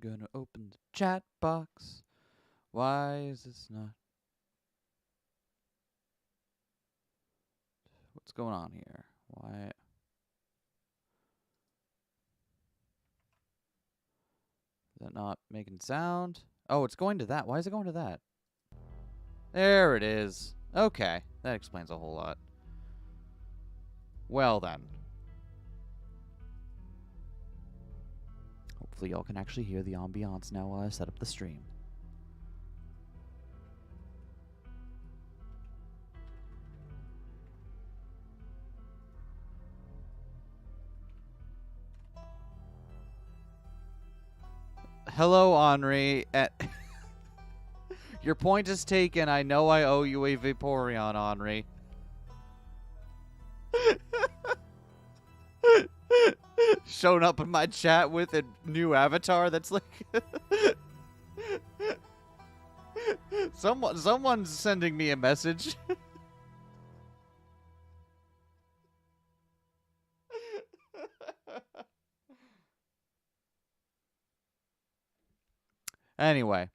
gonna open the chat box. Why is this not? What's going on here? Why? Is that not making sound? Oh, it's going to that. Why is it going to that? There it is. Okay, that explains a whole lot. Well then. Hopefully y'all can actually hear the ambiance now while I set up the stream. Hello, Henri. Your point is taken. I know I owe you a Vaporeon, Henri. Showing up in my chat with a new avatar that's like... Someone's sending me a message. Anyway.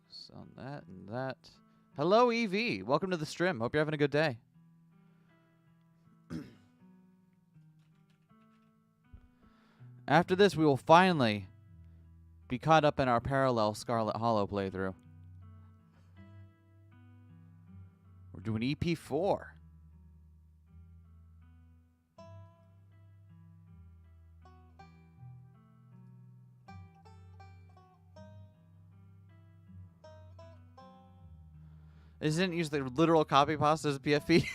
This on that and that. Hello, EV. Welcome to the stream. Hope you're having a good day. After this, we will finally be caught up in our parallel Scarlet Hollow playthrough. We're doing EP4. It didn't use the literal copy pasta as PFP.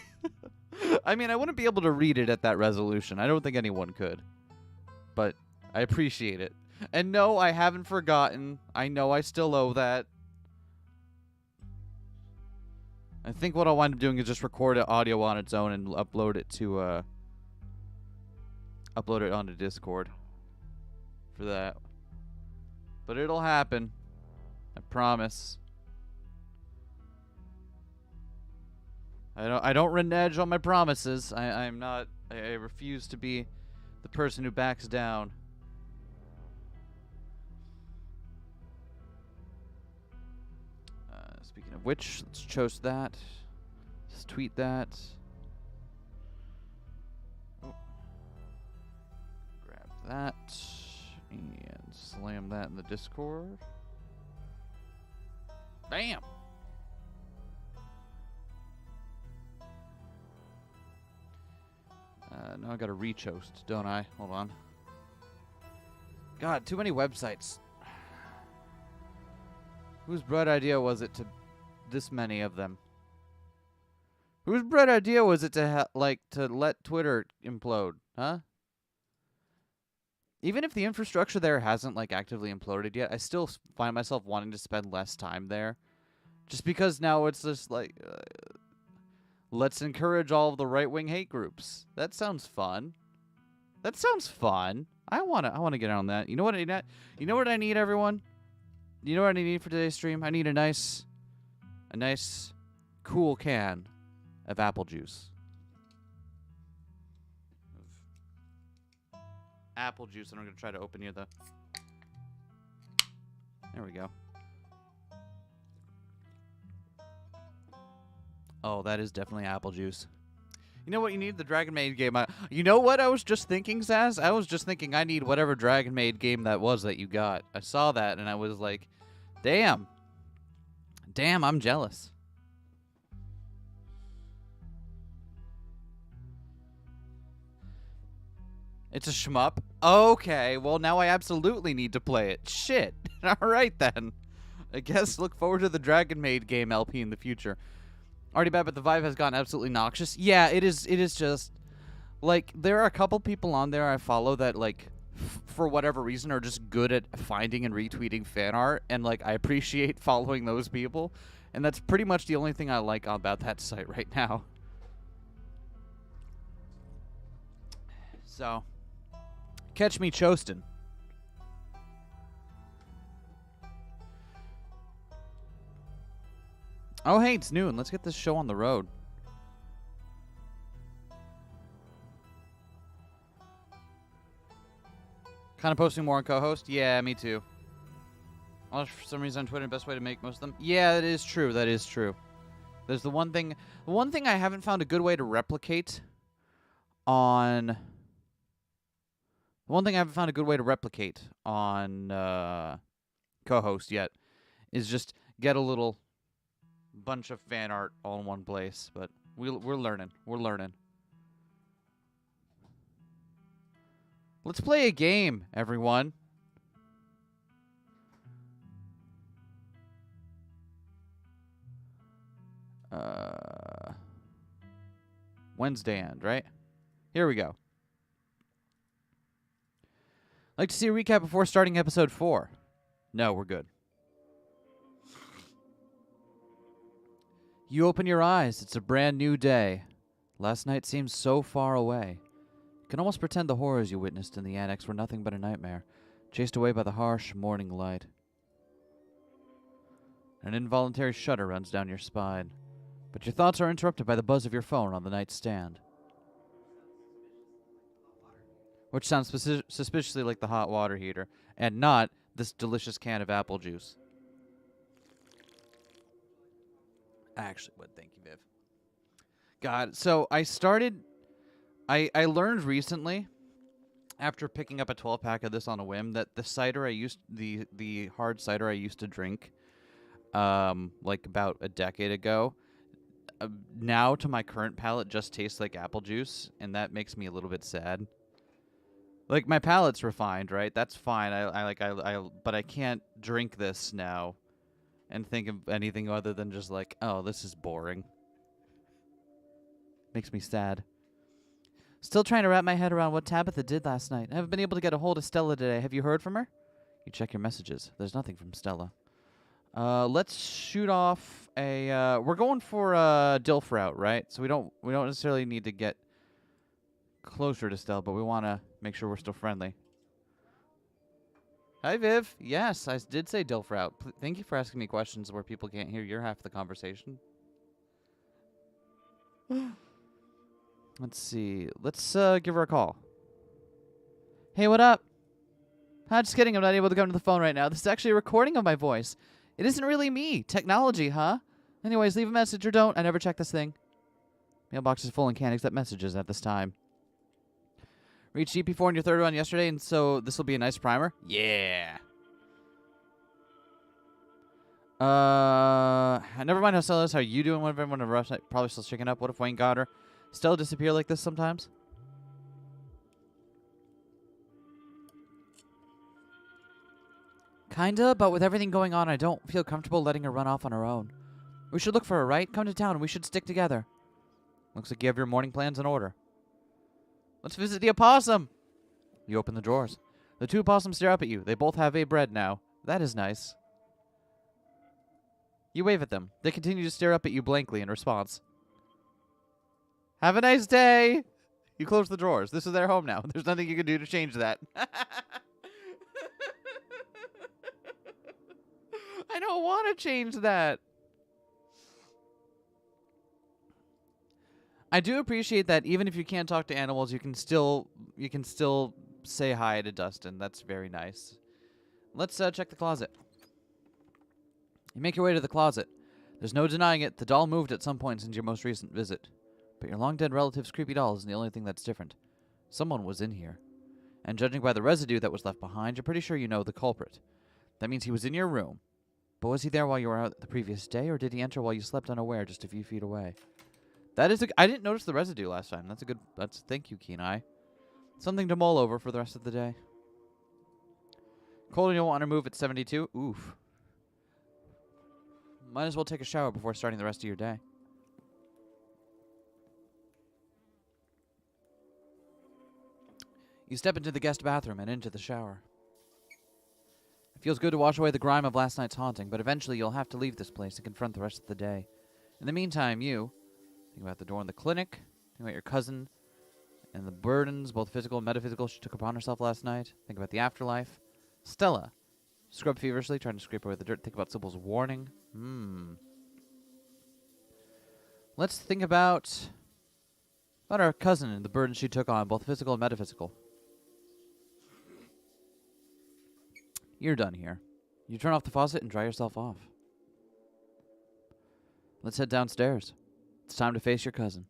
I mean, I wouldn't be able to read it at that resolution. I don't think anyone could. But I appreciate it. And no, I haven't forgotten. I know I still owe that. I think what I'll wind up doing is just record an audio on its own and upload it to upload it onto Discord for that. But it'll happen. I promise. I don't renege on my promises. I'm not. I refuse to be the person who backs down. Speaking of which, let's toast that. Let's tweet that. Oh. Grab that and slam that in the Discord. Bam! Now I gotta rechoast, don't I? Hold on. God, too many websites. Whose bright idea was it to this many of them? Whose bright idea was it to to let Twitter implode, huh? Even if the infrastructure there hasn't actively imploded yet, I still find myself wanting to spend less time there, just because now it's just let's encourage all of the right-wing hate groups. That sounds fun. That sounds fun. I wanna get on that. You know what I need? You know what I need, everyone? You know what I need for today's stream? I need a nice, cool can of apple juice. Apple juice, and I'm gonna try to open here the. There we go. Oh, that is definitely apple juice. You know what you need? The Dragon Maid game. You know what I was just thinking, Zaz? I was just thinking I need whatever Dragon Maid game that was that you got. I saw that, and I was like, damn. Damn, I'm jealous. It's a shmup? Okay, well, now I absolutely need to play it. Shit. Alright, then. I guess look forward to the Dragon Maid game LP in the future. Already bad, but the vibe has gotten absolutely noxious. Yeah, it is just, there are a couple people on there I follow that, for whatever reason, are just good at finding and retweeting fan art, and, I appreciate following those people, and that's pretty much the only thing I like about that site right now. So, catch me choastin'. Oh, hey, it's noon. Let's get this show on the road. Kind of posting more on co-host? Yeah, me too. Unless for some reason on Twitter, the best way to make most of them. Yeah, that is true. That is true. There's the one thing I haven't found a good way to replicate on. The one thing I haven't found a good way to replicate on co-host yet is just get a little bunch of fan art all in one place. But we're learning. We're learning. Let's play a game, everyone. Wednesday end, right? Here we go. Like to see a recap before starting episode 4? No, we're good. You open your eyes. It's a brand new day. Last night seems so far away. You can almost pretend the horrors you witnessed in the annex were nothing but a nightmare, chased away by the harsh morning light. An involuntary shudder runs down your spine, but your thoughts are interrupted by the buzz of your phone on the nightstand, which sounds suspiciously like the hot water heater, and not this delicious can of apple juice. I actually would. Thank you, Viv. God, so I learned recently, after picking up a 12-pack of this on a whim, that the cider the hard cider I used to drink, like about a decade ago, now to my current palate just tastes like apple juice, and that makes me a little bit sad. Like, my palate's refined, right? That's fine. But I can't drink this now and think of anything other than just like, oh, this is boring. Makes me sad. Still trying to wrap my head around what Tabitha did last night. I haven't been able to get a hold of Stella today. Have you heard from her? You check your messages. There's nothing from Stella. Let's shoot off a. We're going for a Dilf route, right? So we don't necessarily need to get closer to Stella, but we want to make sure we're still friendly. Hi, Viv. Yes, I did say Dilf route. Thank you for asking me questions where people can't hear your half of the conversation. Let's see. Let's give her a call. Hey, what up? Just kidding. I'm not able to come to the phone right now. This is actually a recording of my voice. It isn't really me. Technology, huh? Anyways, leave a message or don't. I never check this thing. Mailbox is full and can't accept messages at this time. Reached GP4 in your third run yesterday, and so this will be a nice primer. Yeah. Never mind how Stella is. How are you doing? What if everyone in a rush? Probably still shaking up. What if Wayne got her? Stella disappear like this sometimes? Kinda, but with everything going on, I don't feel comfortable letting her run off on her own. We should look for her, right? Come to town and we should stick together. Looks like you have your morning plans in order. Let's visit the opossum! You open the drawers. The two opossums stare up at you. They both have a bread now. That is nice. You wave at them. They continue to stare up at you blankly in response. Have a nice day! You close the drawers. This is their home now. There's nothing you can do to change that. I don't want to change that. I do appreciate that even if you can't talk to animals, you can still say hi to Dustin. That's very nice. Let's check the closet. You make your way to the closet. There's no denying it. The doll moved at some point since your most recent visit. But your long-dead relative's creepy doll isn't the only thing that's different. Someone was in here. And judging by the residue that was left behind, you're pretty sure you know the culprit. That means he was in your room. But was he there while you were out the previous day, or did he enter while you slept unaware just a few feet away? That is I didn't notice the residue last time. Thank you, Keen Eye. Something to mull over for the rest of the day. Cold and you'll want to move at 72? Oof. Might as well take a shower before starting the rest of your day. You step into the guest bathroom and into the shower. It feels good to wash away the grime of last night's haunting, but eventually you'll have to leave this place and confront the rest of the day. In the meantime, you think about the door in the clinic, think about your cousin, and the burdens, both physical and metaphysical, she took upon herself last night. Think about the afterlife. Stella. Scrub feverishly, trying to scrape away the dirt. Think about Sybil's warning. Let's think about our cousin and the burden she took on, both physical and metaphysical. You're done here. You turn off the faucet and dry yourself off. Let's head downstairs. It's time to face your cousin.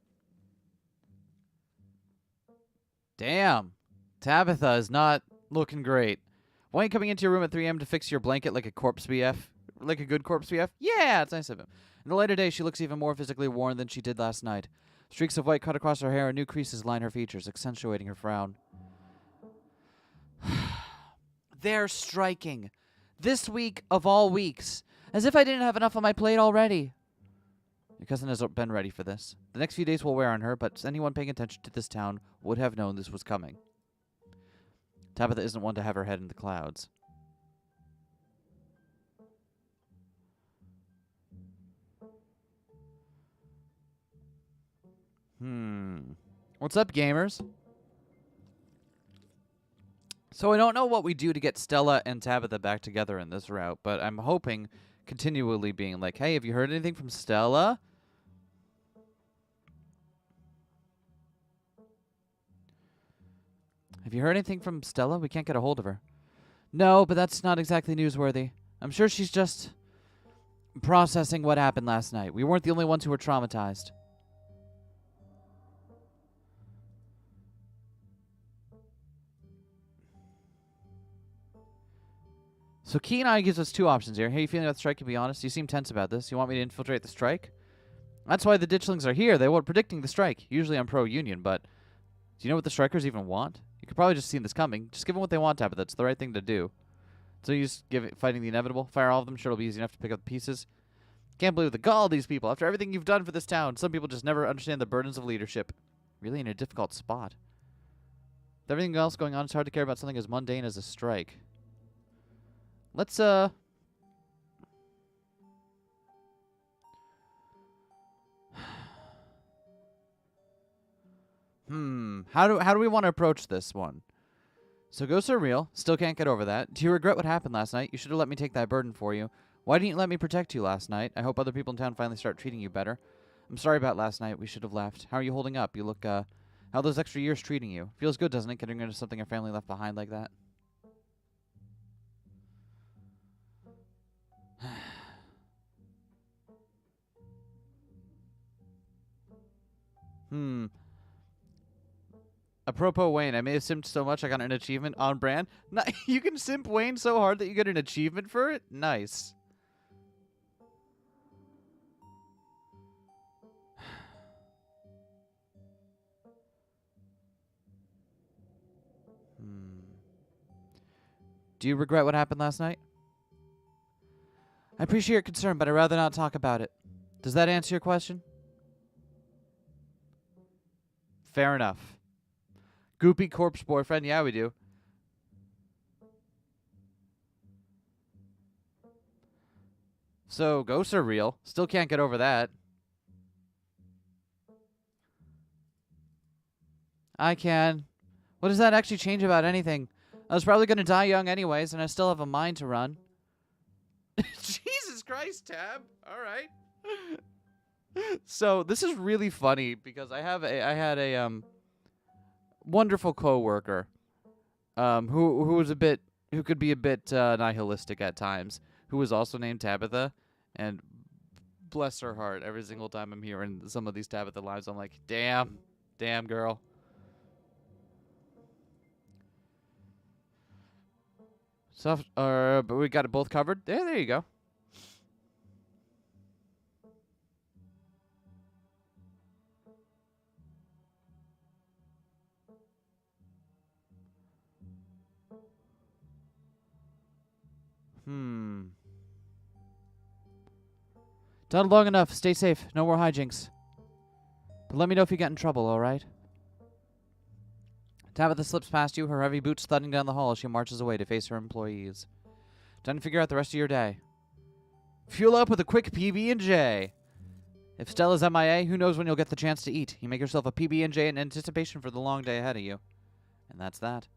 Damn. Tabitha is not looking great. Why are you coming into your room at 3 a.m. to fix your blanket like a corpse BF? Like a good corpse BF? Yeah, it's nice of him. In the lighter day, she looks even more physically worn than she did last night. Streaks of white cut across her hair and new creases line her features, accentuating her frown. They're striking. This week of all weeks. As if I didn't have enough on my plate already. Your cousin has been ready for this. The next few days will wear on her, but anyone paying attention to this town would have known this was coming. Tabitha isn't one to have her head in the clouds. What's up, gamers? So I don't know what we do to get Stella and Tabitha back together in this route, but I'm hoping continually being like, hey, have you heard anything from Stella? Have you heard anything from Stella? We can't get a hold of her. No, but that's not exactly newsworthy. I'm sure she's just processing what happened last night. We weren't the only ones who were traumatized. So Keen-Eye gives us two options here. Hey, you feeling about the strike, to be honest? You seem tense about this. You want me to infiltrate the strike? That's why the ditchlings are here. They were predicting the strike. Usually I'm pro-union, but do you know what the strikers even want? You could probably just see this coming. Just give them what they want, Tabitha. That's the right thing to do. So you just give it, fighting the inevitable. Fire all of them. Sure, it'll be easy enough to pick up the pieces. Can't believe the gall of these people. After everything you've done for this town, some people just never understand the burdens of leadership. Really in a difficult spot. With everything else going on, it's hard to care about something as mundane as a strike. Let's, How do we want to approach this one? So ghosts are real. Still can't get over that. Do you regret what happened last night? You should have let me take that burden for you. Why didn't you let me protect you last night? I hope other people in town finally start treating you better. I'm sorry about last night. We should have left. How are you holding up? You look, how are those extra years treating you? Feels good, doesn't it, getting rid of something your family left behind like that? Apropos Wayne, I may have simped so much I got an achievement on brand. You can simp Wayne so hard that you get an achievement for it? Nice. Do you regret what happened last night? I appreciate your concern, but I'd rather not talk about it. Does that answer your question? Fair enough. Goopy corpse boyfriend, yeah, we do. So, ghosts are real. Still can't get over that. I can. What does that actually change about anything? I was probably going to die young anyways, and I still have a mind to run. Jesus Christ, Tab. All right. So, this is really funny because I had a wonderful coworker who could be a bit nihilistic at times, who was also named Tabitha, and bless her heart, every single time I'm hearing some of these Tabitha lines, I'm like, damn girl. But we got it both covered. There you go. Done long enough. Stay safe. No more hijinks. But let me know if you get in trouble, alright? Tabitha slips past you, her heavy boots thudding down the hall as she marches away to face her employees. Time to figure out the rest of your day. Fuel up with a quick PB&J. If Stella's MIA, who knows when you'll get the chance to eat. You make yourself a PB&J in anticipation for the long day ahead of you. And that's that.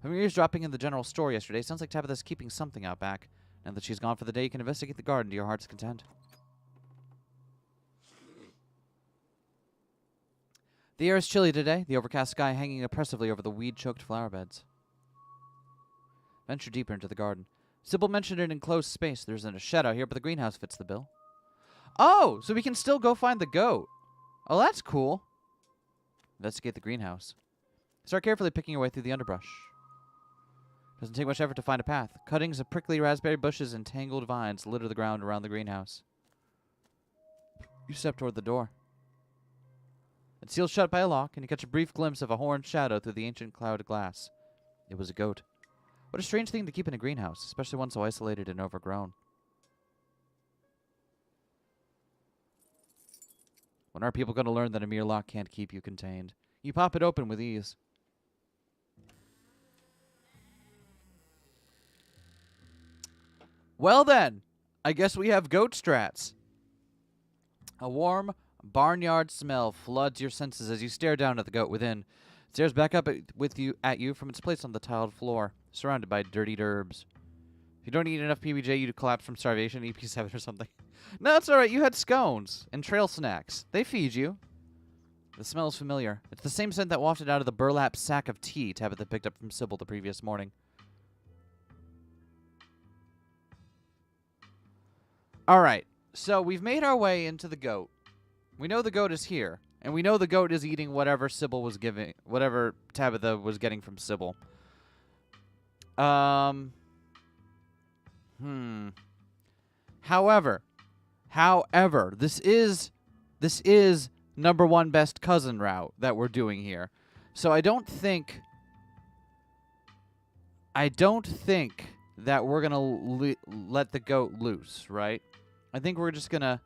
From your eavesdropping in the general store yesterday, sounds like Tabitha's keeping something out back. Now that she's gone for the day, you can investigate the garden to your heart's content. The air is chilly today, the overcast sky hanging oppressively over the weed-choked flower beds. Venture deeper into the garden. Sybil mentioned an enclosed space. There's a shed out here, but the greenhouse fits the bill. Oh, so we can still go find the goat. Oh, that's cool. Investigate the greenhouse. Start carefully picking your way through the underbrush. Doesn't take much effort to find a path. Cuttings of prickly raspberry bushes and tangled vines litter the ground around the greenhouse. You step toward the door. It's sealed shut by a lock, and you catch a brief glimpse of a horned shadow through the ancient cloud of glass. It was a goat. What a strange thing to keep in a greenhouse, especially one so isolated and overgrown. When are people going to learn that a mere lock can't keep you contained? You pop it open with ease. Well then, I guess we have goat strats. A warm barnyard smell floods your senses as you stare down at the goat within. It stares back up at you from its place on the tiled floor, surrounded by dirty derbs. If you don't eat enough PBJ, you'd collapse from starvation, eat P7 or something. No, it's alright. You had scones and trail snacks. They feed you. The smell is familiar. It's the same scent that wafted out of the burlap sack of tea Tabitha picked up from Sybil the previous morning. Alright, so we've made our way into the goat. We know the goat is here. And we know the goat is eating whatever Sybil was giving, whatever Tabitha was getting from Sybil. However, this is number one best cousin route that we're doing here. So I don't think that we're gonna let the goat loose, right? I think we're just gonna.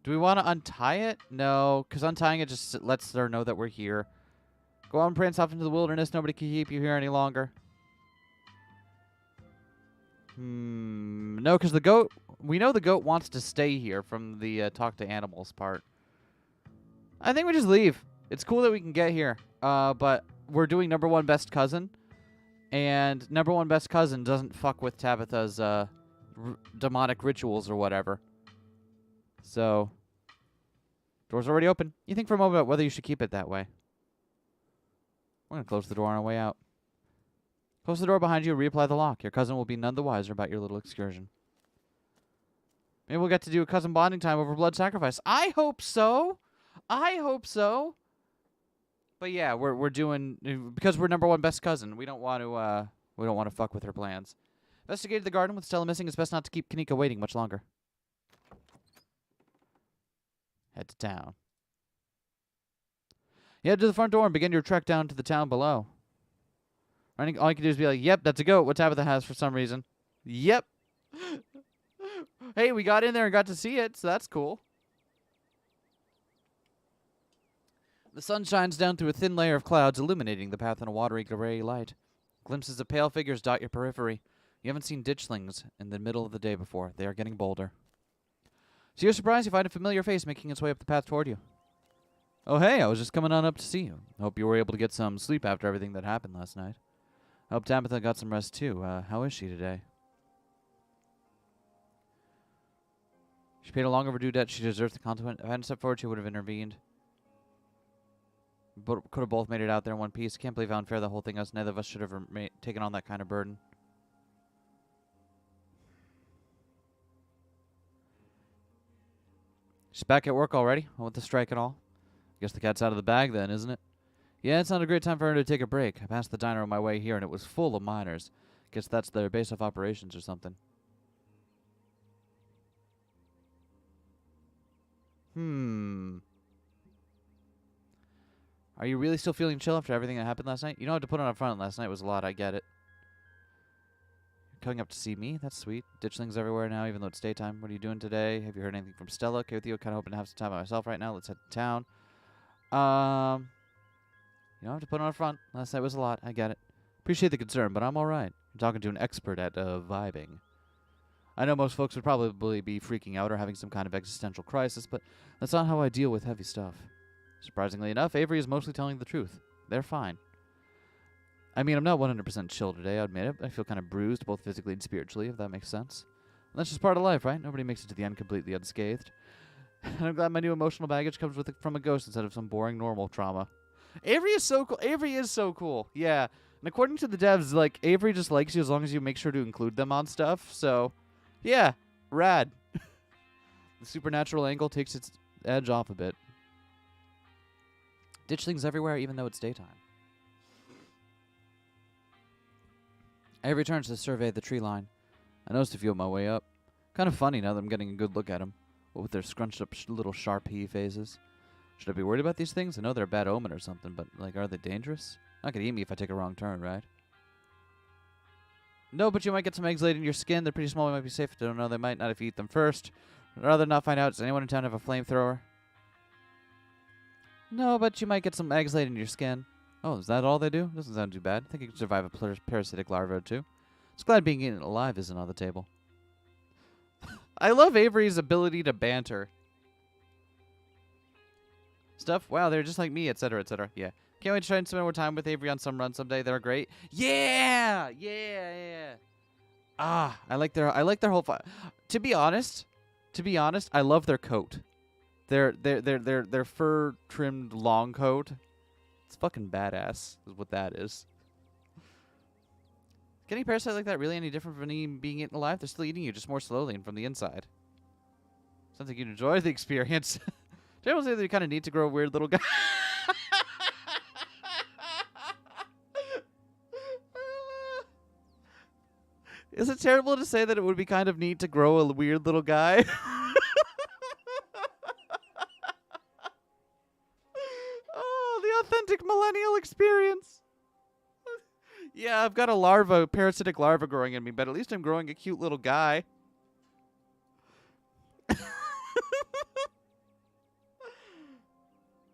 Do we want to untie it? No, because untying it just lets her know that we're here. Go on, prance off into the wilderness. Nobody can keep you here any longer. No, because the goat... We know the goat wants to stay here from the talk to animals part. I think we just leave. It's cool that we can get here. But we're doing number one best cousin. And number one best cousin doesn't fuck with Tabitha's demonic rituals or whatever. So, door's already open. You think for a moment about whether you should keep it that way. We're going to close the door on our way out. Close the door behind you and reapply the lock. Your cousin will be none the wiser about your little excursion. Maybe we'll get to do a cousin bonding time over blood sacrifice. I hope so. I hope so. But yeah, we're doing, because we're number one best cousin, we don't want to fuck with her plans. Investigated the garden with Stella missing. It's best not to keep Kanika waiting much longer. Head to town. You head to the front door and begin your trek down to the town below. All you can do is be like, yep, that's a goat. What Tabitha has for some reason. Yep. Hey, we got in there and got to see it, so that's cool. The sun shines down through a thin layer of clouds, illuminating the path in a watery gray light. Glimpses of pale figures dot your periphery. You haven't seen ditchlings in the middle of the day before. They are getting bolder. To your surprise, you find a familiar face making its way up the path toward you. Oh, hey, I was just coming on up to see you. Hope you were able to get some sleep after everything that happened last night. I hope Tabitha got some rest, too. How is she today? She paid a long overdue debt. She deserves the consequence. If I hadn't stepped forward, she would have intervened. But could have both made it out there in one piece. Can't believe how unfair the whole thing is. Neither of us should have taken on that kind of burden. She's back at work already? With the strike and all? Guess the cat's out of the bag then, isn't it? Yeah, it's not a great time for her to take a break. I passed the diner on my way here and it was full of miners. Guess that's their base of operations or something. Are you really still feeling chill after everything that happened last night? You don't have to put on up front. Last night was a lot. I get it. You're coming up to see me? That's sweet. Ditchlings everywhere now, even though it's daytime. What are you doing today? Have you heard anything from Stella? Okay with you? Kind of hoping to have some time by myself right now. Let's head to town. You don't have to put on up front. Last night was a lot. I get it. Appreciate the concern, but I'm all right. I'm talking to an expert at vibing. I know most folks would probably be freaking out or having some kind of existential crisis, but that's not how I deal with heavy stuff. Surprisingly enough, Avery is mostly telling the truth. They're fine. I mean, I'm not 100% chill today, I admit it. I feel kind of bruised, both physically and spiritually, if that makes sense. And that's just part of life, right? Nobody makes it to the end completely unscathed. And I'm glad my new emotional baggage comes from a ghost instead of some boring normal trauma. Avery is so cool. Avery is so cool. Yeah. And according to the devs, like, Avery just likes you as long as you make sure to include them on stuff. So, yeah, rad. The supernatural angle takes its edge off a bit. Ditch things everywhere, even though it's daytime. Avery turns to survey the tree line. I noticed a few on my way up. Kind of funny now that I'm getting a good look at them. What with their scrunched up little Sharpie faces. Should I be worried about these things? I know they're a bad omen or something, but, like, are they dangerous? Not gonna eat me if I take a wrong turn, right? No, but you might get some eggs laid in your skin. They're pretty small. They might be safe. I don't know. They might not if you eat them first. I'd rather not find out. Does anyone in town have a flamethrower? No, but you might get some eggs laid in your skin. Oh, is that all they do? Doesn't sound too bad. I think you can survive a parasitic larva or two. Just glad being eaten alive isn't on the table. I love Avery's ability to banter. Stuff? Wow, they're just like me, etc., etc. Yeah. Can't wait to try and spend more time with Avery on some run someday. They're great. Yeah! Yeah! Ah, I like their whole To be honest, I love their coat. Their fur trimmed long coat. It's fucking badass, is what that is. Getting a parasite like that really any different from being eaten alive? They're still eating you, just more slowly and from the inside. Sounds like you'd enjoy the experience. General say that you kind of need to grow a weird little guy. Is it terrible to say that it would be kind of neat to grow a weird little guy? Oh, the authentic millennial experience. Yeah, I've got a parasitic larva growing in me, but at least I'm growing a cute little guy.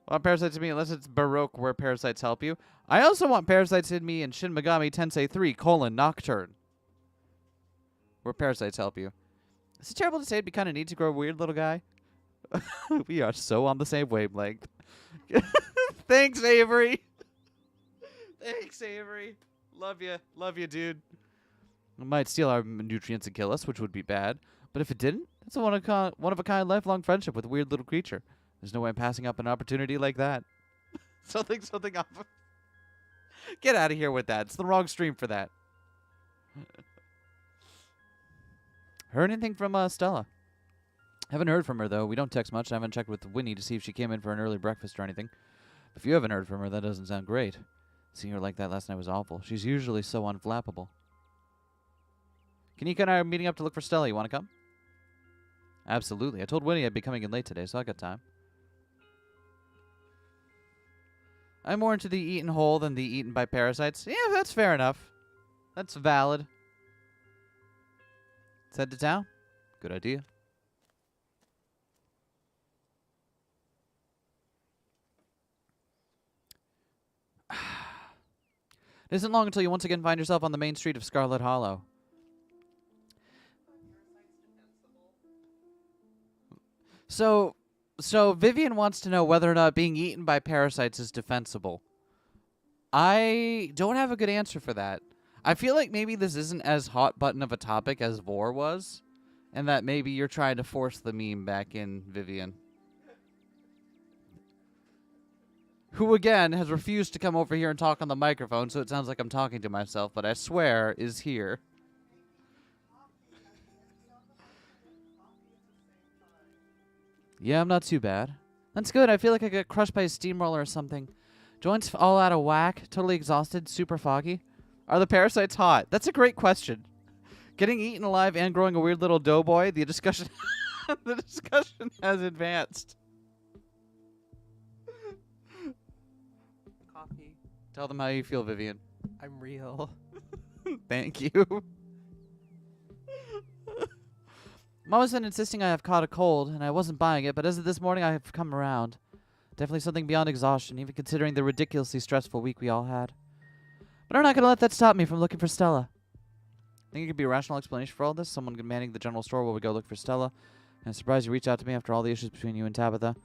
Want parasites in me unless it's Baroque where parasites help you. I also want parasites in me in Shin Megami Tensei 3, Nocturne. Where parasites help you. Is it terrible to say it'd be kind of neat to grow a weird little guy? We are so on the same wavelength. Thanks, Avery. Thanks, Avery. Love you, dude. It might steal our nutrients and kill us, which would be bad. But if it didn't, it's a one-of-a-kind lifelong friendship with a weird little creature. There's no way I'm passing up an opportunity like that. something off. Get out of here with that. It's the wrong stream for that. Heard anything from Stella? Haven't heard from her, though. We don't text much. I haven't checked with Winnie to see if she came in for an early breakfast or anything. If you haven't heard from her, that doesn't sound great. Seeing her like that last night was awful. She's usually so unflappable. Kanika and I are meeting up to look for Stella. You want to come? Absolutely. I told Winnie I'd be coming in late today, so I got time. I'm more into the eaten whole than the eaten by parasites. Yeah, that's fair enough. That's valid. Let's head to town. Good idea. It isn't long until you once again find yourself on the main street of Scarlet Hollow. So Vivian wants to know whether or not being eaten by parasites is defensible. I don't have a good answer for that. I feel like maybe this isn't as hot button of a topic as Vor was, and that maybe you're trying to force the meme back in, Vivian. Who, again, has refused to come over here and talk on the microphone, so it sounds like I'm talking to myself, but I swear is here. Yeah, I'm not too bad. That's good. I feel like I got crushed by a steamroller or something. Joints all out of whack, totally exhausted, super foggy. Are the parasites hot? That's a great question. Getting eaten alive and growing a weird little doughboy, the discussion the discussion has advanced. Coffee. Tell them how you feel, Vivian. I'm real. Thank you. Mom has been insisting I have caught a cold, and I wasn't buying it, but as of this morning I have come around. Definitely something beyond exhaustion, even considering the ridiculously stressful week we all had. But I'm not going to let that stop me from looking for Stella. Think it could be a rational explanation for all this? Someone manning the general store while we go look for Stella. And I'm surprised you reached out to me after all the issues between you and Tabitha.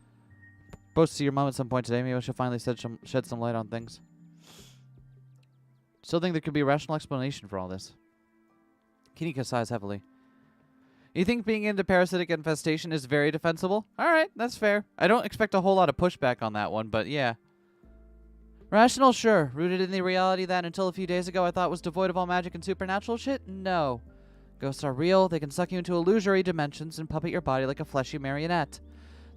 Supposed to see your mom at some point today. Maybe she'll finally shed some light on things. Still think there could be a rational explanation for all this. Kinika sighs heavily. You think being into parasitic infestation is very defensible? Alright, that's fair. I don't expect a whole lot of pushback on that one, but yeah. Rational, sure. Rooted in the reality that until a few days ago I thought was devoid of all magic and supernatural shit? No. Ghosts are real. They can suck you into illusory dimensions and puppet your body like a fleshy marionette.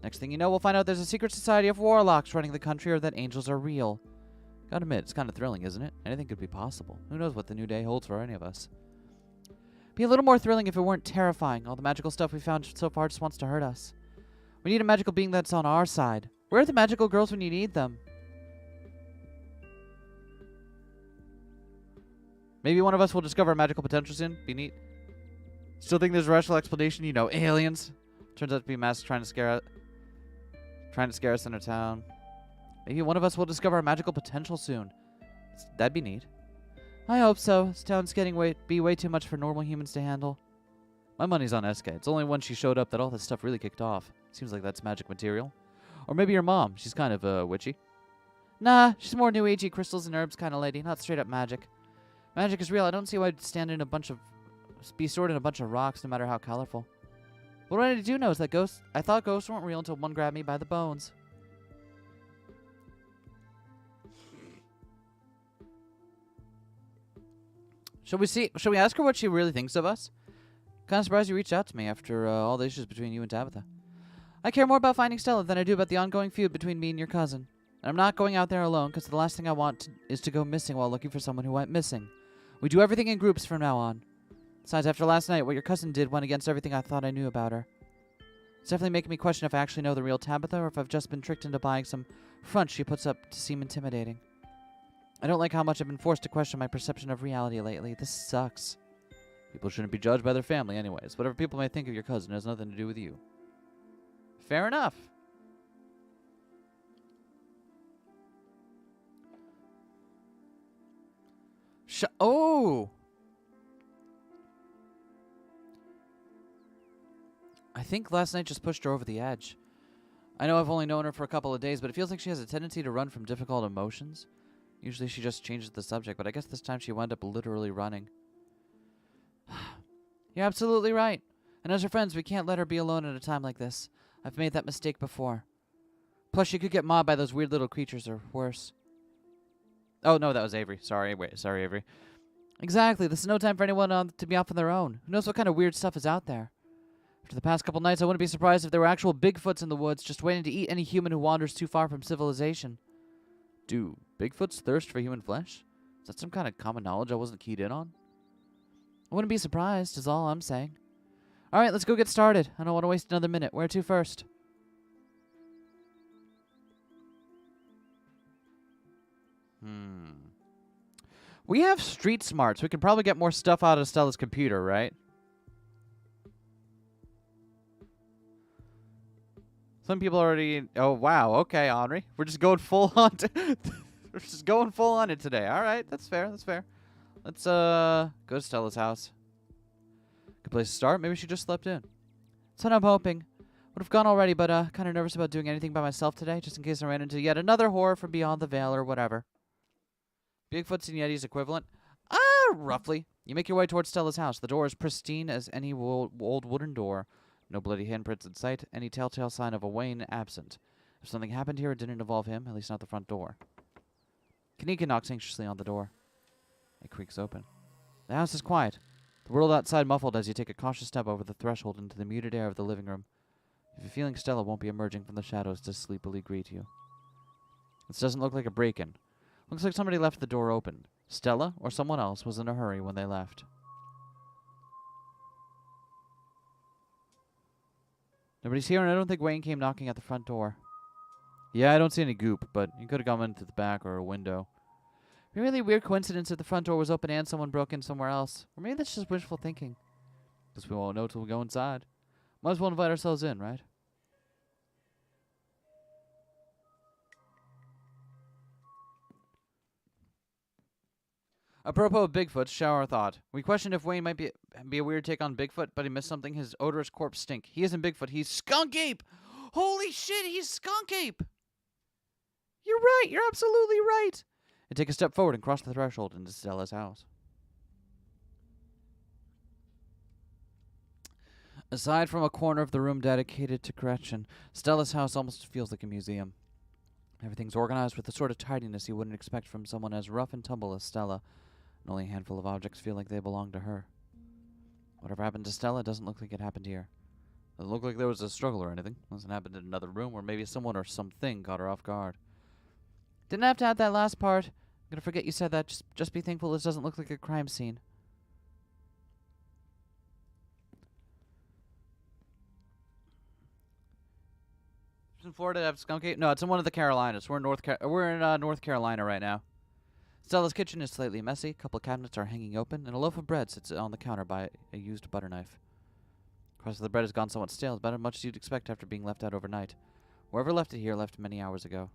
Next thing you know, we'll find out there's a secret society of warlocks running the country or that angels are real. Gotta admit, it's kind of thrilling, isn't it? Anything could be possible. Who knows what the new day holds for any of us. Be a little more thrilling if it weren't terrifying. All the magical stuff we found so far just wants to hurt us. We need a magical being that's on our side. Where are the magical girls when you need them? Maybe one of us will discover our magical potential soon. Be neat. Still think there's a rational explanation? You know, aliens. Turns out to be masks trying to scare us in our town. Maybe one of us will discover our magical potential soon. That'd be neat. I hope so. This town's getting way too much for normal humans to handle. My money's on Eskay. It's only when she showed up that all this stuff really kicked off. Seems like that's magic material. Or maybe your mom. She's kind of witchy. Nah, she's more new agey crystals and herbs kind of lady, not straight up magic. Magic is real. I don't see why I'd be stored in a bunch of rocks, no matter how colorful. What I do know is that I thought ghosts weren't real until one grabbed me by the bones. Shall we ask her what she really thinks of us? Kind of surprised you reached out to me after all the issues between you and Tabitha. I care more about finding Stella than I do about the ongoing feud between me and your cousin. And I'm not going out there alone because the last thing I want is to go missing while looking for someone who went missing. We do everything in groups from now on. Besides, after last night, what your cousin did went against everything I thought I knew about her. It's definitely making me question if I actually know the real Tabitha or if I've just been tricked into buying some front she puts up to seem intimidating. I don't like how much I've been forced to question my perception of reality lately. This sucks. People shouldn't be judged by their family anyways. Whatever people may think of your cousin has nothing to do with you. Fair enough. Oh! I think last night just pushed her over the edge. I know I've only known her for a couple of days, but it feels like she has a tendency to run from difficult emotions. Usually she just changes the subject, but I guess this time she wound up literally running. You're absolutely right. And as her friends, we can't let her be alone at a time like this. I've made that mistake before. Plus, she could get mobbed by those weird little creatures or worse. Oh, no, that was Avery. Sorry, Avery. Exactly. This is no time for anyone to be off on their own. Who knows what kind of weird stuff is out there? After the past couple nights, I wouldn't be surprised if there were actual Bigfoots in the woods just waiting to eat any human who wanders too far from civilization. Do Bigfoots thirst for human flesh? Is that some kind of common knowledge I wasn't keyed in on? I wouldn't be surprised, is all I'm saying. Alright, let's go get started. I don't want to waste another minute. Where to first? We have street smarts. We can probably get more stuff out of Stella's computer, right? Some people already... Oh, wow. Okay, Henri. We're just going full on... We're just going full on it today. All right, that's fair. That's fair. Let's go to Stella's house. Good place to start. Maybe she just slept in. That's what I'm hoping. Would have gone already, but kind of nervous about doing anything by myself today, just in case I ran into yet another horror from beyond the veil or whatever. Bigfoot's and Yeti's equivalent? Roughly. You make your way towards Stella's house. The door is pristine as any old wooden door. No bloody handprints in sight. Any telltale sign of a Wayne absent. If something happened here, it didn't involve him, at least not the front door. Kanika knocks anxiously on the door. It creaks open. The house is quiet. The world outside muffled as you take a cautious step over the threshold into the muted air of the living room. If you're feeling Stella won't be emerging from the shadows to sleepily greet you. This doesn't look like a break-in. Looks like somebody left the door open. Stella or someone else was in a hurry when they left. Nobody's here, and I don't think Wayne came knocking at the front door. Yeah, I don't see any goop, but he could have gone into the back or a window. It'd be a really weird coincidence if the front door was open and someone broke in somewhere else. Or maybe that's just wishful thinking. Guess we won't know till we go inside. Might as well invite ourselves in, right? Apropos of Bigfoot, shower thought. We questioned if Wayne might be a weird take on Bigfoot, but he missed something. His odorous corpse stink. He isn't Bigfoot. He's Skunk Ape! Holy shit, he's Skunk Ape! You're right. You're absolutely right. And take a step forward and cross the threshold into Stella's house. Aside from a corner of the room dedicated to Gretchen, Stella's house almost feels like a museum. Everything's organized with the sort of tidiness you wouldn't expect from someone as rough and tumble as Stella, and only a handful of objects feel like they belong to her. Whatever happened to Stella doesn't look like it happened here. Doesn't look like there was a struggle or anything. Doesn't happen in another room where maybe someone or something caught her off guard. Didn't have to add that last part. I'm gonna forget you said that. Just be thankful this doesn't look like a crime scene. In Florida to have skunk ape? No, it's in one of the Carolinas. We're in North Carolina right now. Stella's kitchen is slightly messy. A couple of cabinets are hanging open, and a loaf of bread sits on the counter by a used butter knife. The crust of the bread has gone somewhat stale, about as much as you'd expect after being left out overnight. Whoever left it here left many hours ago.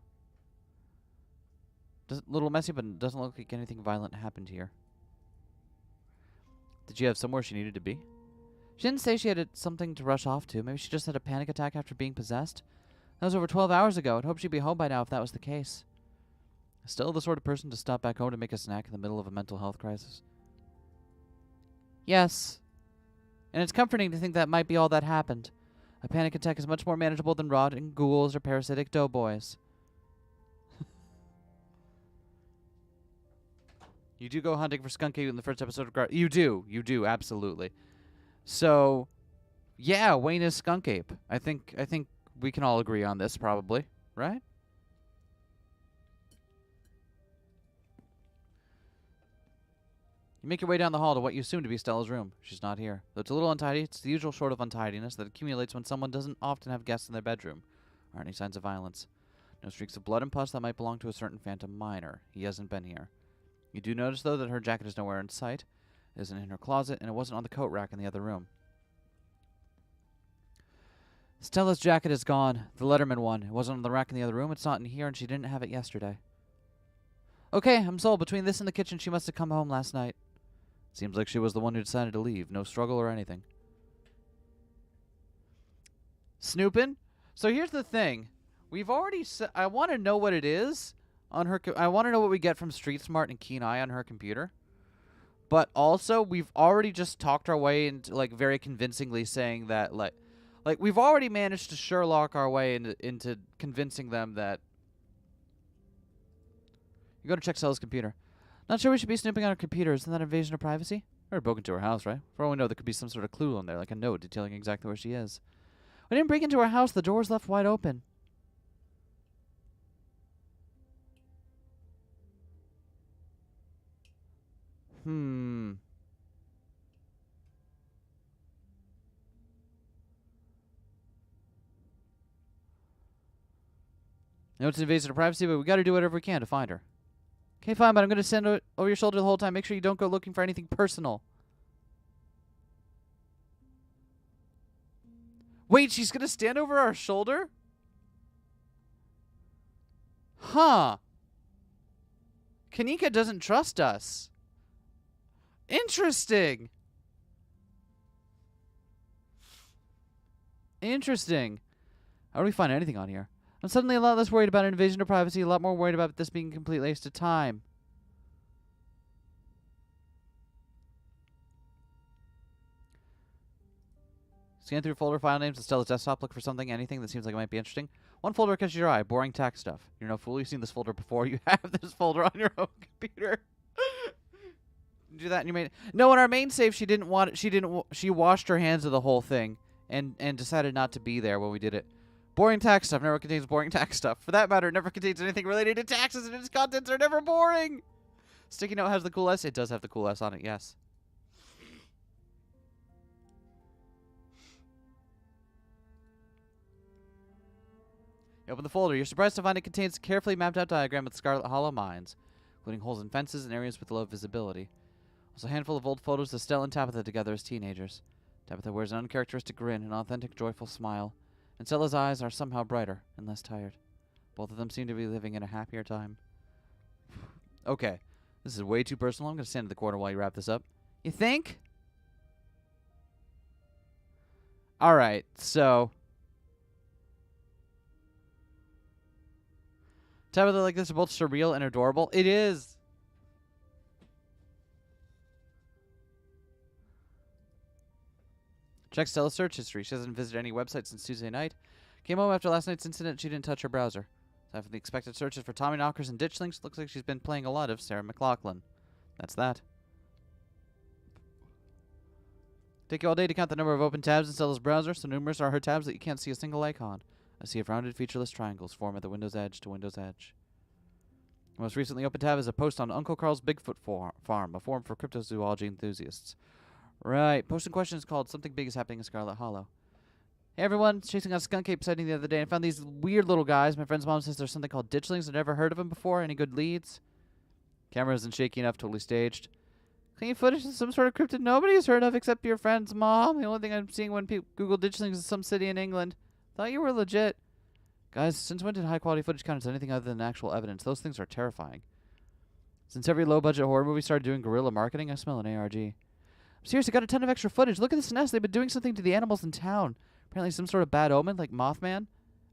A little messy, but it doesn't look like anything violent happened here. Did she have somewhere she needed to be? She didn't say she had something to rush off to. Maybe she just had a panic attack after being possessed. That was over 12 hours ago. I'd hope she'd be home by now if that was the case. Still the sort of person to stop back home to make a snack in the middle of a mental health crisis. Yes. And it's comforting to think that might be all that happened. A panic attack is much more manageable than rotting ghouls or parasitic doughboys. You do go hunting for skunk ape in the first episode of You do, absolutely. So, yeah, Wayne is skunk ape. I think we can all agree on this, probably, right? You make your way down the hall to what you assume to be Stella's room. She's not here. Though it's a little untidy, it's the usual sort of untidiness that accumulates when someone doesn't often have guests in their bedroom. Aren't any signs of violence. No streaks of blood and pus that might belong to a certain phantom minor. He hasn't been here. You do notice, though, that her jacket is nowhere in sight. It isn't in her closet, and it wasn't on the coat rack in the other room. Stella's jacket is gone. The Letterman one. It wasn't on the rack in the other room. It's not in here, and she didn't have it yesterday. Okay, I'm sold. Between this and the kitchen, she must have come home last night. Seems like she was the one who decided to leave. No struggle or anything. Snooping? So here's the thing. We've already I want to know what it is on her. I want to know what we get from Street Smart and Keen Eye on her computer. But also, we've already just talked our way into, like, very convincingly saying that, like we've already managed to Sherlock our way into convincing them that. You go to check Stella's computer. Not sure we should be snooping on her computer. Isn't that invasion of privacy? We broke into her house, right? For all we know, there could be some sort of clue on there, like a note detailing exactly where she is. We didn't break into her house. The door's left wide open. I know it's an invasion of privacy, but we got to do whatever we can to find her. Okay, fine, but I'm going to stand over your shoulder the whole time. Make sure you don't go looking for anything personal. Wait, she's going to stand over our shoulder? Huh. Kanika doesn't trust us. Interesting. Interesting. How do we find anything on here? I'm suddenly a lot less worried about an invasion of privacy, a lot more worried about this being a complete waste of time. Scan through folder file names on Stella's desktop, look for something, anything that seems like it might be interesting. One folder catches your eye, boring tax stuff. You're no fool, you've seen this folder before. You have this folder on your own computer. Do that and you made No, in our main save she didn't want it. She washed her hands of the whole thing and decided not to be there when we did it. Boring tax stuff never contains boring tax stuff. For that matter, it never contains anything related to taxes, and its contents are never boring. Sticky note has the cool S. It does have the cool S on it, yes. You open the folder. You're surprised to find it contains a carefully mapped out diagram of the Scarlet Hollow mines, including holes in fences and areas with low visibility. Also a handful of old photos of Stella and Tabitha together as teenagers. Tabitha wears an uncharacteristic grin, an authentic, joyful smile. And Stella's eyes are somehow brighter and less tired. Both of them seem to be living in a happier time. Okay. This is way too personal. I'm going to stand in the corner while you wrap this up. You think? Alright, so. Tabitha like this are both surreal and adorable. It is. Check Stella's search history. She hasn't visited any websites since Tuesday night. Came home after last night's incident. She didn't touch her browser. Aside from the expected searches for Tommyknockers and ditchlings, looks like she's been playing a lot of Sarah McLachlan. That's that. Take you all day to count the number of open tabs in Stella's browser. So numerous are her tabs that you can't see a single icon. A sea of rounded, featureless triangles form at the window's edge to window's edge. The most recently open tab is a post on Uncle Carl's Bigfoot Farm, a forum for cryptozoology enthusiasts. Right. Post in question is called Something Big is Happening in Scarlet Hollow. Hey everyone, chasing a skunk ape sighting the other day and found these weird little guys. My friend's mom says there's something called ditchlings. I've never heard of them before. Any good leads? Camera isn't shaky enough, totally staged. Clean footage of some sort of cryptid nobody's heard of except your friend's mom. The only thing I'm seeing when people Google ditchlings is some city in England. Thought you were legit. Guys, since when did high-quality footage count as anything other than actual evidence? Those things are terrifying. Since every low-budget horror movie started doing guerrilla marketing, I smell an ARG. I'm serious, I got a ton of extra footage. Look at this nest. They've been doing something to the animals in town. Apparently some sort of bad omen, like Mothman.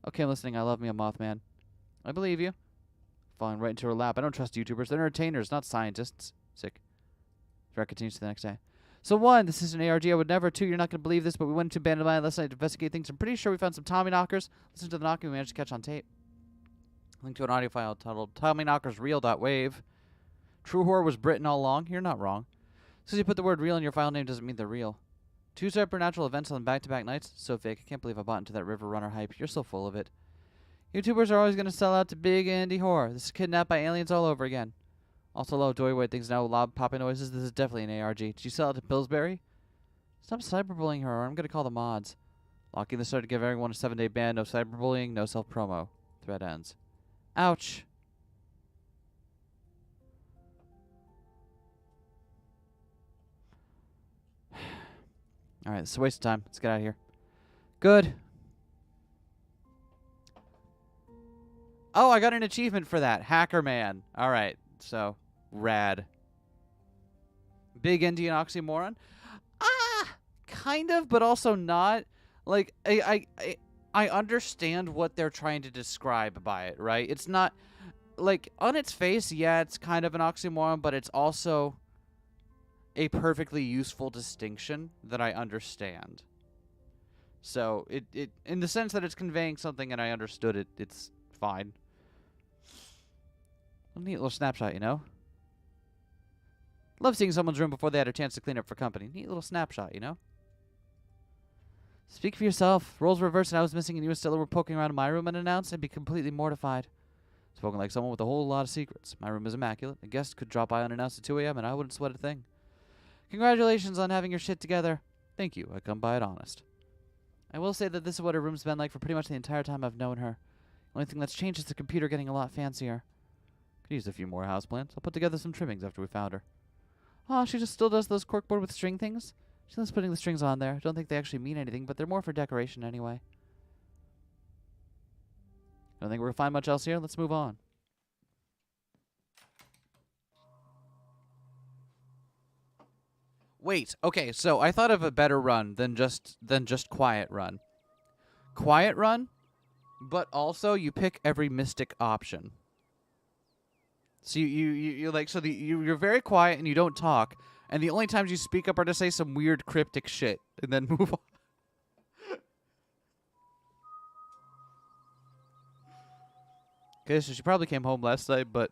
Okay, I'm listening. I love me a Mothman. I believe you. Falling right into her lap. I don't trust YouTubers. They're entertainers, not scientists. Sick. Threat continues to the next day. So 1, this is an ARG. I would never. 2, you're not going to believe this, but we went to abandoned mine last night to investigate things. I'm pretty sure we found some Tommyknockers. Listen to the knocking we managed to catch on tape. Link to an audio file titled TommyknockersReal.wave. True horror was Britain all along. You're not wrong. Since you put the word real in your file name doesn't mean they're real. 2 supernatural events on back-to-back nights? So fake. I can't believe I bought into that River Runner hype. You're so full of it. YouTubers are always going to sell out to big indie horror. This is kidnapped by aliens all over again. Also, low doorway things now, loud popping noises. This is definitely an ARG. Did you sell it to Pillsbury? Stop cyberbullying her, or I'm going to call the mods. Locking the start to give everyone a 7-day ban. No cyberbullying, no self-promo. Thread ends. Ouch. Alright, this is a waste of time. Let's get out of here. Good. Oh, I got an achievement for that. Hacker Man. Alright, so, rad. Big Indian oxymoron? Kind of, but also not. Like, I understand what they're trying to describe by it, right? It's not, like, on its face, yeah, it's kind of an oxymoron, but it's also a perfectly useful distinction that I understand. So, it in the sense that it's conveying something and I understood it, it's fine. A neat little snapshot, you know? Love seeing someone's room before they had a chance to clean up for company. Neat little snapshot, you know? Speak for yourself. Roles reversed and I was missing and you and Stella were poking around in my room unannounced. I'd be completely mortified. Spoken like someone with a whole lot of secrets. My room is immaculate. A guest could drop by unannounced at 2 a.m. and I wouldn't sweat a thing. Congratulations on having your shit together. Thank you. I come by it honest. I will say that this is what her room's been like for pretty much the entire time I've known her. The only thing that's changed is the computer getting a lot fancier. Could use a few more houseplants. I'll put together some trimmings after we found her. Oh, she just still does those corkboard with string things? She loves putting the strings on there. Don't think they actually mean anything, but they're more for decoration anyway. Don't think we're going to find much else here. Let's move on. Wait, okay, so I thought of a better run than just Quiet Run. Quiet Run, but also you pick every mystic option. So you like, so you're very quiet and you don't talk, and the only times you speak up are to say some weird cryptic shit and then move on. Okay, so she probably came home last night, but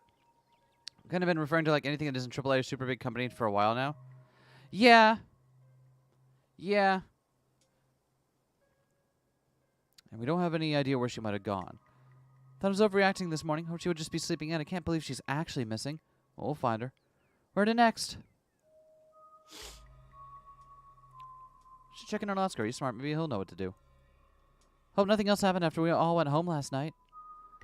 I've kind of been referring to like anything that isn't AAA or super big company for a while now. Yeah. Yeah. And we don't have any idea where she might have gone. Thought I was overreacting this morning. Hope she would just be sleeping in. I can't believe she's actually missing. Well, we'll find her. Where to next? Should check in on Oscar. He's smart. Maybe he'll know what to do. Hope nothing else happened after we all went home last night.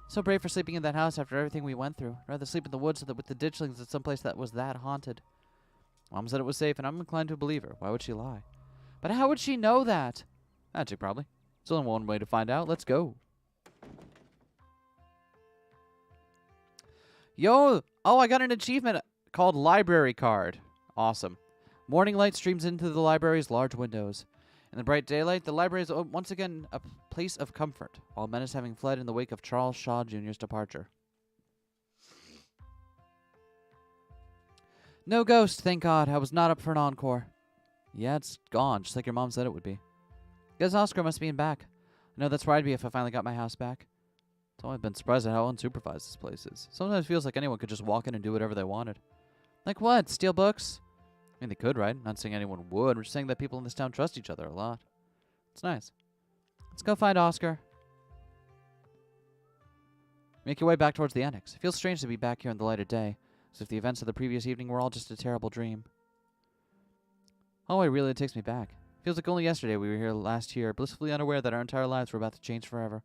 So brave for sleeping in that house after everything we went through. I'd rather sleep in the woods with the ditchlings at someplace that was that haunted. Mom said it was safe, and I'm inclined to believe her. Why would she lie? But how would she know that? Magic, probably. It's only one way to find out. Let's go. Yo! Oh, I got an achievement called Library Card. Awesome. Morning light streams into the library's large windows. In the bright daylight, the library is once again a place of comfort, while menace having fled in the wake of Charles Shaw Jr.'s departure. No ghost, thank God. I was not up for an encore. Yeah, it's gone, just like your mom said it would be. Guess Oscar must be in back. I know that's where I'd be if I finally got my house back. So I've been surprised at how unsupervised this place is. Sometimes it feels like anyone could just walk in and do whatever they wanted. Like what? Steal books? I mean, they could, right? I'm not saying anyone would. We're just saying that people in this town trust each other a lot. It's nice. Let's go find Oscar. Make your way back towards the annex. It feels strange to be back here in the light of day, as if the events of the previous evening were all just a terrible dream. Oh, it really takes me back. Feels like only yesterday we were here last year, blissfully unaware that our entire lives were about to change forever.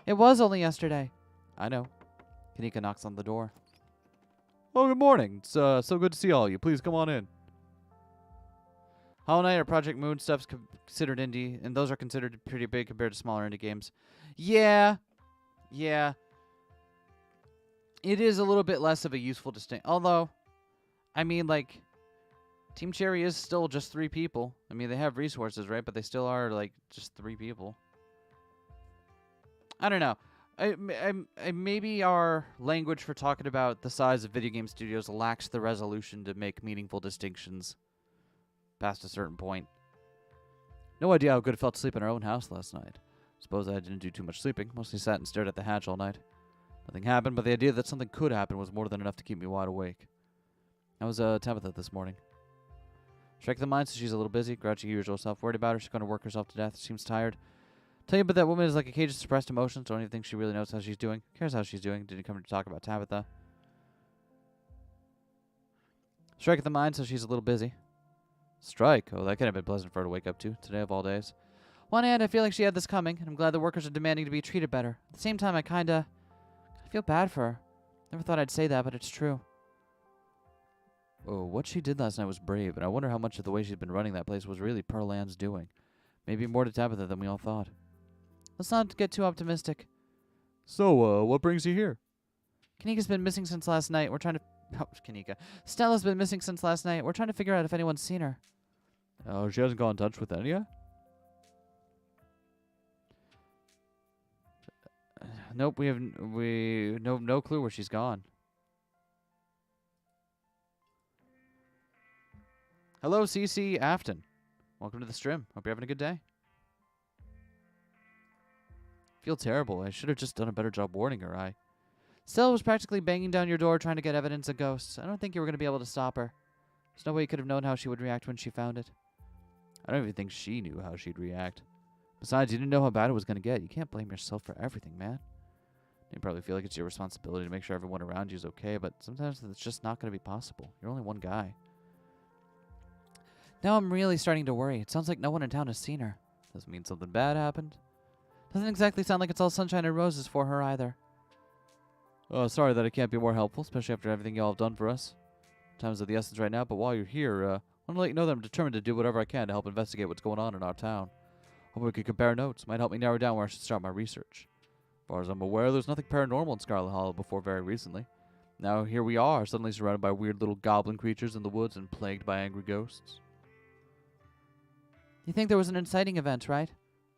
It was only yesterday. I know. Kanika knocks on the door. Oh, good morning. It's so good to see all of you. Please come on in. Hollow Knight or Project Moon stuff's considered indie, and those are considered pretty big compared to smaller indie games. Yeah. Yeah. It is a little bit less of a useful distinction. Although, I mean, like, Team Cherry is still just 3 people. I mean, they have resources, right? But they still are, like, just 3 people. I don't know. Maybe our language for talking about the size of video game studios lacks the resolution to make meaningful distinctions past a certain point. No idea how good it felt to sleep in our own house last night. Suppose I didn't do too much sleeping. Mostly sat and stared at the hatch all night. Nothing happened, but the idea that something could happen was more than enough to keep me wide awake. How was Tabitha this morning? Strike the mind, so she's a little busy. Grouchy usual self. Worried about her. She's going to work herself to death. Seems tired. Tell you about that woman is like a cage of suppressed emotions. Don't even think she really knows how she's doing. Cares how she's doing. Didn't come to talk about Tabitha. Strike at the mind, so she's a little busy. Strike? Oh, that could have been pleasant for her to wake up to. Today of all days. One hand, I feel like she had this coming, and I'm glad the workers are demanding to be treated better. At the same time, I feel bad for her. Never thought I'd say that, but it's true. Oh, what she did last night was brave, and I wonder how much of the way she's been running that place was really Pearl Ann's doing. Maybe more to Tabitha than we all thought. Let's not get too optimistic. So, what brings you here? Kanika's been missing since last night. We're trying to... Oh, Kanika. Stella's been missing since last night. We're trying to figure out if anyone's seen her. Oh, she hasn't got in touch with any yet? Nope, we have no clue where she's gone. Hello, CC Afton. Welcome to the stream. Hope you're having a good day. Feel terrible. I should have just done a better job warning her. Stella was practically banging down your door trying to get evidence of ghosts. I don't think you were going to be able to stop her. There's no way you could have known how she would react when she found it. I don't even think she knew how she'd react. Besides, you didn't know how bad it was going to get. You can't blame yourself for everything, man. You probably feel like it's your responsibility to make sure everyone around you is okay, but sometimes it's just not going to be possible. You're only one guy. Now I'm really starting to worry. It sounds like no one in town has seen her. Doesn't mean something bad happened. Doesn't exactly sound like it's all sunshine and roses for her either. Oh, sorry that I can't be more helpful, especially after everything y'all have done for us. Time's of the essence right now, but while you're here, I want to let you know that I'm determined to do whatever I can to help investigate what's going on in our town. Hope we could compare notes. Might help me narrow down where I should start my research. As far as I'm aware, there's nothing paranormal in Scarlet Hollow before very recently. Now here we are, suddenly surrounded by weird little goblin creatures in the woods and plagued by angry ghosts. You think there was an inciting event, right?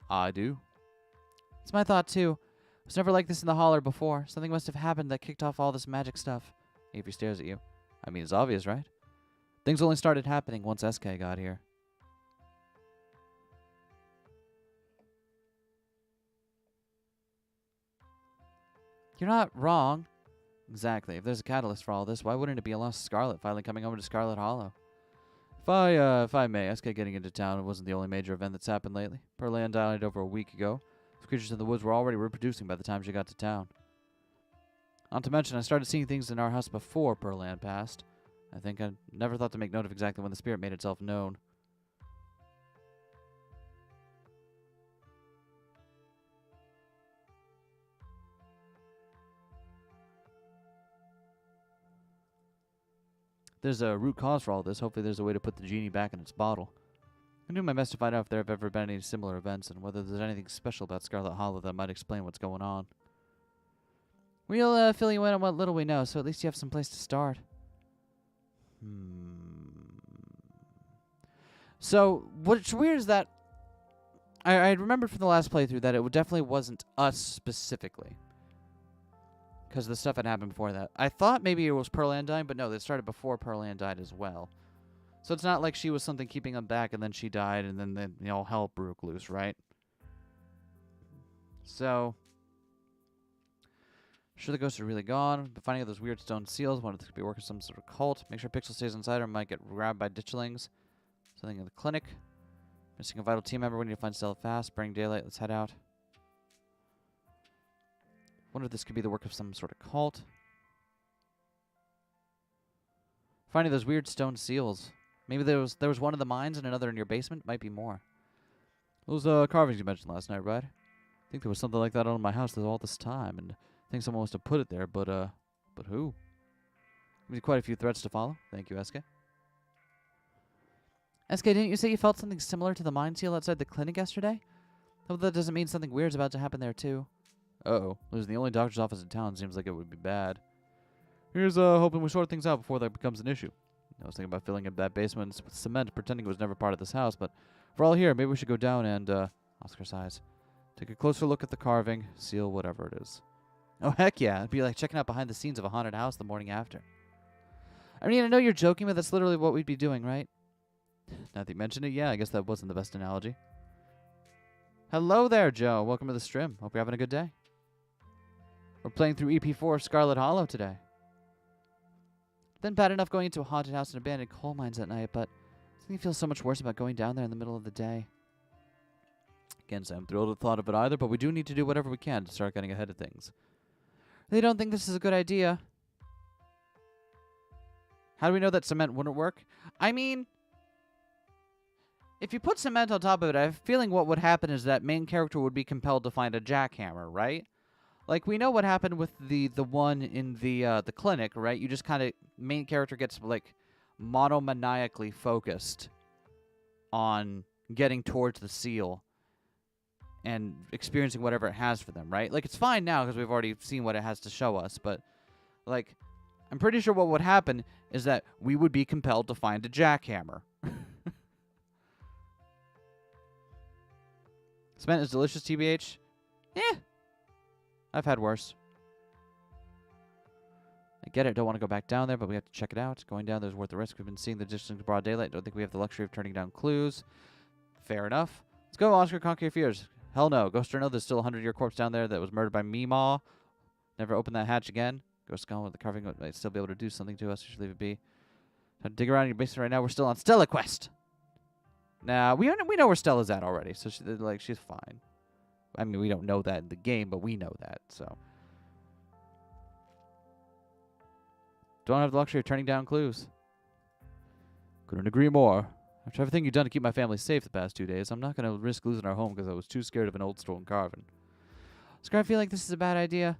I do. It's my thought, too. It was never like this in the holler before. Something must have happened that kicked off all this magic stuff. Avery stares at you. I mean, it's obvious, right? Things only started happening once Eskay got here. You're not wrong. Exactly. If there's a catalyst for all this, why wouldn't it be a lost Scarlet finally coming over to Scarlet Hollow? If I may, Eskay getting into town wasn't the only major event that's happened lately. Pearl Ann died over a week ago. The creatures in the woods were already reproducing by the time she got to town. Not to mention, I started seeing things in our house before Pearl Ann passed. I think I never thought to make note of exactly when the spirit made itself known. There's a root cause for all this. Hopefully there's a way to put the genie back in its bottle. I'm doing my best to find out if there have ever been any similar events and whether there's anything special about Scarlet Hollow that might explain what's going on. We'll fill you in on what little we know, so at least you have some place to start. So, what's weird is that I remembered from the last playthrough that it definitely wasn't us specifically. Because the stuff had happened before that. I thought maybe it was Pearl Ann dying, but no, it started before Pearl Ann died as well. So it's not like she was something keeping them back and then she died and then all hell broke loose, right? So, Sure the ghosts are really gone. But finding out those weird stone seals. Wanted to be working some sort of cult. Make sure Pixel stays inside or might get grabbed by ditchlings. Something in the clinic. Missing a vital team member. We need to find Stella fast. Bring daylight. Let's head out. Wonder if this could be the work of some sort of cult. Finding those weird stone seals. Maybe there was one in the mines and another in your basement. Might be more. Those carvings you mentioned last night, right? I think there was something like that on my house all this time, and I think someone must have put it there, but who? Give me quite a few threats to follow. Thank you, Eskay. Eskay, didn't you say you felt something similar to the mine seal outside the clinic yesterday? Hope that doesn't mean something weird's about to happen there, too. Uh-oh. Losing the only doctor's office in town seems like it would be bad. Here's hoping we sort things out before that becomes an issue. I was thinking about filling up that basement with cement, pretending it was never part of this house, but if we're all here, maybe we should go down and, Oscar sighs. Take a closer look at the carving, seal, whatever it is. Oh, heck yeah. It'd be like checking out behind the scenes of a haunted house the morning after. I mean, I know you're joking, but that's literally what we'd be doing, right? Now that you mentioned it, yeah, I guess that wasn't the best analogy. Hello there, Joe. Welcome to the stream. Hope you're having a good day. We're playing through EP4 of Scarlet Hollow today. Been bad enough going into a haunted house and abandoned coal mines at night, but something feels so much worse about going down there in the middle of the day. Can't say I'm thrilled at the thought of it either, but we do need to do whatever we can to start getting ahead of things. They don't think this is a good idea. How do we know that cement wouldn't work? I mean, if you put cement on top of it, I have a feeling what would happen is that main character would be compelled to find a jackhammer, right? Like, we know what happened with the one in the clinic, right? You just kind of, main character gets, like, monomaniacally focused on getting towards the seal and experiencing whatever it has for them, right? Like, it's fine now because we've already seen what it has to show us, but, like, I'm pretty sure what would happen is that we would be compelled to find a jackhammer. Cement is delicious, TBH. Eh. I've had worse. I get it. Don't want to go back down there, but we have to check it out. Going down there's worth the risk. We've been seeing the distance in broad daylight. Don't think we have the luxury of turning down clues. Fair enough. Let's go, Oscar. Conquer your fears. Hell no. Ghost or no, there's still a 100-year corpse down there that was murdered by Meemaw. Never open that hatch again. Ghost gone with the carving might still be able to do something to us. We should leave it be. Trying to dig around in your basement right now. We're still on Stella Quest. Nah, we know where Stella's at already, so she's fine. I mean, we don't know that in the game, but we know that, so. Don't have the luxury of turning down clues. Couldn't agree more. After everything you've done to keep my family safe the past 2 days, I'm not going to risk losing our home because I was too scared of an old stone carving. Scar, I feel like this is a bad idea.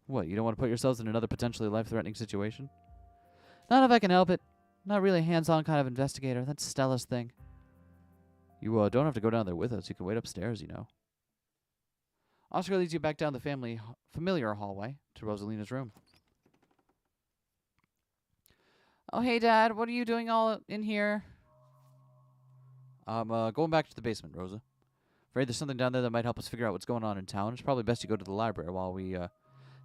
What, you don't want to put yourselves in another potentially life-threatening situation? Not if I can help it. I'm not really a hands-on kind of investigator. That's Stella's thing. You don't have to go down there with us. You can wait upstairs, you know. Oscar leads you back down the familiar hallway to Rosalina's room. Oh, hey, Dad. What are you doing all in here? I'm going back to the basement, Rosa. Afraid there's something down there that might help us figure out what's going on in town. It's probably best you go to the library while we,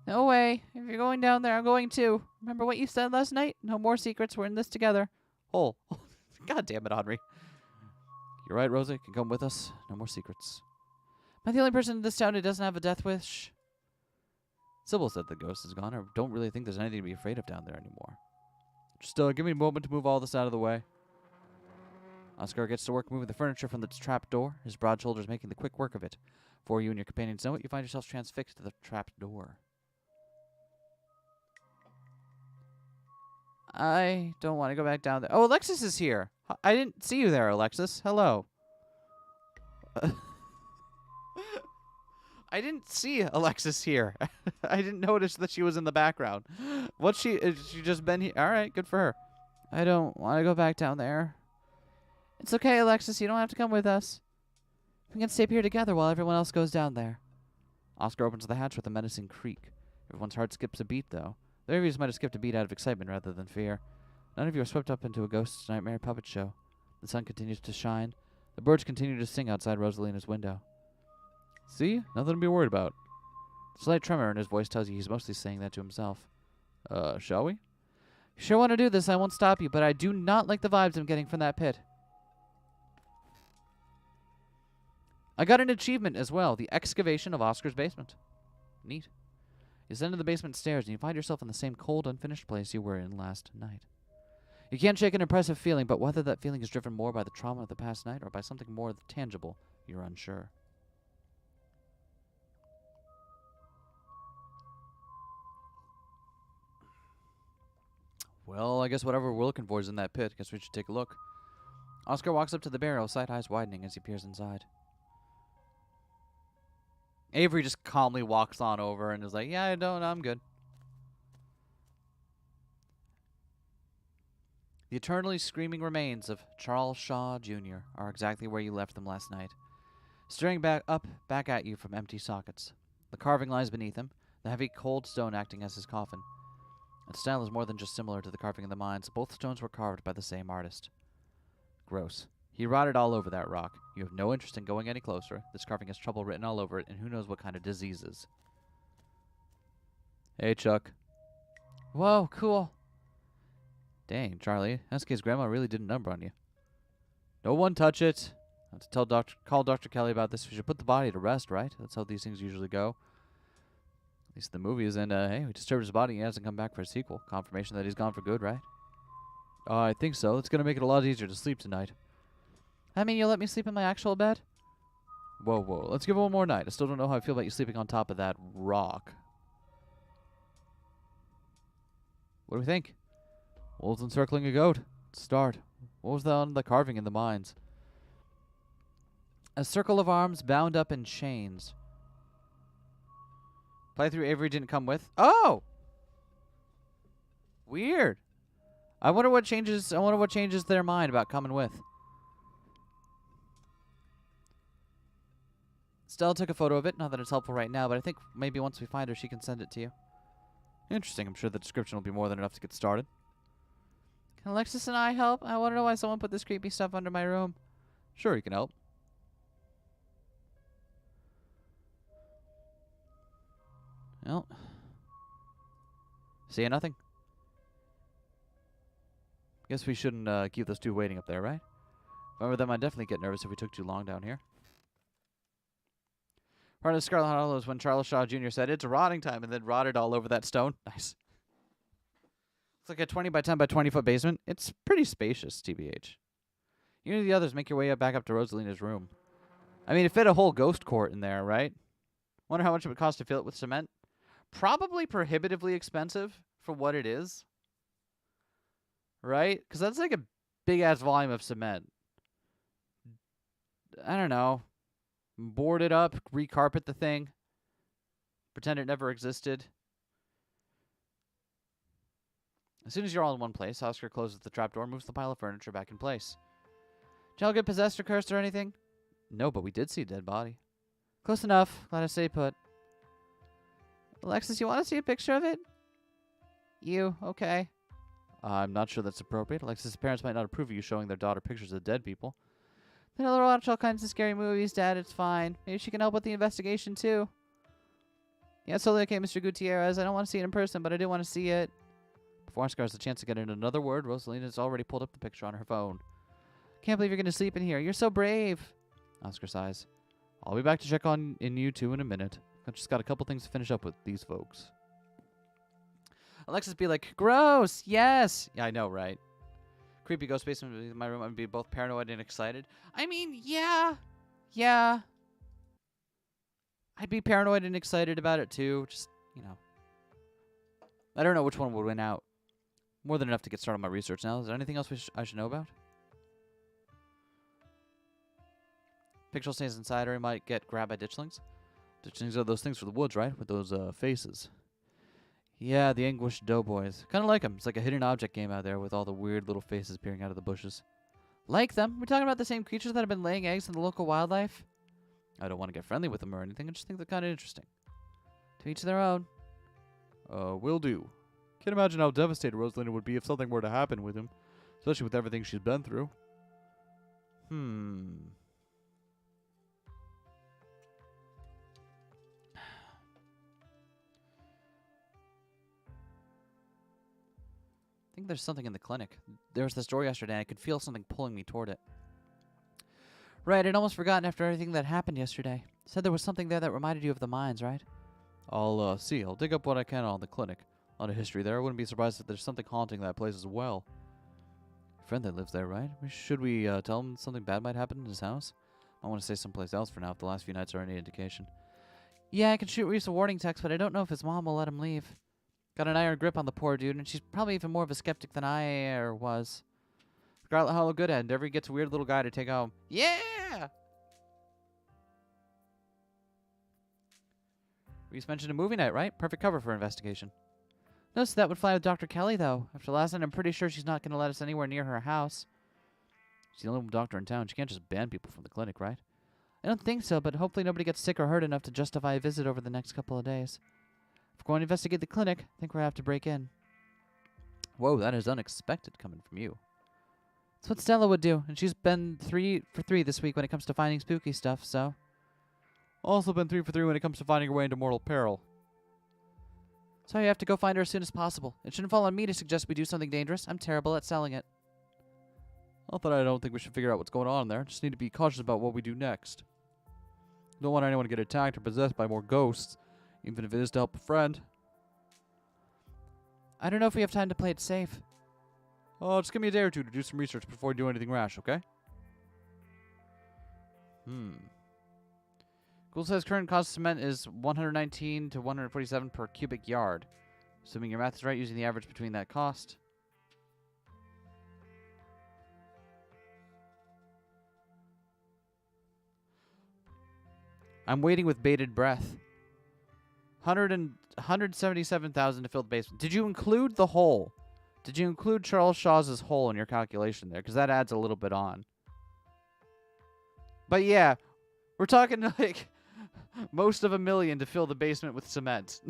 No way. If you're going down there, I'm going too. Remember what you said last night? No more secrets. We're in this together. Oh. God damn it, Henri. You're right, Rosa. You can come with us. No more secrets. Am I the only person in this town who doesn't have a death wish? Sybil said the ghost is gone. I don't really think there's anything to be afraid of down there anymore. Just give me a moment to move all this out of the way. Oscar gets to work moving the furniture from the trap door, his broad shoulders making the quick work of it. Before you and your companions know it, you find yourselves transfixed to the trap door. I don't want to go back down there. Oh, Alexis is here. I didn't see you there, Alexis. Hello. I didn't see Alexis here. I didn't notice that she was in the background. Has she just been here? All right, good for her. I don't want to go back down there. It's okay, Alexis. You don't have to come with us. We can stay here together while everyone else goes down there. Oscar opens the hatch with a menacing creak. Everyone's heart skips a beat, though. The rest might have skipped a beat out of excitement rather than fear. None of you are swept up into a ghost's nightmare puppet show. The sun continues to shine. The birds continue to sing outside Rosalina's window. See? Nothing to be worried about. A slight tremor in his voice tells you he's mostly saying that to himself. Shall we? You sure want to do this, I won't stop you, but I do not like the vibes I'm getting from that pit. I got an achievement as well. The excavation of Oscar's basement. Neat. You ascend to the basement stairs, and you find yourself in the same cold, unfinished place you were in last night. You can't shake an impressive feeling, but whether that feeling is driven more by the trauma of the past night or by something more tangible, you're unsure. Well, I guess whatever we're looking for is in that pit. Guess we should take a look. Oscar walks up to the barrel, sight eyes widening as he peers inside. Avery just calmly walks on over and is like, yeah, I'm good. The eternally screaming remains of Charles Shaw, Jr. are exactly where you left them last night, staring back at you from empty sockets. The carving lies beneath him, the heavy, cold stone acting as his coffin. Its style is more than just similar to the carving in the mines. Both stones were carved by the same artist. Gross. He rotted all over that rock. You have no interest in going any closer. This carving has trouble written all over it, and who knows what kind of diseases. Hey, Chuck. Whoa, cool. Dang, Charlie. Eskay's grandma really did a number on you. No one touch it. I have to call Dr. Kelly about this. We should put the body to rest, right? That's how these things usually go. At least the movies. And, hey, we disturbed his body and he hasn't come back for a sequel. Confirmation that he's gone for good, right? I think so. It's going to make it a lot easier to sleep tonight. I mean, you'll let me sleep in my actual bed? Whoa. Let's give it one more night. I still don't know how I feel about you sleeping on top of that rock. What do we think? Wolves encircling a goat. Start. What was on the carving in the mines? A circle of arms bound up in chains. Playthrough Avery didn't come with. Oh! Weird. I wonder what changes their mind about coming with. Stella took a photo of it. Not that it's helpful right now, but I think maybe once we find her, she can send it to you. Interesting. I'm sure the description will be more than enough to get started. Can Alexis and I help? I want to know why someone put this creepy stuff under my room. Sure, you can help. Well. See nothing? Guess we shouldn't keep those two waiting up there, right? If I were them, I'd definitely get nervous if we took too long down here. Part of the Scarlet Hollow is when Charles Shaw Jr. said, it's rotting time, and then rotted all over that stone. Nice. It's like a 20 by 10 by 20 foot basement. It's pretty spacious, TBH. You and the others make your way back up to Rosalina's room. I mean, it fit a whole ghost court in there, right? Wonder how much it would cost to fill it with cement. Probably prohibitively expensive for what it is. Right? Because that's like a big-ass volume of cement. I don't know. Board it up, recarpet the thing. Pretend it never existed. As soon as you're all in one place, Oscar closes the trapdoor and moves the pile of furniture back in place. Did y'all get possessed or cursed or anything? No, but we did see a dead body. Close enough. Glad I stayed put. Alexis, you want to see a picture of it? You, okay. I'm not sure that's appropriate. Alexis' parents might not approve of you showing their daughter pictures of dead people. They let her watch all kinds of scary movies, Dad. It's fine. Maybe she can help with the investigation, too. Yeah, it's totally okay, Mr. Gutierrez. I don't want to see it in person, but I do want to see it. Before Oscar has a chance to get in another word, Rosalina's already pulled up the picture on her phone. Can't believe you're going to sleep in here. You're so brave. Oscar sighs. I'll be back to check on you two in a minute. I've just got a couple things to finish up with these folks. Alexis be like, gross, yes. Yeah, I know, right? Creepy ghost basement in my room. I'd be both paranoid and excited. I mean, yeah. I'd be paranoid and excited about it, too. Just, I don't know which one would win out. More than enough to get started on my research now. Is there anything else I should know about? Picture stays inside or he might get grabbed by ditchlings. Ditchlings are those things for the woods, right? With those faces. Yeah, the anguished doughboys. Kind of like them. It's like a hidden object game out there with all the weird little faces peering out of the bushes. Like them? We're talking about the same creatures that have been laying eggs in the local wildlife? I don't want to get friendly with them or anything. I just think they're kind of interesting. To each their own. Will do. Can't imagine how devastated Rosalina would be if something were to happen with him. Especially with everything she's been through. I think there's something in the clinic. There was this door yesterday, and I could feel something pulling me toward it. Right, I'd almost forgotten after everything that happened yesterday. Said there was something there that reminded you of the mines, right? I'll see. I'll dig up what I can on the clinic. A lot of history there. I wouldn't be surprised if there's something haunting that place as well. Friend that lives there, right? Should we tell him something bad might happen in his house? I want to stay someplace else for now if the last few nights are any indication. Yeah, I can shoot Reese a warning text, but I don't know if his mom will let him leave. Got an iron grip on the poor dude, and she's probably even more of a skeptic than I ever was. Scarlet Hollow good end. Every gets a weird little guy to take home. Yeah! Reese mentioned a movie night, right? Perfect cover for investigation. No, so that would fly with Dr. Kelly, though. After last night, I'm pretty sure she's not going to let us anywhere near her house. She's the only doctor in town. She can't just ban people from the clinic, right? I don't think so, but hopefully nobody gets sick or hurt enough to justify a visit over the next couple of days. If we're going to investigate the clinic, I think we're going to have to break in. Whoa, that is unexpected coming from you. That's what Stella would do, and she's been 3 for 3 this week when it comes to finding spooky stuff, so... Also been 3 for 3 when it comes to finding her way into mortal peril. So you have to go find her as soon as possible. It shouldn't fall on me to suggest we do something dangerous. I'm terrible at selling it. Not that I don't think we should figure out what's going on there. Just need to be cautious about what we do next. Don't want anyone to get attacked or possessed by more ghosts, even if it is to help a friend. I don't know if we have time to play it safe. Oh, just give me a day or two to do some research before we do anything rash, okay? Google says current cost of cement is 119 to 147 per cubic yard. Assuming your math is right, using the average between that cost. I'm waiting with bated breath. 177,000 to fill the basement. Did you include the hole? Did you include Charles Shaw's hole in your calculation there? Because that adds a little bit on. But yeah, we're talking like most of $1 million to fill the basement with cement.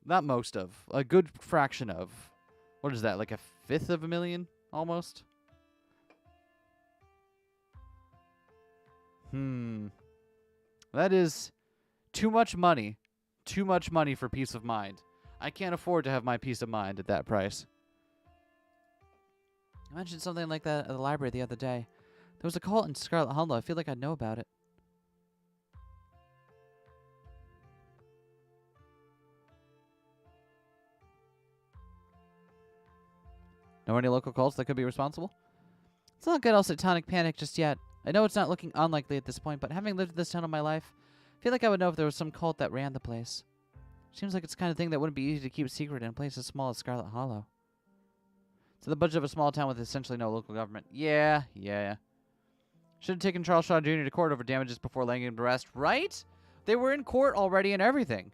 Not most of. A good fraction of. What is that? Like 1/5 of $1 million? Almost? That is too much money. Too much money for peace of mind. I can't afford to have my peace of mind at that price. I mentioned something like that at the library the other day. There was a cult in Scarlet Hollow. I feel like I'd know about it. Know any local cults that could be responsible? It's not good all satanic panic just yet. I know it's not looking unlikely at this point, but having lived in this town all my life, I feel like I would know if there was some cult that ran the place. Seems like it's the kind of thing that wouldn't be easy to keep secret in a place as small as Scarlet Hollow. So the budget of a small town with essentially no local government. Yeah. Should have taken Charles Shaw Jr. to court over damages before laying him to rest, right? They were in court already and everything.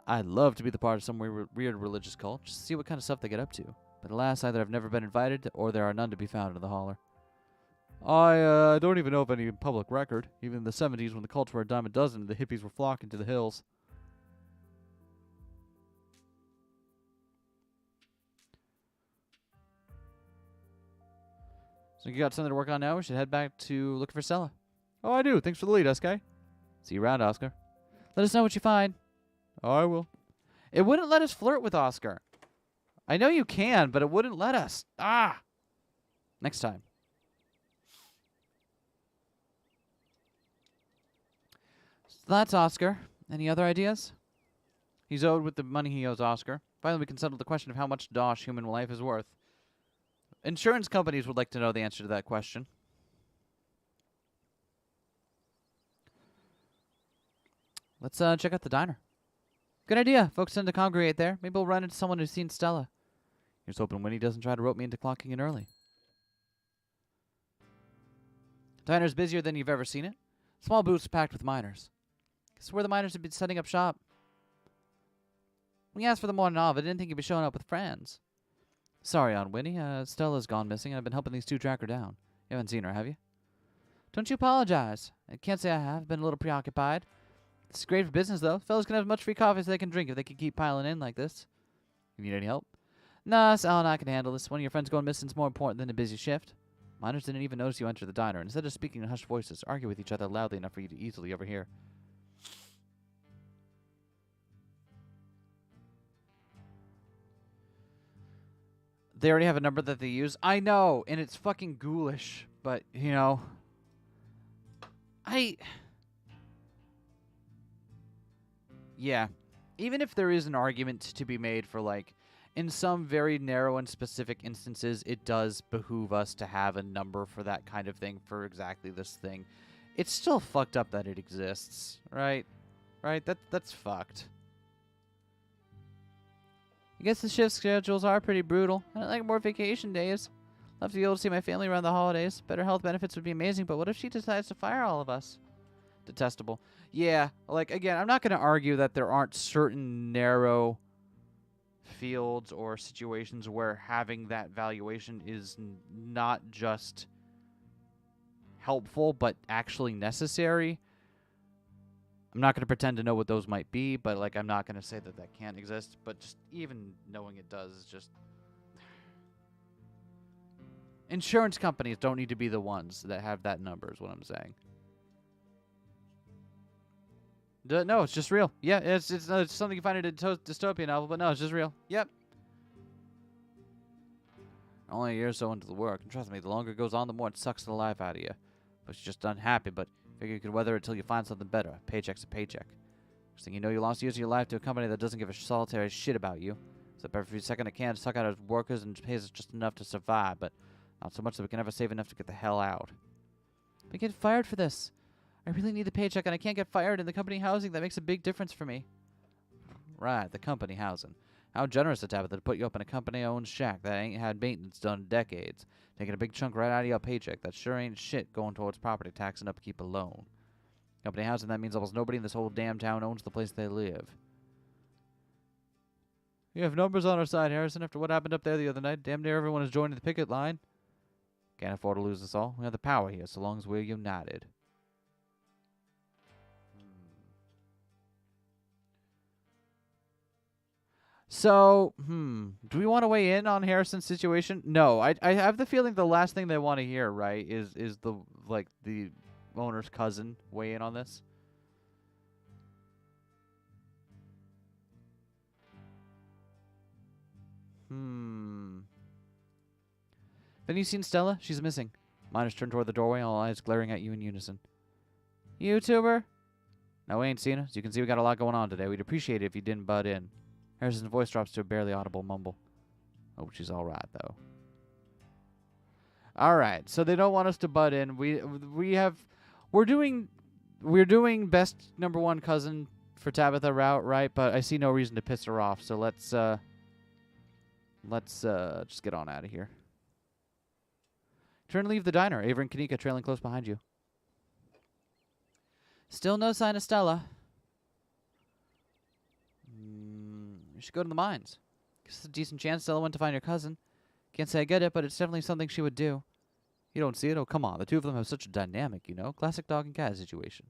I'd love to be the part of some weird religious cult, just to see what kind of stuff they get up to. But alas, either I've never been invited, or there are none to be found in the holler. I don't even know of any public record. Even in the 70s, when the cults were a dime a dozen, the hippies were flocking to the hills. So you got something to work on now? We should head back to looking for Stella. Oh, I do. Thanks for the lead, Eskay. See you around, Oscar. Let us know what you find. Oh, I will. It wouldn't let us flirt with Oscar. I know you can, but it wouldn't let us. Ah! Next time. So that's Oscar. Any other ideas? He's owed with the money he owes Oscar. Finally, we can settle the question of how much dosh human life is worth. Insurance companies would like to know the answer to that question. Let's check out the diner. Good idea. Folks tend to congregate there. Maybe we'll run into someone who's seen Stella. Here's hoping Winnie doesn't try to rope me into clocking in early. Diner's busier than you've ever seen it. Small booths packed with miners. Guess where the miners have been setting up shop. When you asked for the morning off, I didn't think you'd be showing up with friends. Sorry, Aunt Winnie. Stella's gone missing, and I've been helping these two track her down. You haven't seen her, have you? Don't you apologize. I can't say I have. Been a little preoccupied. This is great for business, though. Fellas can have as much free coffee as they can drink if they can keep piling in like this. You need any help? Nah, Sal and I can handle this. One of your friends going missing is more important than a busy shift. Miners didn't even notice you enter the diner, and instead of speaking in hushed voices, argue with each other loudly enough for you to easily overhear. They already have a number that they use. I know, and it's fucking ghoulish. But, you know, Yeah. Even if there is an argument to be made for, like, in some very narrow and specific instances, it does behoove us to have a number for that kind of thing for exactly this thing. It's still fucked up that it exists, right? Right? That's fucked. I guess the shift schedules are pretty brutal. I'd like more vacation days. Love to be able to see my family around the holidays. Better health benefits would be amazing, but what if she decides to fire all of us? Detestable. Yeah, like, again, I'm not going to argue that there aren't certain narrow fields or situations where having that valuation is not just helpful, but actually necessary. I'm not going to pretend to know what those might be, but, like, I'm not going to say that that can't exist. But just even knowing it does is just... Insurance companies don't need to be the ones that have that number, is what I'm saying. No, it's just real. Yeah, it's something you find in a dystopian novel, but no, it's just real. Yep. Only a year or so into the work, and trust me, the longer it goes on, the more it sucks the life out of you. But you're just unhappy, but figure you can weather it till you find something better. Paycheck's a paycheck. Next thing you know, you lost years of your life to a company that doesn't give a solitary shit about you. Except every second it can to suck out its workers and pays us just enough to survive, but not so much that we can ever save enough to get the hell out. We get fired for this. I really need the paycheck, and I can't get fired in the company housing. That makes a big difference for me. Right, the company housing. How generous of Tabitha to put you up in a company-owned shack that ain't had maintenance done in decades. Taking a big chunk right out of your paycheck. That sure ain't shit going towards property tax and upkeep alone. Company housing, that means almost nobody in this whole damn town owns the place they live. You have numbers on our side, Harrison, after what happened up there the other night. Damn near everyone is joining the picket line. Can't afford to lose us all. We have the power here, so long as we're united. So, do we want to weigh in on Harrison's situation? No, I have the feeling the last thing they want to hear, right, is the owner's cousin weigh in on this. Have you seen Stella? She's missing. Miners turned toward the doorway, all eyes glaring at you in unison. YouTuber? No, we ain't seen her. As you can see, we got a lot going on today. We'd appreciate it if you didn't butt in. Harrison's voice drops to a barely audible mumble. Oh, she's all right, though. All right, so they don't want us to butt in. We're doing best number one cousin for Tabitha route, right? But I see no reason to piss her off. So let's just get on out of here. Turn and leave the diner. Avery and Kanika trailing close behind you. Still no sign of Stella. You should go to the mines. Guess it's a decent chance Stella went to find your cousin. Can't say I get it, but it's definitely something she would do. You don't see it? Oh, come on. The two of them have such a dynamic, you know? Classic dog and cat situation.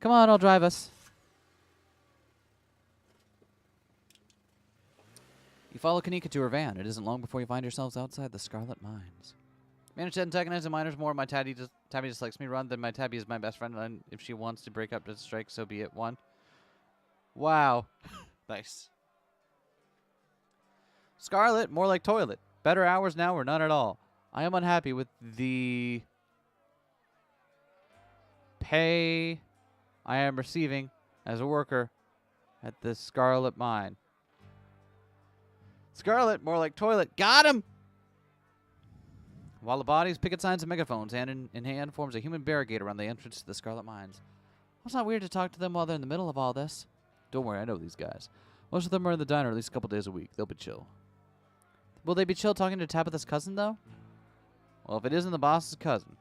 Come on, I'll drive us. You follow Kanika to her van. It isn't long before you find yourselves outside the Scarlet Mines. Managed to antagonize the miners more. Tabby just likes me run than my Tabby is my best friend. And if she wants to break up to strike, so be it. One. Wow. Nice. Scarlet, more like toilet. Better hours now or none at all. I am unhappy with the pay I am receiving as a worker at the Scarlet Mine. Scarlet, more like toilet. Got him! While the bodies, picket signs, and megaphones, hand in hand, forms a human barricade around the entrance to the Scarlet Mines. Well, it's not weird to talk to them while they're in the middle of all this. Don't worry, I know these guys. Most of them are in the diner at least a couple days a week. They'll be chill. Will they be chill talking to Tabitha's cousin, though? Well, if it isn't the boss's cousin.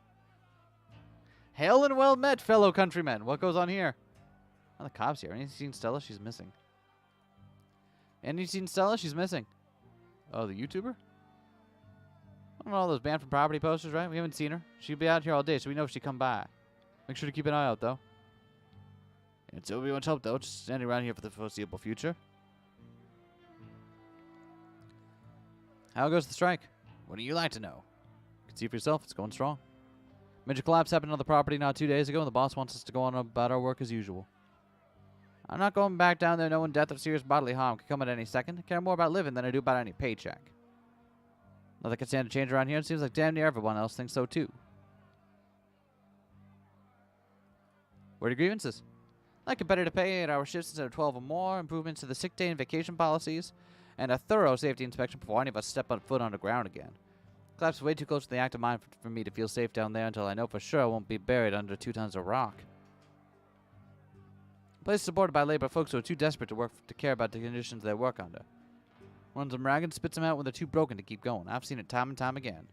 Hail and well met, fellow countrymen. What goes on here? Oh, the cops here. Any seen Stella? She's missing. Any seen Stella? She's missing. Oh, the YouTuber? I don't know, all those banned from property posters, right? We haven't seen her. She'll be out here all day, so we know if she come by. Make sure to keep an eye out, though. It's over much help, though. Just standing around here for the foreseeable future. How goes the strike? What do you like to know? You can see for yourself. It's going strong. Major collapse happened on the property not 2 days ago, and the boss wants us to go on about our work as usual. I'm not going back down there knowing death or serious bodily harm could come at any second. I care more about living than I do about any paycheck. Nothing can stand to change around here. It seems like damn near everyone else thinks so, too. Where are the grievances? Like a better to pay 8-hour shifts instead of 12 or more, improvements to the sick day and vacation policies, and a thorough safety inspection before any of us step on foot on the ground again. Collapse way too close to the active mine for me to feel safe down there until I know for sure I won't be buried under 2 tons of rock. The place is supported by labor folks who are too desperate to work to care about the conditions they work under. Runs them ragged, spits them out when they're too broken to keep going. I've seen it time and time again.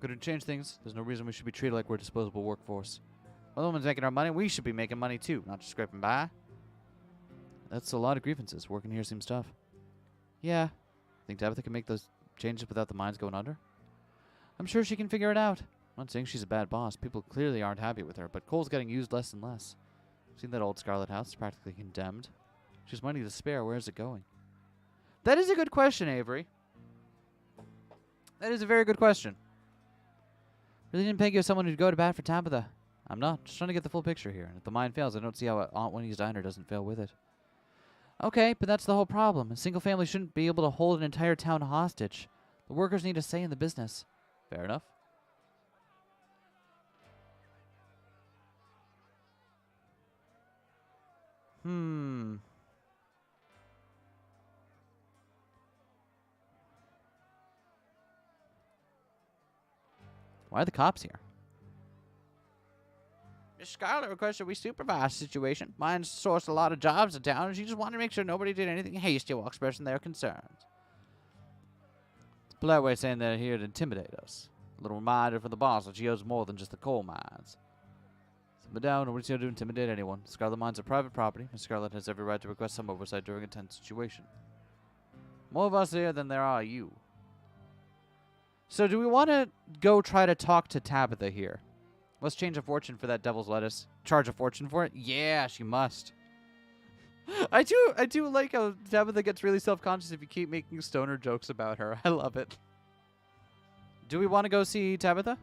Couldn't change things. There's no reason we should be treated like we're a disposable workforce. While the woman's making our money, we should be making money too, not just scraping by. That's a lot of grievances. Working here seems tough. Yeah. Think Tabitha can make those changes without the mines going under? I'm sure she can figure it out. I'm not saying she's a bad boss. People clearly aren't happy with her, but coal's getting used less and less. Seen that old Scarlet house? It's practically condemned. She has money to spare. Where is it going? That is a good question, Avery. That is a very good question. Really didn't peg you as someone who'd go to bat for Tabitha. I'm not. Just trying to get the full picture here. And if the mine fails, I don't see how Aunt Winnie's diner doesn't fail with it. Okay, but that's the whole problem. A single family shouldn't be able to hold an entire town hostage. The workers need a say in the business. Fair enough. Why are the cops here? Miss Scarlet requested we supervise the situation. Mine's sourced a lot of jobs in town, and she just wanted to make sure nobody did anything hasty while expressing their concerns. It's a polite way of saying they're here to intimidate us. A little reminder for the boss that she owes more than just the coal mines. Simmer down, nobody's here to intimidate anyone. Scarlet mines are private property. Miss Scarlet has every right to request some oversight during a tense situation. More of us here than there are you. So do we want to go try to talk to Tabitha here? Let's change a fortune for that devil's lettuce. Charge a fortune for it? Yeah, she must. I do like how Tabitha gets really self-conscious if you keep making stoner jokes about her. I love it. Do we want to go see Tabitha?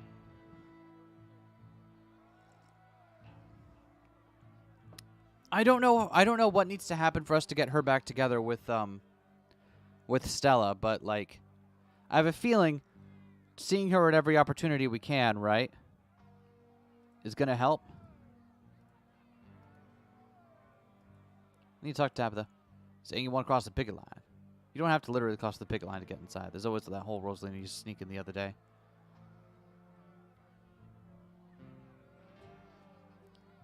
I don't know what needs to happen for us to get her back together with Stella, but like I have a feeling seeing her at every opportunity we can, right, is going to help. I need to talk to Tabitha. Saying you want to cross the picket line. You don't have to literally cross the picket line to get inside. There's always that whole Rosaline you used to sneak in the other day.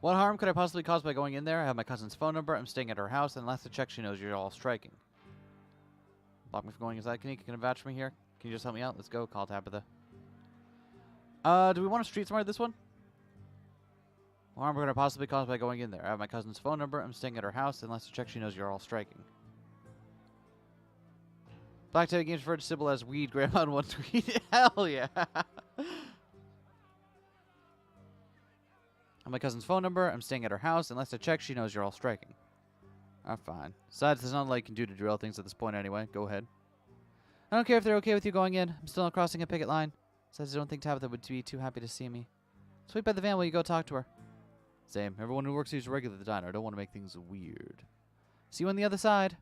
What harm could I possibly cause by going in there? I have my cousin's phone number. I'm staying at her house, and last I checked, she knows you're all striking. Block me from going inside. Can you vouch for me here? Can you just help me out? Let's go. Call Tabitha. Do we want to street smart this one? What harm could I possibly cause by going in there? I have my cousin's phone number. I'm staying at her house, and last I checked, she knows you're all striking. Black Teddy Games referred to Sybil as weed grandma in one tweet. Hell yeah. My cousin's phone number. I'm staying at her house. Unless I check, she knows you're all striking. Fine. Besides, there's not a lot you can do to derail things at this point anyway. Go ahead. I don't care if they're okay with you going in. I'm still not crossing a picket line. Besides, I don't think Tabitha would be too happy to see me. Just wait by the van while you go talk to her. Same. Everyone who works here is regular at the diner. I don't want to make things weird. See you on the other side.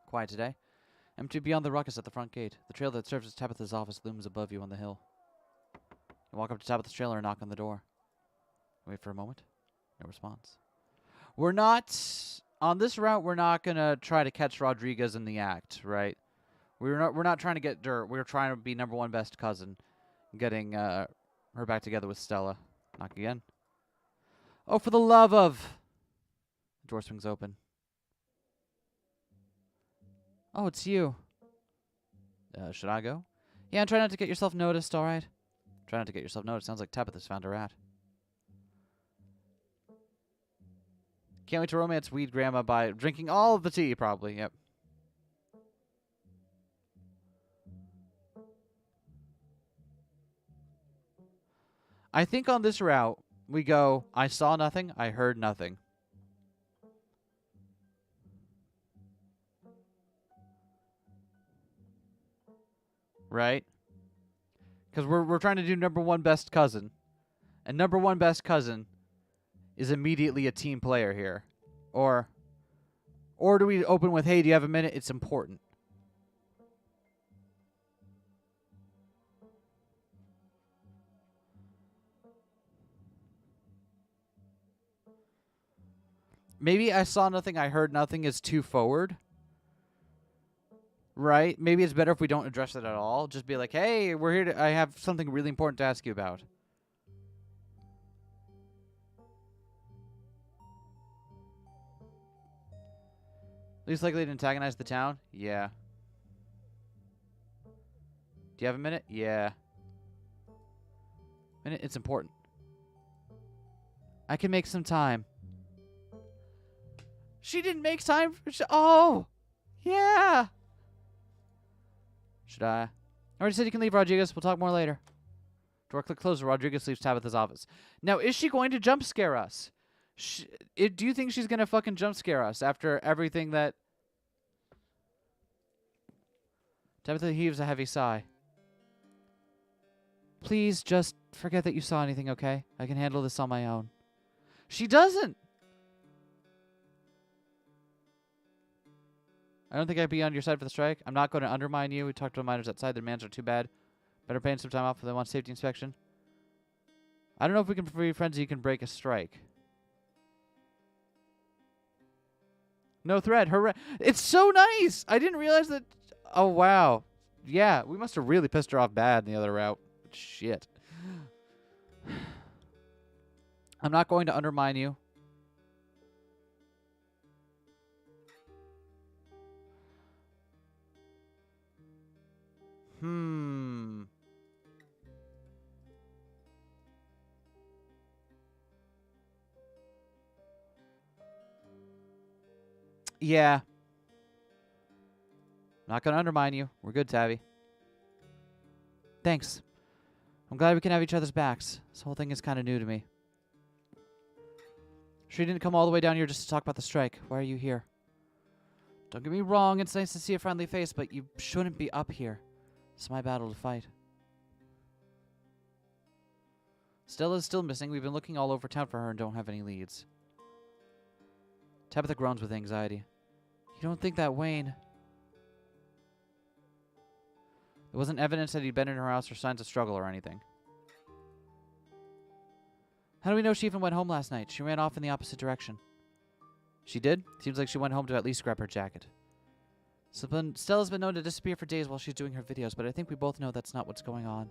Quiet today. Empty beyond the ruckus at the front gate. The trail that serves as Tabitha's office looms above you on the hill. You walk up to Tabitha's trailer and knock on the door. Wait for a moment. No response. We're not... On this route, we're not going to try to catch Rodriguez in the act, right? We're not trying to get dirt. We're trying to be number one best cousin. Getting her back together with Stella. Knock again. Oh, for the love of... The door swings open. Oh, it's you. Should I go? Yeah, and try not to get yourself noticed, alright? Try not to get yourself noticed. Sounds like Tabitha's found a rat. Can't wait to romance weed grandma by drinking all of the tea, probably. Yep. I think on this route, we go, I saw nothing, I heard nothing. Right? Because we're trying to do number one best cousin. And number one best cousin is immediately a team player here. Or do we open with, hey, do you have a minute? It's important. Maybe I saw nothing, I heard nothing is too forward. Right? Maybe it's better if we don't address it at all. Just be like, hey, we're here I have something really important to ask you about. Least likely to antagonize the town? Yeah. Do you have a minute? Yeah. Minute? It's important. I can make some time. She didn't make time for... Oh! Yeah! Should I? I already said you can leave, Rodriguez. We'll talk more later. Door click closed. Rodriguez leaves Tabitha's office. Now, is she going to jump scare us? Do you think she's going to fucking jump scare us after everything that... Tabitha heaves a heavy sigh. Please just forget that you saw anything, okay? I can handle this on my own. She doesn't! I don't think I'd be on your side for the strike. I'm not going to undermine you. We talked to the miners outside. Their demands are too bad. Better paying some time off if they want safety inspection. I don't know if we can free frenzy can break a strike. No threat. Hooray. It's so nice! I didn't realize that... Oh, wow. Yeah, we must have really pissed her off bad in the other route. Shit. I'm not going to undermine you. Yeah. Not going to undermine you. We're good, Tabby. Thanks. I'm glad we can have each other's backs. This whole thing is kind of new to me. Sure you didn't come all the way down here just to talk about the strike. Why are you here? Don't get me wrong, it's nice to see a friendly face, but you shouldn't be up here. It's my battle to fight. Stella's still missing. We've been looking all over town for her and don't have any leads. Tabitha groans with anxiety. You don't think that Wayne... There wasn't evidence that he'd been in her house or signs of struggle or anything. How do we know she even went home last night? She ran off in the opposite direction. She did? Seems like she went home to at least grab her jacket. Stella's been known to disappear for days while she's doing her videos, but I think we both know that's not what's going on.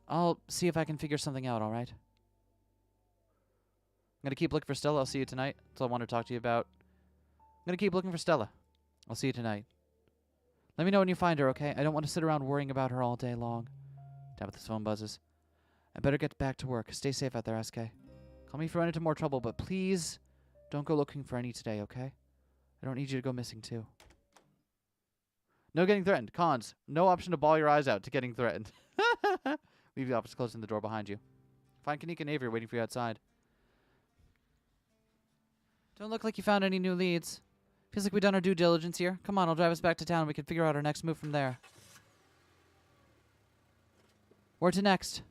I'll see if I can figure something out, alright? I'm gonna keep looking for Stella. I'll see you tonight. That's all I want to talk to you about. I'm gonna keep looking for Stella. I'll see you tonight. Let me know when you find her, okay? I don't want to sit around worrying about her all day long. Tabitha's phone buzzes. I better get back to work. Stay safe out there, Eskay. Call me if you run into more trouble, but please don't go looking for any today, okay? I don't need you to go missing, too. No getting threatened. Cons. No option to bawl your eyes out to getting threatened. Leave the office, closing the door behind you. Find Kanika and Avery waiting for you outside. Don't look like you found any new leads. Feels like we've done our due diligence here. Come on, I'll drive us back to town and we can figure out our next move from there. Where to next?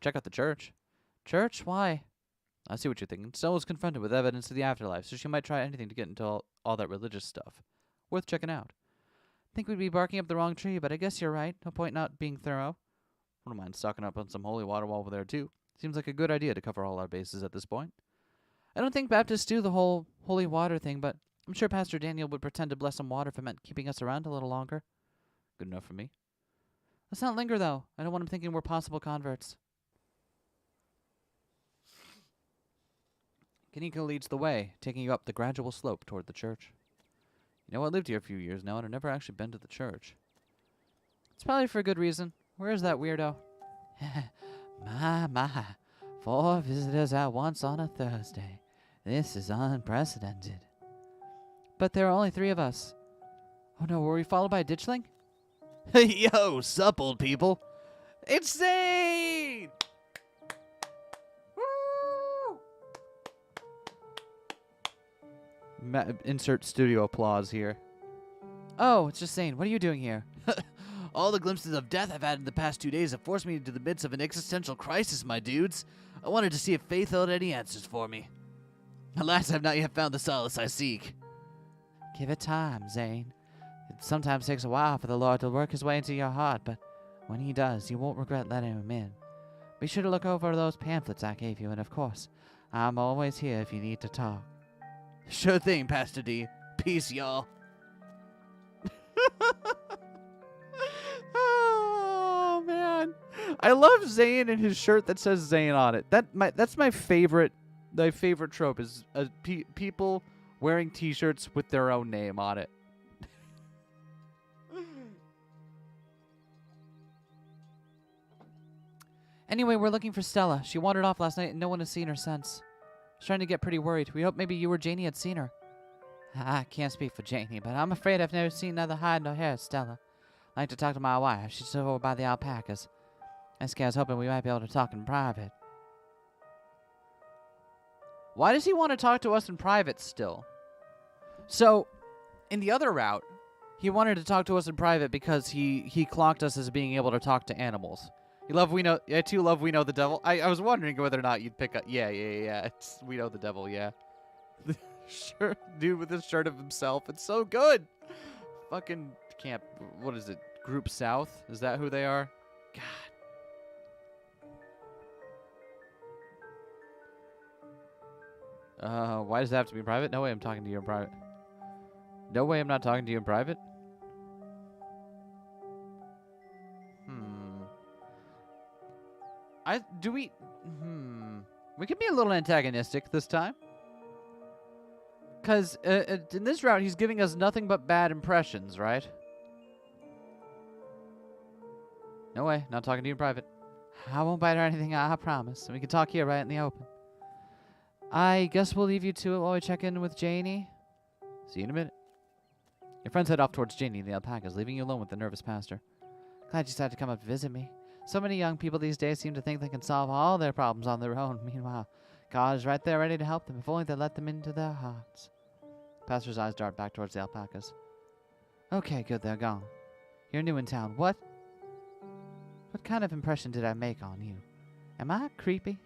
Check out the church. Church? Why? I see what you're thinking. Stella was confronted with evidence of the afterlife, so she might try anything to get into all that religious stuff. Worth checking out. Think we'd be barking up the wrong tree, but I guess you're right. No point not being thorough. Wouldn't mind stocking up on some holy water while we're there, too. Seems like a good idea to cover all our bases at this point. I don't think Baptists do the whole holy water thing, but I'm sure Pastor Daniel would pretend to bless some water if it meant keeping us around a little longer. Good enough for me. Let's not linger, though. I don't want him thinking we're possible converts. Kanika leads the way, taking you up the gradual slope toward the church. You know, I lived here a few years now, and I've never actually been to the church. It's probably for a good reason. Where is that weirdo? My. 4 visitors at once on a Thursday. This is unprecedented. But there are only 3 of us. Oh no, were we followed by a ditchling? Yo, sup, old people? It's Zane! Woo! Insert studio applause here. Oh, it's just Zane. What are you doing here? All the glimpses of death I've had in the past 2 days have forced me into the midst of an existential crisis, my dudes. I wanted to see if faith held any answers for me. Alas, I've not yet found the solace I seek. Give it time, Zane. It sometimes takes a while for the Lord to work his way into your heart, but when he does, you won't regret letting him in. Be sure to look over those pamphlets I gave you, and of course, I'm always here if you need to talk. Sure thing, Pastor D. Peace, y'all. Oh, man. I love Zane and his shirt that says Zane on it. That's my favorite. My favorite trope is people wearing T-shirts with their own name on it. Anyway, we're looking for Stella. She wandered off last night and no one has seen her since. I was trying to get pretty worried. We hope maybe you or Janie had seen her. I can't speak for Janie, but I'm afraid I've never seen neither hide nor hair of Stella. I'd like to talk to my wife. She's over by the alpacas. Eskay, I was hoping we might be able to talk in private. Why does he want to talk to us in private still? So, in the other route, he wanted to talk to us in private because he clocked us as being able to talk to animals. You love we know, yeah, too love we know the devil. I was wondering whether or not you'd pick up. Yeah. It's we know the devil. Yeah, sure, dude with this shirt of himself. It's so good. Fucking camp. What is it? Group South? Is that who they are? God. Why does it have to be private? No way I'm talking to you in private. No way I'm not talking to you in private. We can be a little antagonistic this time. Because in this route, he's giving us nothing but bad impressions, right? No way, not talking to you in private. I won't bite or anything, I promise. And we can talk here right in the open. I guess we'll leave you to it while we check in with Janie. See you in a minute. Your friends head off towards Janie and the alpacas, leaving you alone with the nervous pastor. Glad you decided to come up to visit me. So many young people these days seem to think they can solve all their problems on their own. Meanwhile, God is right there ready to help them if only they let them into their hearts. The pastor's eyes dart back towards the alpacas. Okay, good, they're gone. You're new in town. What kind of impression did I make on you? Am I creepy?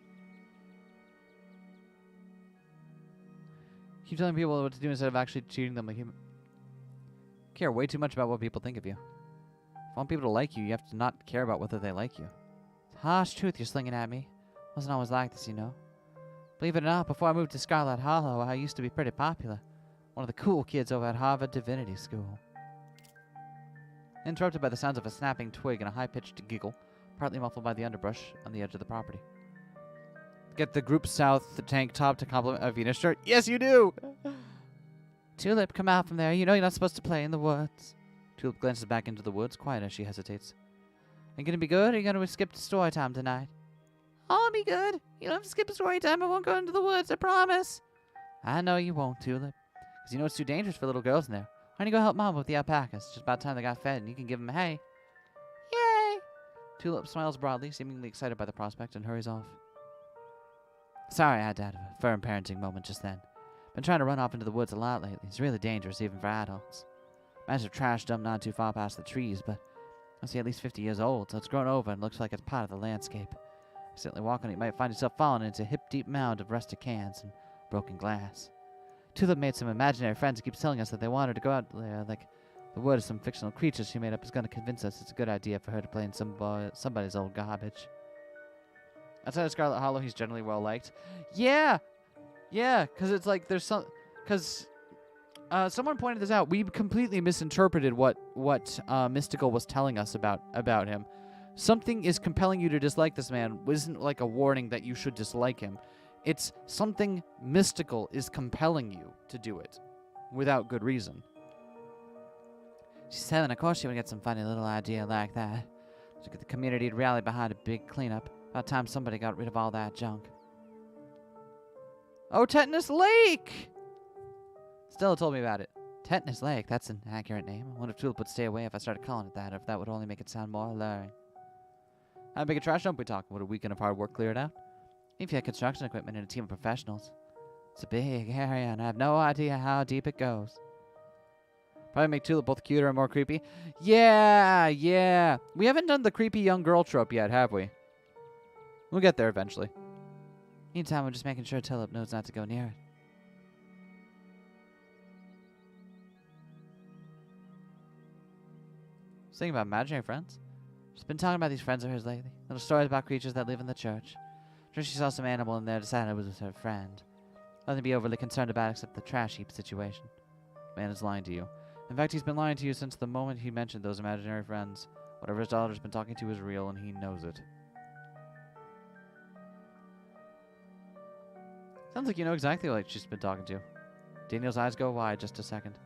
Keep telling people what to do instead of actually treating them like human. Care way too much about what people think of you. If you want people to like you, you have to not care about whether they like you. It's harsh truth you're slinging at me. Wasn't always like this, you know. Believe it or not, before I moved to Scarlet Hollow, I used to be pretty popular. One of the cool kids over at Harvard Divinity School. Interrupted by the sounds of a snapping twig and a high-pitched giggle, partly muffled by the underbrush on the edge of the property. Get the Group South tank top to compliment a Venus shirt? Yes, you do! Tulip, come out from there. You know you're not supposed to play in the woods. Tulip glances back into the woods, quiet as she hesitates. Are you going to be good, or are you going to skip story time tonight? I'll be good. You don't have to skip story time. I won't go into the woods, I promise. I know you won't, Tulip. Because you know it's too dangerous for little girls in there. Why don't you go help Mom with the alpacas? Just about time they got fed, and you can give them a hay. Yay! Tulip smiles broadly, seemingly excited by the prospect, and hurries off. Sorry I had to have a firm parenting moment just then. Been trying to run off into the woods a lot lately. It's really dangerous, even for adults. Massive trash dump not too far past the trees, but I see at least 50 years old, so it's grown over and looks like it's part of the landscape. Accidentally walking, you might find yourself falling into a hip-deep mound of rusted cans and broken glass. Tulip made some imaginary friends and keeps telling us that they want her to go out there like the wood of some fictional creature she made up is going to convince us it's a good idea for her to play in somebody's old garbage. Outside of Scarlet Hollow, he's generally well-liked. Yeah, because it's like there's some... Because someone pointed this out. We completely misinterpreted what Mystical was telling us about him. Something is compelling you to dislike this man isn't like a warning that you should dislike him. It's something mystical is compelling you to do it without good reason. She's 7, of course she would get some funny little idea like that. To get the community to rally behind a big cleanup. About time somebody got rid of all that junk. Oh, Tetanus Lake! Stella told me about it. Tetanus Lake, that's an accurate name. I wonder if Tulip would stay away if I started calling it that, or if that would only make it sound more alluring. How big a trash dump we talking? Would a weekend of hard work clear it out? If you had construction equipment and a team of professionals. It's a big area, and I have no idea how deep it goes. Probably make Tulip both cuter and more creepy. Yeah. We haven't done the creepy young girl trope yet, have we? We'll get there eventually. Meantime, I'm just making sure Tulip knows not to go near it. Thinking about imaginary friends? She's been talking about these friends of hers lately. Little stories about creatures that live in the church. Sure, she saw some animal in there, decided it was her friend. Nothing to be overly concerned about except the trash heap situation. Man is lying to you. In fact, he's been lying to you since the moment he mentioned those imaginary friends. Whatever his daughter's been talking to is real, and he knows it. Sounds like you know exactly what she's been talking to. Daniel's eyes go wide just a second.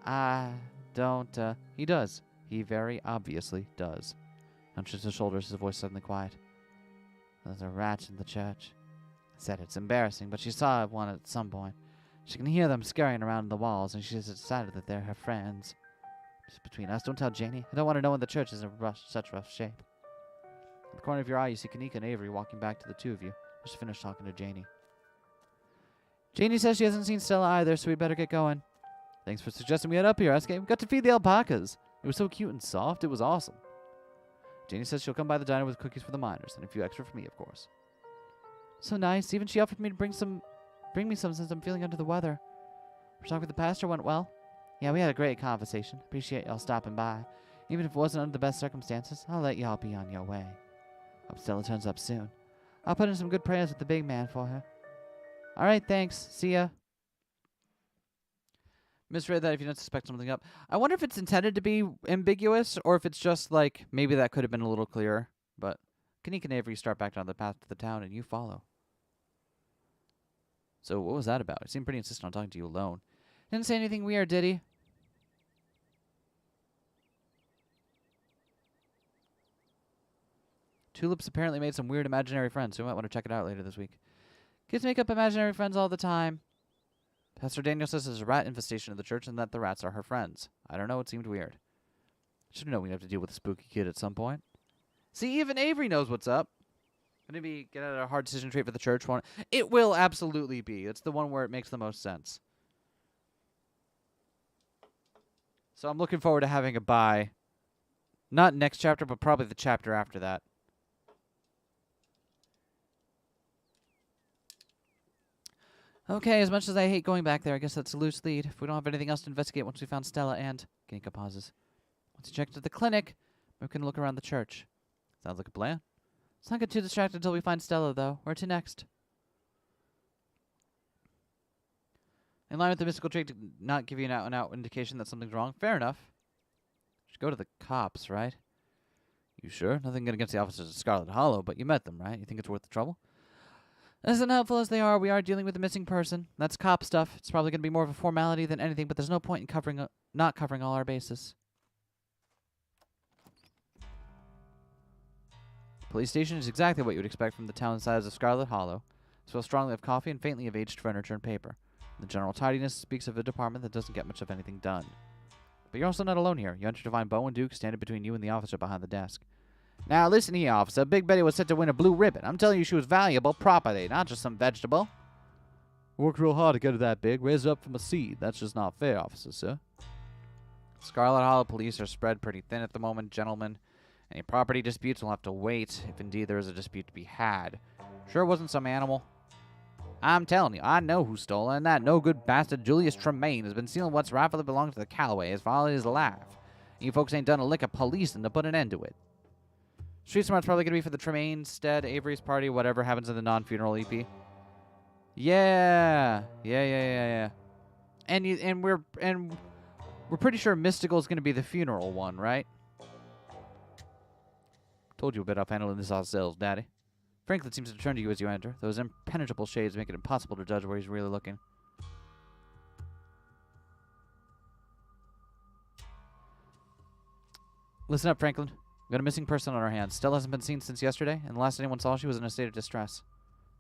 I don't, He does. He very obviously does. Hunches his shoulders, his voice suddenly quiet. There's a rat in the church. I said it's embarrassing, but she saw one at some point. She can hear them scurrying around the walls, and she's decided that they're her friends. Just between us, don't tell Janie. I don't want to know when the church is in such rough shape. In the corner of your eye, you see Kanika and Avery walking back to the two of you. Just finished talking to Janie. Janie says she hasn't seen Stella either, so we better get going. Thanks for suggesting we head up here, Eskay. We got to feed the alpacas. It was so cute and soft. It was awesome. Janie says she'll come by the diner with cookies for the miners, and a few extra for me, of course. So nice. Even she offered me to bring me some since I'm feeling under the weather. Our talk with the pastor went well. Yeah, we had a great conversation. Appreciate y'all stopping by. Even if it wasn't under the best circumstances, I'll let y'all be on your way. Hope Stella turns up soon. I'll put in some good prayers with the big man for her. All right, thanks. See ya. Misread that if you don't suspect something up. I wonder if it's intended to be ambiguous or if it's just like maybe that could have been a little clearer. But Kanika and Avery start back down the path to the town and you follow. So what was that about? He seemed pretty insistent on talking to you alone. Didn't say anything weird, did he? Tulips apparently made some weird imaginary friends, so we might want to check it out later this week. Kids make up imaginary friends all the time. Pastor Daniel says there's a rat infestation in the church and that the rats are her friends. I don't know, it seemed weird. Should know we'd have to deal with a spooky kid at some point. See, even Avery knows what's up. Would it be get out a hard decision trait for the church one? It will absolutely be. It's the one where it makes the most sense. So I'm looking forward to having a bye. Not next chapter, but probably the chapter after that. Okay, as much as I hate going back there, I guess that's a loose lead. If we don't have anything else to investigate once we found Stella and... Kanika pauses. Once we check to the clinic, we can look around the church. Sounds like a plan. Let's not get too distracted until we find Stella, though. Where to next? In line with the mystical trait to not give you an out-and-out indication that something's wrong. Fair enough. Should go to the cops, right? You sure? Nothing against the officers at Scarlet Hollow, but you met them, right? You think it's worth the trouble? As unhelpful as they are, we are dealing with a missing person. That's cop stuff. It's probably going to be more of a formality than anything, but there's no point in not covering all our bases. Police station is exactly what you would expect from the town size of Scarlet Hollow. It smells strongly of coffee and faintly of aged furniture and paper. The general tidiness speaks of a department that doesn't get much of anything done. But you're also not alone here. You enter to find Bo and Duke standing between you and the officer behind the desk. Now listen here, officer. Big Betty was set to win a blue ribbon. I'm telling you she was valuable property, not just some vegetable. Worked real hard to get her that big. Raised her up from a seed. That's just not fair, officer, sir. Scarlet Hollow police are spread pretty thin at the moment, gentlemen. Any property disputes will have to wait, if indeed there is a dispute to be had. Sure wasn't some animal. I'm telling you, I know who stole it, and that no-good bastard Julius Tremaine has been stealing what's rightfully belongs to the Callaway as far as his life. You folks ain't done a lick of policing to put an end to it. Street Smart's probably going to be for the Tremaine, Stead, Avery's party, whatever happens in the non-funeral EP. Yeah. And we're pretty sure Mystical's going to be the funeral one, right? Told you a bit off handling this ourselves, Daddy. Franklin seems to turn to you as you enter. Those impenetrable shades make it impossible to judge where he's really looking. Listen up, Franklin. We've got a missing person on our hands. Stella hasn't been seen since yesterday, and the last anyone saw she was in a state of distress.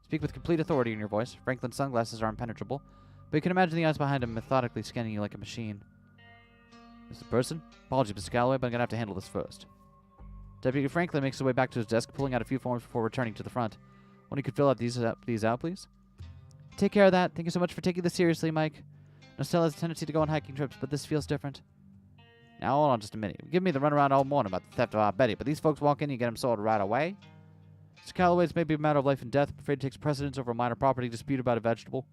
Speak with complete authority in your voice. Franklin's sunglasses are impenetrable, but you can imagine the eyes behind him methodically scanning you like a machine. Is the person? Apologies, Mr. Calloway, but I'm going to have to handle this first. Deputy Franklin makes his way back to his desk, pulling out a few forms before returning to the front. One you could fill out these out, please? Take care of that. Thank you so much for taking this seriously, Mike. Now, Stella has a tendency to go on hiking trips, but this feels different. Now, hold on just a minute. Give me the runaround all morning about the theft of our Betty, but these folks walk in and you get them sold right away. Mr. Calloway's may be a matter of life and death. I'm afraid it takes precedence over a minor property dispute about a vegetable.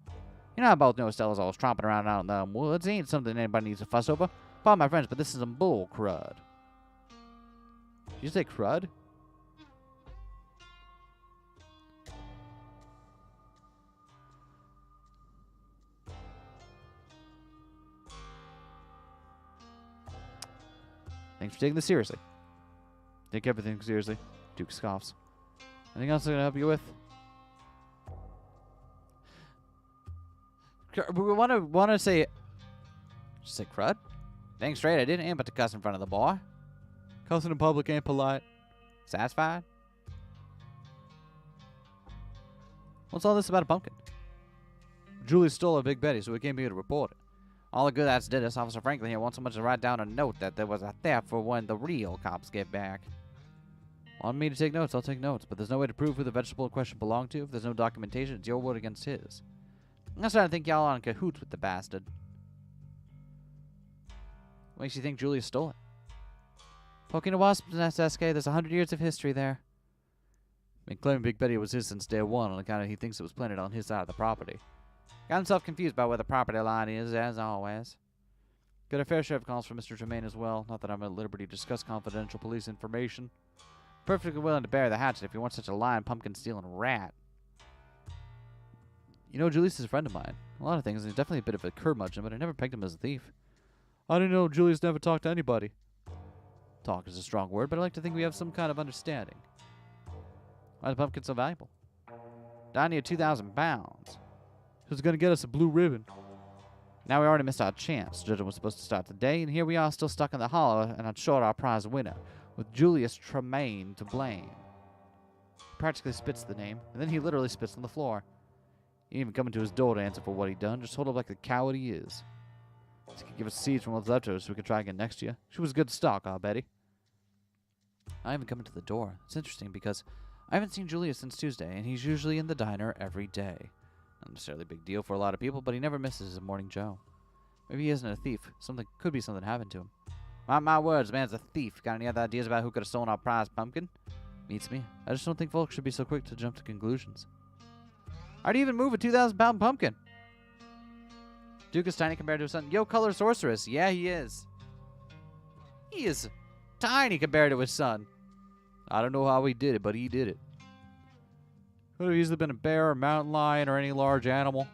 You know, I both know Stella's always tromping around out in the woods. It ain't something anybody needs to fuss over. Pardon my friends, but this is some bull crud. Did you say crud? Thanks for taking this seriously. Take everything seriously. Duke scoffs. Anything else I can help you with? We want to say. Just say crud. Dang straight, I didn't aim but to cuss in front of the boy. Cussing in public ain't polite. Satisfied? What's all this about a pumpkin? Julie stole a Big Betty, so we came here to report it. All the good that's did us, Officer Franklin here wants so much to write down a note that there was a theft for when the real cops get back. Want me to take notes? I'll take notes, but there's no way to prove who the vegetable in question belonged to. If there's no documentation, it's your word against his. I'm starting to think y'all are in cahoots with the bastard. What makes you think Julia stole it? Poking a wasp's nest, Eskay. There's 100 years of history there. Been claiming Big Betty was his since day one on account of he thinks it was planted on his side of the property. Got himself confused about where the property line is, as always. Got a fair share of calls from Mr. Tremaine as well. Not that I'm at liberty to discuss confidential police information. Perfectly willing to bear the hatchet if you want such a lying, pumpkin-stealing rat. You know, Julius is a friend of mine. A lot of things, and he's definitely a bit of a curmudgeon, but I never pegged him as a thief. I didn't know Julius never talked to anybody. Talk is a strong word, but I like to think we have some kind of understanding. Why is the pumpkin so valuable? Down near 2,000 pounds. Who's going to get us a blue ribbon? Now we already missed our chance. Judging was supposed to start today, and here we are still stuck in the hollow and short our prize winner, with Julius Tremaine to blame. He practically spits the name, and then he literally spits on the floor. He didn't even come into his door to answer for what he'd done, just hold up like the coward he is. He could give us seeds from what's left of us so we could try again next year. She was good stock, I'll bet. I haven't come into the door. It's interesting because I haven't seen Julius since Tuesday, and he's usually in the diner every day. Not necessarily a big deal for a lot of people, but he never misses his morning Joe. Maybe he isn't a thief. Could be something happened to him. Mark my words, the man's a thief. Got any other ideas about who could have stolen our prize pumpkin? Beats me. I just don't think folks should be so quick to jump to conclusions. How'd he even move a 2,000-pound pumpkin? Duke is tiny compared to his son. Yo, color sorceress. Yeah, he is. He is tiny compared to his son. I don't know how he did it, but he did it. Could have easily been a bear, a mountain lion, or any large animal.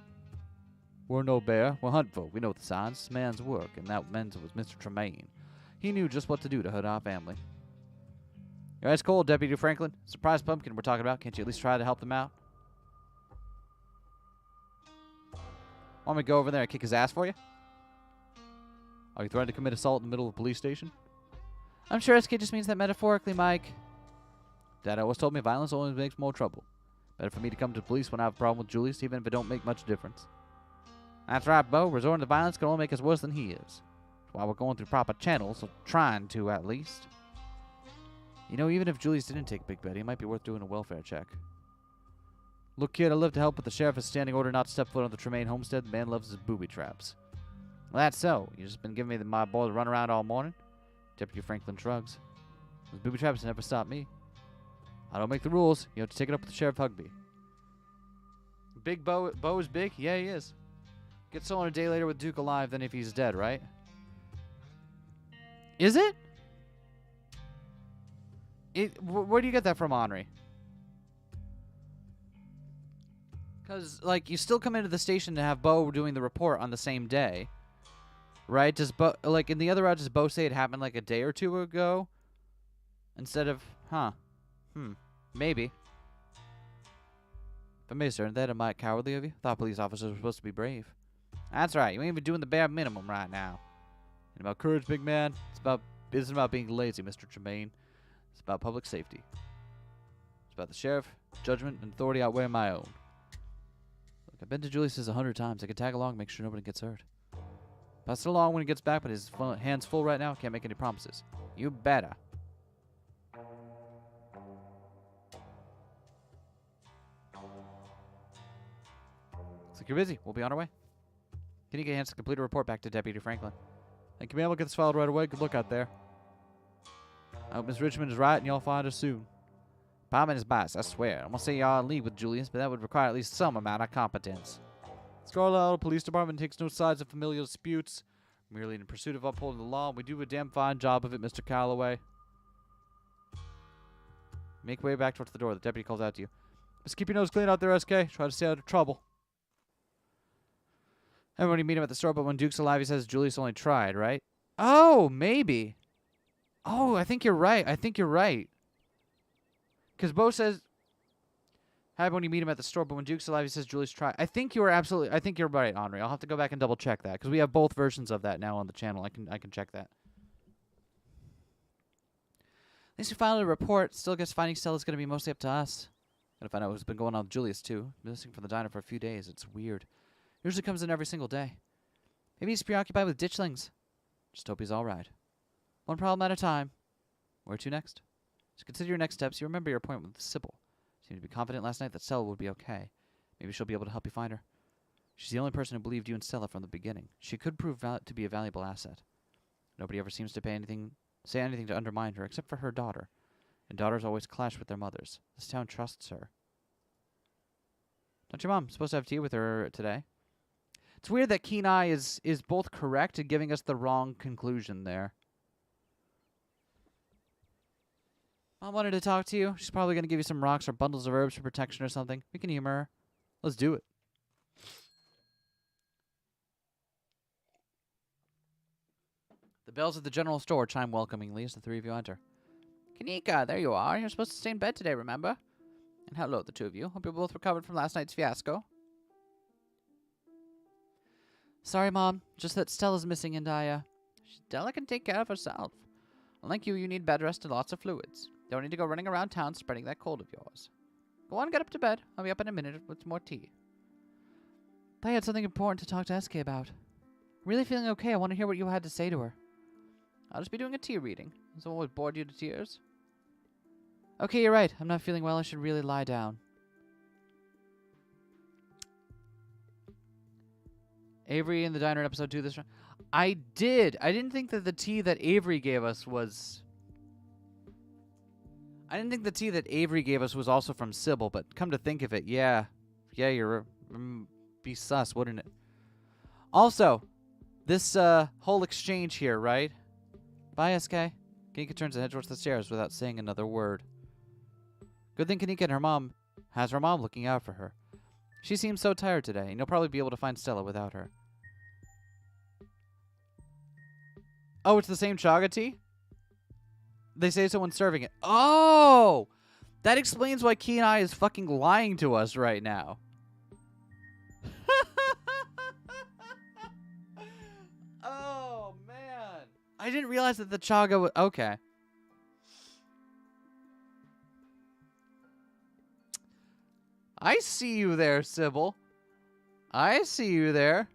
We're no bear. We're hunt folk. We know the signs. It's man's work, and that man's was Mr. Tremaine. He knew just what to do to hurt our family. Your eyes cold, Deputy Franklin. Surprise pumpkin we're talking about. Can't you at least try to help them out? Want me to go over there and kick his ass for you? Are you threatening to commit assault in the middle of a police station? I'm sure Eskay just means that metaphorically, Mike. Dad always told me violence only makes more trouble. Better for me to come to the police when I have a problem with Julius, even if it don't make much difference. That's right, Bo. Resorting to violence can only make us worse than he is. That's why we're going through proper channels, or trying to at least. You know, even if Julius didn't take Big Betty, it might be worth doing a welfare check. Look, kid, I live to help, but the sheriff has standing order not to step foot on the Tremaine homestead. The man loves his booby traps. Well, that's so. You've just been giving me my boy to run around all morning? Deputy Franklin shrugs. Those booby traps never stop me. I don't make the rules. You have to take it up with Sheriff Hugby. Big Bo is big? Yeah, he is. Gets stolen a day later with Duke alive than if he's dead, right? Is it? Where do you get that from, Henri? Because, like, you still come into the station to have Bo doing the report on the same day. Right? Does Bo, like, in the other route, does Bo say it happened, like, a day or two ago? Instead of, maybe. If I may, sir, that might cowardly of you. Thought police officers were supposed to be brave. That's right. You ain't even doing the bare minimum right now. And about courage, big man, it isn't about being lazy, Mr. Tremaine. It's about public safety. It's about the sheriff, judgment, and authority outweigh my own. Look, I've been to Julius's 100 times. I can tag along and make sure nobody gets hurt. Pass it along when he gets back, but his hands full right now. Can't make any promises. You better. Looks like you're busy. We'll be on our way. Can you get hands to complete a report back to Deputy Franklin? Thank you, ma'am. We'll get this filed right away. Good luck out there. I hope Miss Richmond is right and y'all find her soon. Department is biased, I swear. I'm going to say y'all in league with Julius, but that would require at least some amount of competence. Scarlet Isle Police Department takes no sides in familial disputes. Merely in pursuit of upholding the law. We do a damn fine job of it, Mr. Calloway. Make way back towards the door. The deputy calls out to you. Just keep your nose clean out there, Eskay. Try to stay out of trouble. Everybody meet him at the store, but when Duke's alive, he says Julius only tried, right? Oh, maybe. Oh, I think you're right. I think you're right. Because Bo says, hi, when you meet him at the store, but when Duke's alive, he says Julius tried. I think you were absolutely, I think you're right, Henri. I'll have to go back and double check that, because we have both versions of that now on the channel. I can check that. At least we filed a report. Still guess finding Stella's going to be mostly up to us. Gotta find out what's been going on with Julius, too. Been missing from the diner for a few days. It's weird. Usually comes in every single day. Maybe he's preoccupied with ditchlings. Just hope he's alright. One problem at a time. Where to next? So consider your next steps. You remember your appointment with Sybil. Seemed to be confident last night that Stella would be okay. Maybe she'll be able to help you find her. She's the only person who believed you and Stella from the beginning. She could prove to be a valuable asset. Nobody ever seems to say anything to undermine her, except for her daughter. And daughters always clash with their mothers. This town trusts her. Don't your mom supposed to have tea with her today? It's weird that Keen Eye is both correct and giving us the wrong conclusion there. Mom wanted to talk to you. She's probably going to give you some rocks or bundles of herbs for protection or something. We can humor her. Let's do it. The bells at the general store chime welcomingly as the three of you enter. Kanika, there you are. You're supposed to stay in bed today, remember? And hello, the two of you. Hope you're both recovered from last night's fiasco. Sorry, Mom. Just that Stella's missing and Stella can take care of herself. Unlike you need bed rest and lots of fluids. Don't need to go running around town spreading that cold of yours. Go on, get up to bed. I'll be up in a minute with some more tea. I had something important to talk to Eskay about. Really feeling okay. I want to hear what you had to say to her. I'll just be doing a tea reading. Has someone always bored you to tears? Okay, you're right. I'm not feeling well. I should really lie down. Avery in the diner in episode 2 this round. I didn't think that the tea that Avery gave us was... I didn't think the tea that Avery gave us was also from Sybil, but come to think of it, yeah. Yeah, you're... be sus, wouldn't it? Also, this whole exchange here, right? Bye, Eskay. Kanika turns to head towards the stairs without saying another word. Good thing Kanika and her mom has her mom looking out for her. She seems so tired today, and you'll probably be able to find Stella without her. Oh, it's the same chaga tea? They say someone's serving it. Oh! That explains why Keen Eye is fucking lying to us right now. Oh, man. I didn't realize that the chaga was... Okay. I see you there, Sybil. I see you there.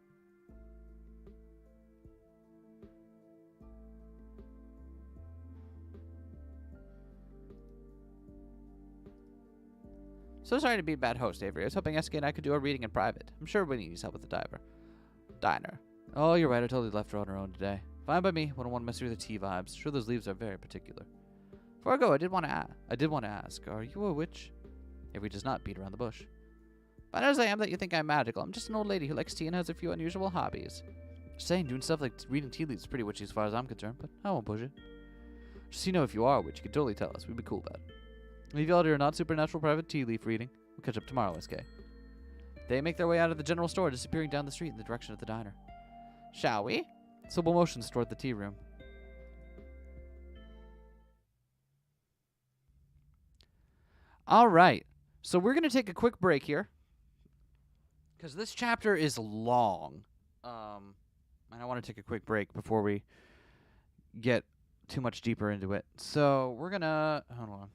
So sorry to be a bad host, Avery. I was hoping Eskay and I could do a reading in private. I'm sure Winnie needs help with the diner. Oh, you're right. I totally left her on her own today. Fine by me. Wouldn't want to mess with the tea vibes. Sure, those leaves are very particular. Before I go, I did want to ask. Are you a witch? Avery does not beat around the bush. But as I am that you think I'm magical, I'm just an old lady who likes tea and has a few unusual hobbies. Just saying, doing stuff like reading tea leaves is pretty witchy as far as I'm concerned, but I won't push it. Just so you know, if you are a witch, you can totally tell us. We'd be cool about it. Leave y'all to your not-supernatural private tea leaf reading. We'll catch up tomorrow, Eskay. They make their way out of the general store, disappearing down the street in the direction of the diner. Shall we? Sybil motions toward the tea room. All right. So we're going to take a quick break here. Because this chapter is long. And I want to take a quick break before we get too much deeper into it. So we're going to... Hold on.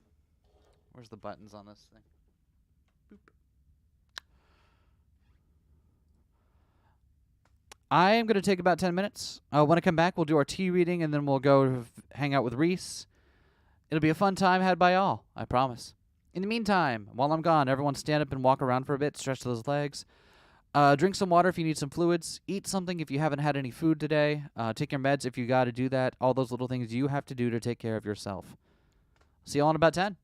Where's the buttons on this thing? Boop. I am going to take about 10 minutes. When I come back, we'll do our tea reading, and then we'll go hang out with Reese. It'll be a fun time had by all, I promise. In the meantime, while I'm gone, everyone stand up and walk around for a bit, stretch those legs. Drink some water if you need some fluids. Eat something if you haven't had any food today. Take your meds if you got to do that. All those little things you have to do to take care of yourself. See you all in about 10.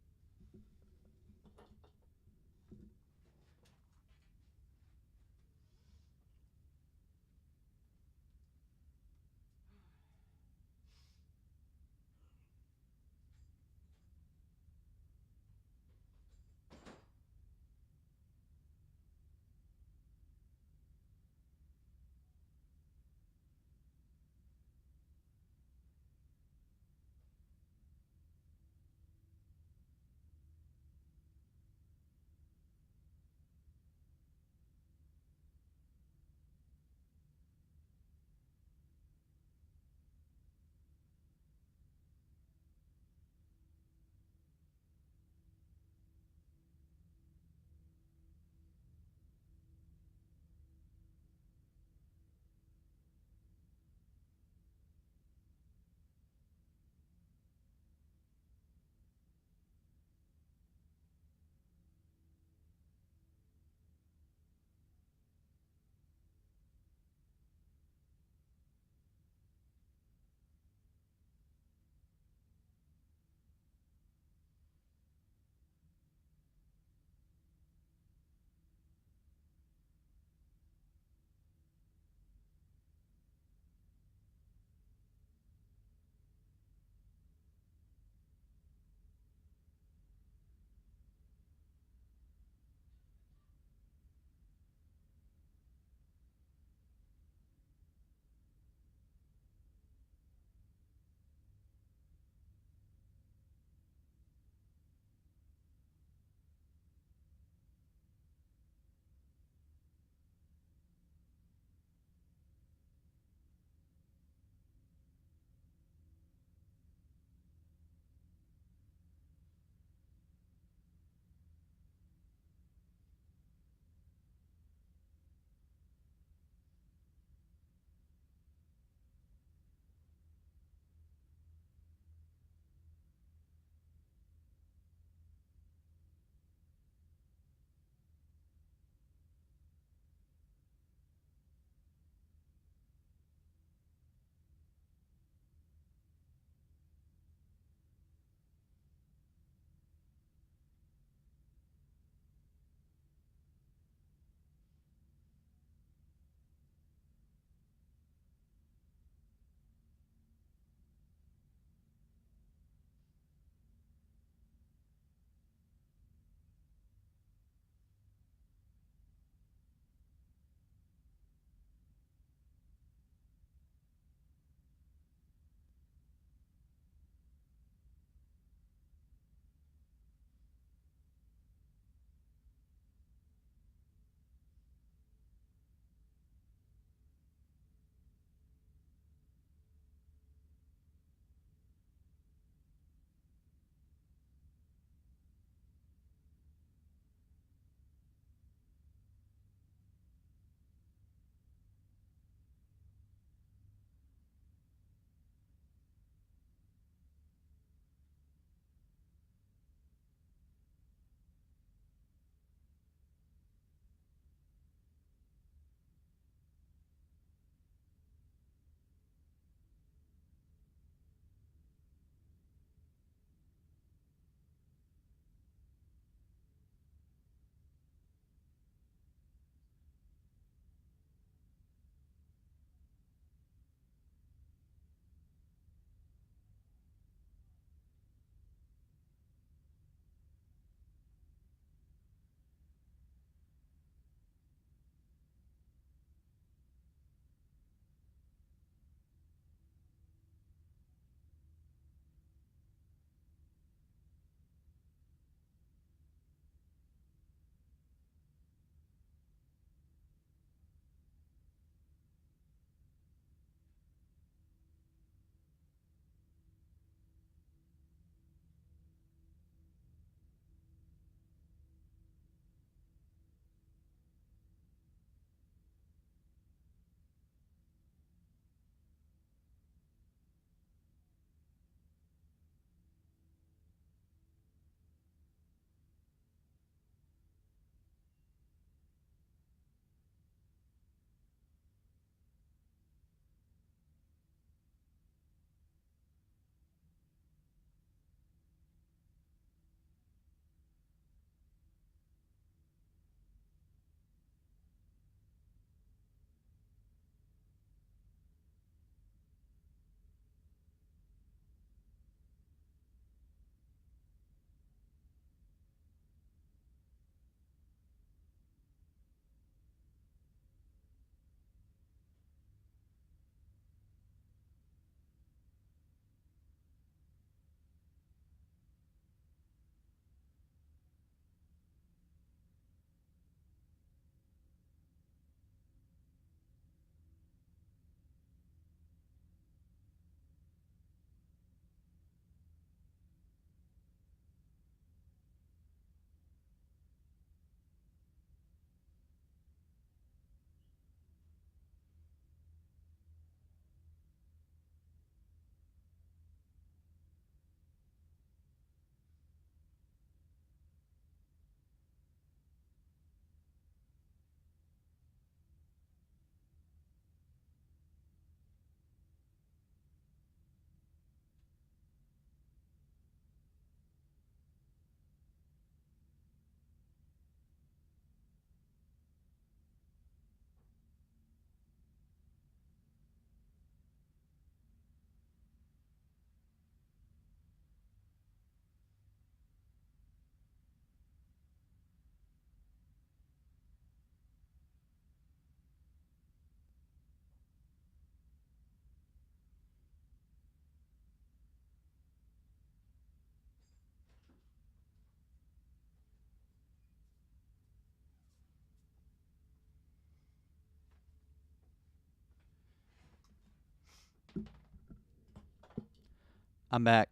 I'm back.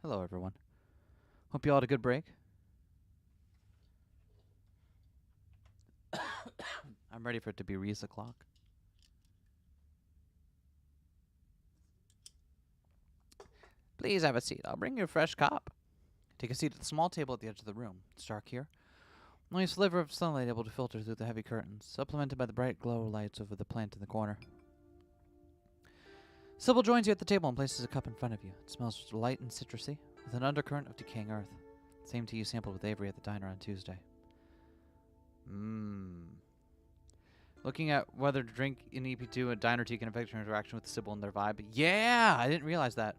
Hello, everyone. Hope you all had a good break. I'm ready for it to be Reese o'clock. Please have a seat. I'll bring you a fresh cup. Take a seat at the small table at the edge of the room. It's dark here. Only a sliver of sunlight able to filter through the heavy curtains, supplemented by the bright glow lights over the plant in the corner. Sybil joins you at the table and places a cup in front of you. It smells light and citrusy, with an undercurrent of decaying earth. Same tea you sampled with Avery at the diner on Tuesday. Looking at whether to drink in EP2 a diner tea can affect your interaction with Sybil and their vibe. Yeah, I didn't realize that.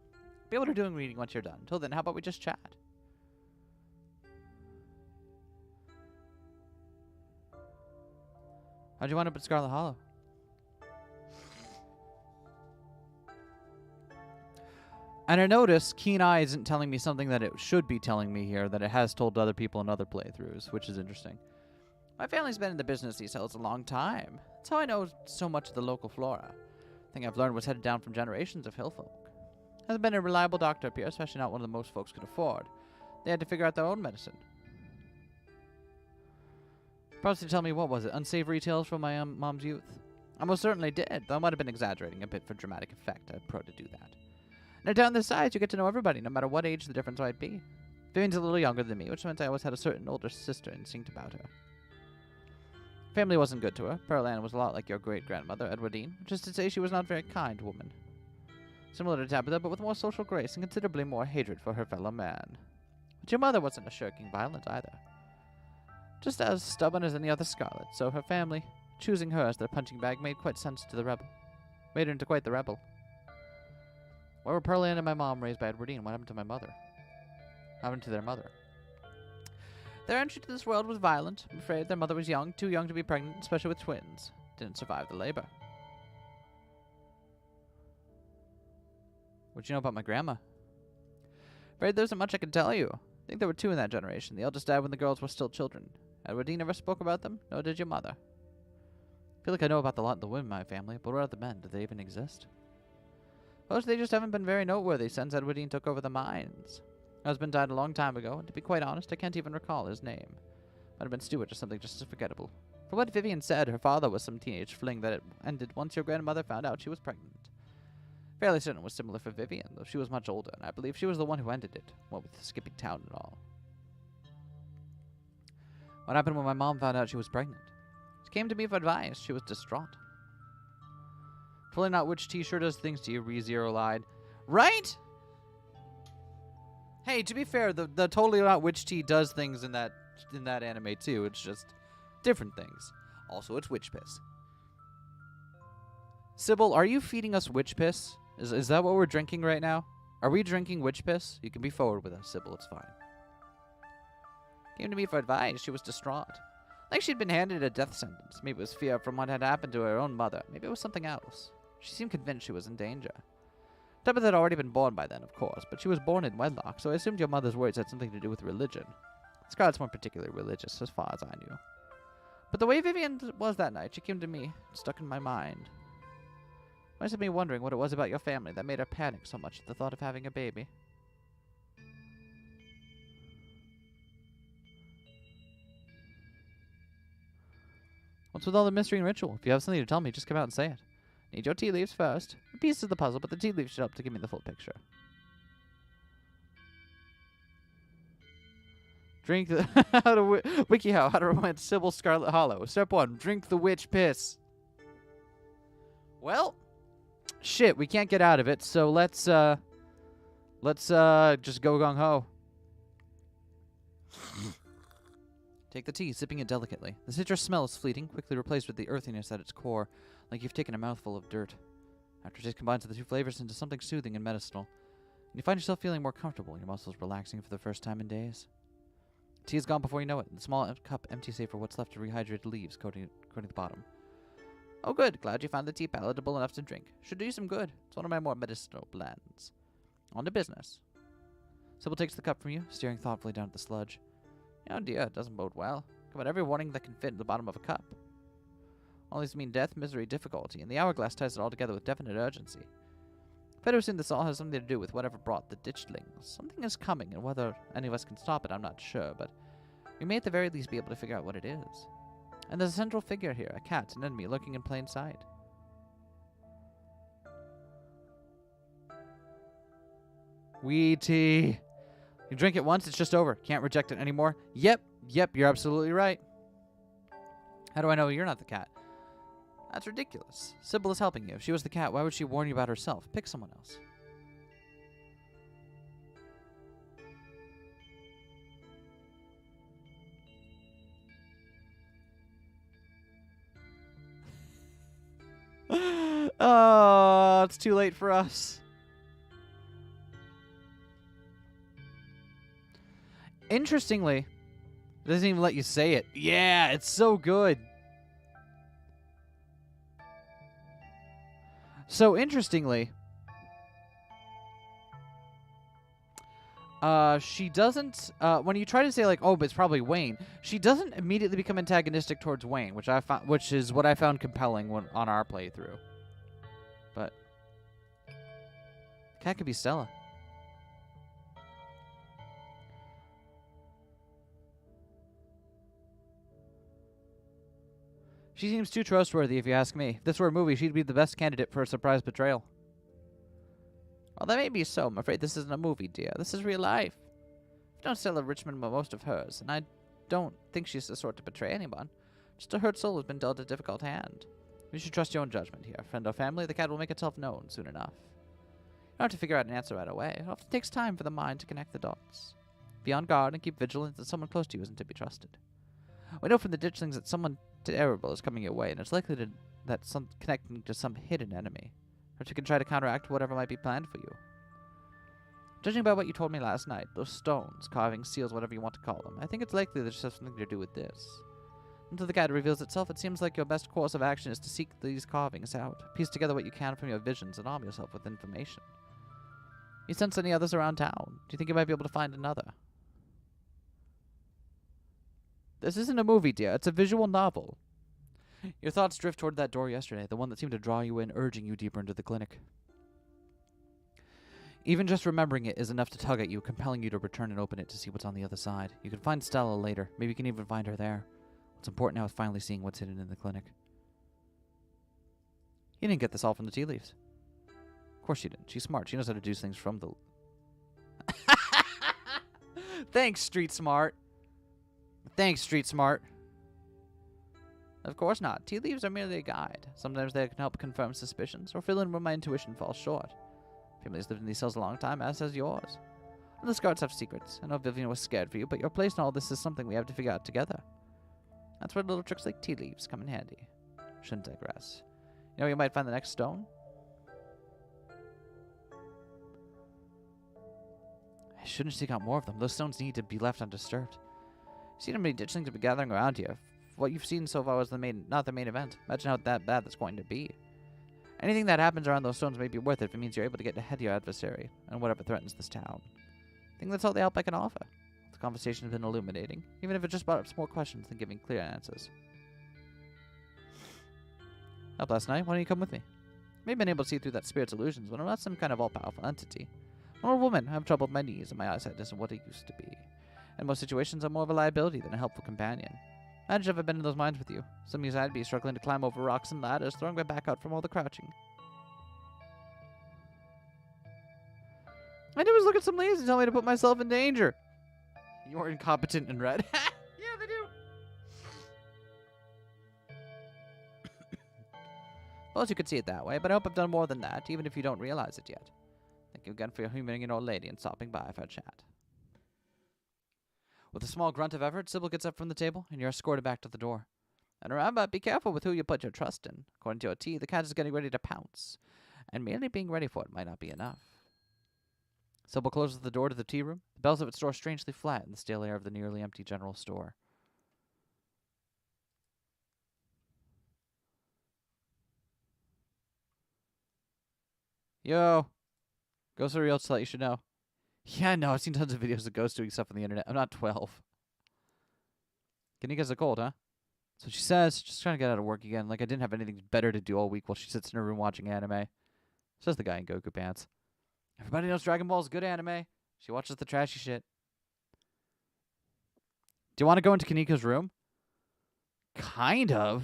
Be able to do a reading once you're done. Until then, how about we just chat? How'd you wind up at Scarlet Hollow? And I notice Keen Eye isn't telling me something that it should be telling me here, that it has told other people in other playthroughs, which is interesting. My family's been in the business these hills a long time. That's how I know so much of the local flora. The thing I've learned was headed down from generations of hill folk. Hasn't been a reliable doctor up here, especially not one of the most folks could afford. They had to figure out their own medicine. Promise to tell me, what was it? Unsavory tales from my mom's youth? I most certainly did, though I might have been exaggerating a bit for dramatic effect. I'm pro to do that. Now down this side, you get to know everybody, no matter what age the difference might be. Vivian's a little younger than me, which meant I always had a certain older sister instinct about her. Family wasn't good to her. Pearl Ann was a lot like your great-grandmother, Edwardine, which is to say she was not a very kind woman. Similar to Tabitha, but with more social grace and considerably more hatred for her fellow man. But your mother wasn't a shirking violent either. Just as stubborn as any other Scarlet, so her family, choosing her as their punching bag, made quite sense to the rebel. Made her into quite the rebel. Where were Pearl Ann and my mom raised by Edwardine? What happened to my mother? What happened to their mother? Their entry to this world was violent. I'm afraid their mother was young, too young to be pregnant, especially with twins. Didn't survive the labor. What'd you know about my grandma? Afraid there isn't much I can tell you. I think there were two in that generation. The eldest died when the girls were still children. Edwardine never spoke about them, nor did your mother. I feel like I know about the lot of the women in my family, but what about the men? Do they even exist? Most they just haven't been very noteworthy since Edwardine took over the mines. Her husband died a long time ago, and to be quite honest, I can't even recall his name. Might have been Stuart or something just as forgettable. For what Vivian said, her father was some teenage fling that it ended once your grandmother found out she was pregnant. Fairly certain it was similar for Vivian, though she was much older, and I believe she was the one who ended it, what with skipping town and all. What happened when my mom found out she was pregnant? She came to me for advice. She was distraught. Totally not which t-shirt does things to you, Re-Zero lied. Right? Hey, to be fair, the totally not which tea does things in that anime too. It's just different things. Also, it's witch piss. Sybil, are you feeding us witch piss? Is that what we're drinking right now? Are we drinking witch piss? You can be forward with us, Sybil. It's fine. Came to me for advice. She was distraught. Like she'd been handed a death sentence. Maybe it was fear from what had happened to her own mother. Maybe it was something else. She seemed convinced she was in danger. Tabitha had already been born by then, of course, but she was born in wedlock, so I assumed your mother's words had something to do with religion. Scarlett's more particularly religious, as far as I knew. But the way Vivian was that night, she came to me, stuck in my mind. Might have me wondering what it was about your family that made her panic so much at the thought of having a baby. What's with all the mystery and ritual? If you have something to tell me, just come out and say it. Need your tea leaves first. A piece of the puzzle, but the tea leaves should help to give me the full picture. Drink the WikiHow, how to romance Sybil Scarlet Hollow. Step 1, drink the witch piss. Well, shit, we can't get out of it, so let's just go gung-ho. Take the tea, sipping it delicately. The citrus smell is fleeting, quickly replaced with the earthiness at its core, like you've taken a mouthful of dirt. Aftertaste combines the two flavors into something soothing and medicinal, and you find yourself feeling more comfortable, your muscles relaxing for the first time in days. Tea is gone before you know it, and the small cup empty save for what's left of rehydrated leaves coating the bottom. Oh good, glad you found the tea palatable enough to drink. Should do you some good. It's one of my more medicinal blends. On to business. Sybil takes the cup from you, staring thoughtfully down at the sludge. Oh dear, it doesn't bode well. Come on, every warning that can fit in the bottom of a cup. All these mean death, misery, difficulty, and the hourglass ties it all together with definite urgency. Fair to assume this all has something to do with whatever brought the ditchlings. Something is coming, and whether any of us can stop it, I'm not sure, but we may at the very least be able to figure out what it is. And there's a central figure here, a cat, an enemy, lurking in plain sight. Wee tea. You drink it once, it's just over. Can't reject it anymore. Yep, you're absolutely right. How do I know you're not the cat? That's ridiculous. Sybil is helping you. If she was the cat, why would she warn you about herself? Pick someone else. Oh, it's too late for us. Interestingly, it doesn't even let you say it. Yeah, it's so good. So interestingly, she doesn't. When you try to say like, "Oh, but it's probably Wayne," she doesn't immediately become antagonistic towards Wayne, which is what I found compelling on our playthrough. But the cat could be Stella. She seems too trustworthy, if you ask me. If this were a movie, she'd be the best candidate for a surprise betrayal. Well, that may be so. I'm afraid this isn't a movie, dear. This is real life. You don't Stella Richmond most of hers, and I don't think she's the sort to betray anyone. Just a hurt soul has been dealt a difficult hand. You should trust your own judgment here. Friend or family, the cat will make itself known soon enough. You don't have to figure out an answer right away. It often takes time for the mind to connect the dots. Be on guard and keep vigilant that someone close to you isn't to be trusted. We know from the ditchlings that someone terrible is coming your way, and it's likely that some connecting to some hidden enemy, or you can try to counteract whatever might be planned for you. Judging by what you told me last night, those stones, carvings, seals, whatever you want to call them, I think it's likely that it has something to do with this. Until the cat reveals itself, it seems like your best course of action is to seek these carvings out, piece together what you can from your visions, and arm yourself with information. You sense any others around town? Do you think you might be able to find another? This isn't a movie, dear. It's a visual novel. Your thoughts drift toward that door yesterday, the one that seemed to draw you in, urging you deeper into the clinic. Even just remembering it is enough to tug at you, compelling you to return and open it to see what's on the other side. You can find Stella later. Maybe you can even find her there. What's important now is finally seeing what's hidden in the clinic. You didn't get this all from the tea leaves. Of course she didn't. She's smart. She knows how to do things from the... Thanks, Street Smart. Thanks, Street Smart. Of course not. Tea leaves are merely a guide. Sometimes they can help confirm suspicions or fill in where my intuition falls short. Family's lived in these cells a long time, as has yours. And the guards have secrets. I know Vivian was scared for you, but your place in all this is something we have to figure out together. That's where little tricks like tea leaves come in handy. Shouldn't digress. You know where you might find the next stone? I shouldn't seek out more of them. Those stones need to be left undisturbed. You see how many ditchlings have been gathering around here. What you've seen so far was not the main event. Imagine how bad that's going to be. Anything that happens around those stones may be worth it if it means you're able to get ahead of your adversary and whatever threatens this town. I think that's all the help I can offer. The conversation has been illuminating, even if it just brought up some more questions than giving clear answers. Up last night, why don't you come with me? I may have been able to see through that spirit's illusions, but I'm not some kind of all-powerful entity. I'm a woman. I have trouble with my knees, and my eyesight isn't what it used to be. In most situations, I'm more of a liability than a helpful companion. Imagine if I've been in those mines with you. Some years I'd be struggling to climb over rocks and ladders, throwing my back out from all the crouching. I always look at some ladies and tell me to put myself in danger. You're incompetent and red. Yeah, they do. Well, you could see it that way, but I hope I've done more than that, even if you don't realize it yet. Thank you again for humoring an old lady and stopping by for a chat. With a small grunt of effort, Sybil gets up from the table, and you're escorted back to the door. And remember, be careful with who you put your trust in. According to your tea, the cat is getting ready to pounce, and merely being ready for it might not be enough. Sybil closes the door to the tea room. The bells of its door strangely flat in the stale air of the nearly empty general store. Yo! Ghosts are real, you should know. Yeah, no, I've seen tons of videos of ghosts doing stuff on the internet. I'm not 12. Kanika's a cold, huh? That's what she says. Just trying to get out of work again. Like I didn't have anything better to do all week while she sits in her room watching anime. Says the guy in Goku pants. Everybody knows Dragon Ball is good anime. She watches the trashy shit. Do you want to go into Kanika's room? Kind of.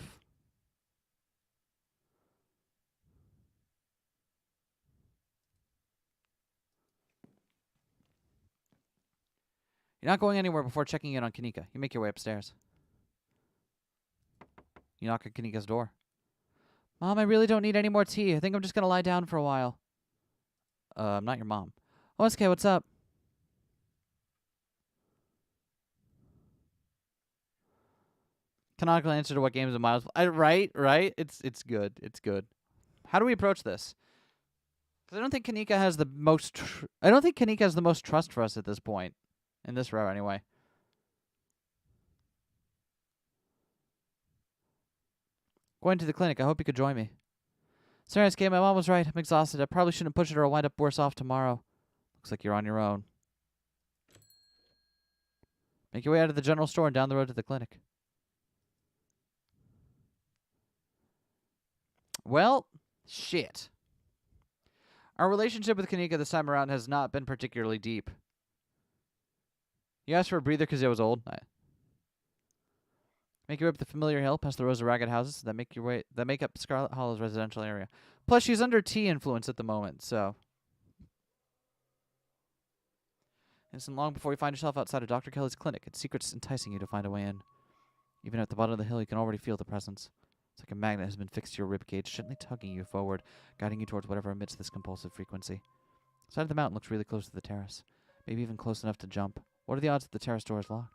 You're not going anywhere before checking in on Kanika. You make your way upstairs. You knock on Kanika's door. Mom, I really don't need any more tea. I think I'm just going to lie down for a while. I'm not your mom. Oh, Eskay, what's up? Canonical answer to what games of Miles. Right. It's good. It's good. How do we approach this? Because I don't think Kanika has the most. I don't think Kanika has the most trust for us at this point. In this row, anyway. Going to the clinic. I hope you could join me. Sorry, Eskay, my mom was right. I'm exhausted. I probably shouldn't push it or I'll wind up worse off tomorrow. Looks like you're on your own. Make your way out of the general store and down the road to the clinic. Well, shit. Our relationship with Kanika this time around has not been particularly deep. You asked for a breather because it was old. Make your way up the familiar hill, past the rows of ragged houses that make up Scarlet Hollow's residential area. Plus, she's under tea influence at the moment, so. It isn't long before you find yourself outside of Dr. Kelly's clinic. Its secrets enticing you to find a way in. Even at the bottom of the hill, you can already feel the presence. It's like a magnet has been fixed to your ribcage, gently tugging you forward, guiding you towards whatever emits this compulsive frequency. The side of the mountain looks really close to the terrace, maybe even close enough to jump. What are the odds that the terrace door is locked?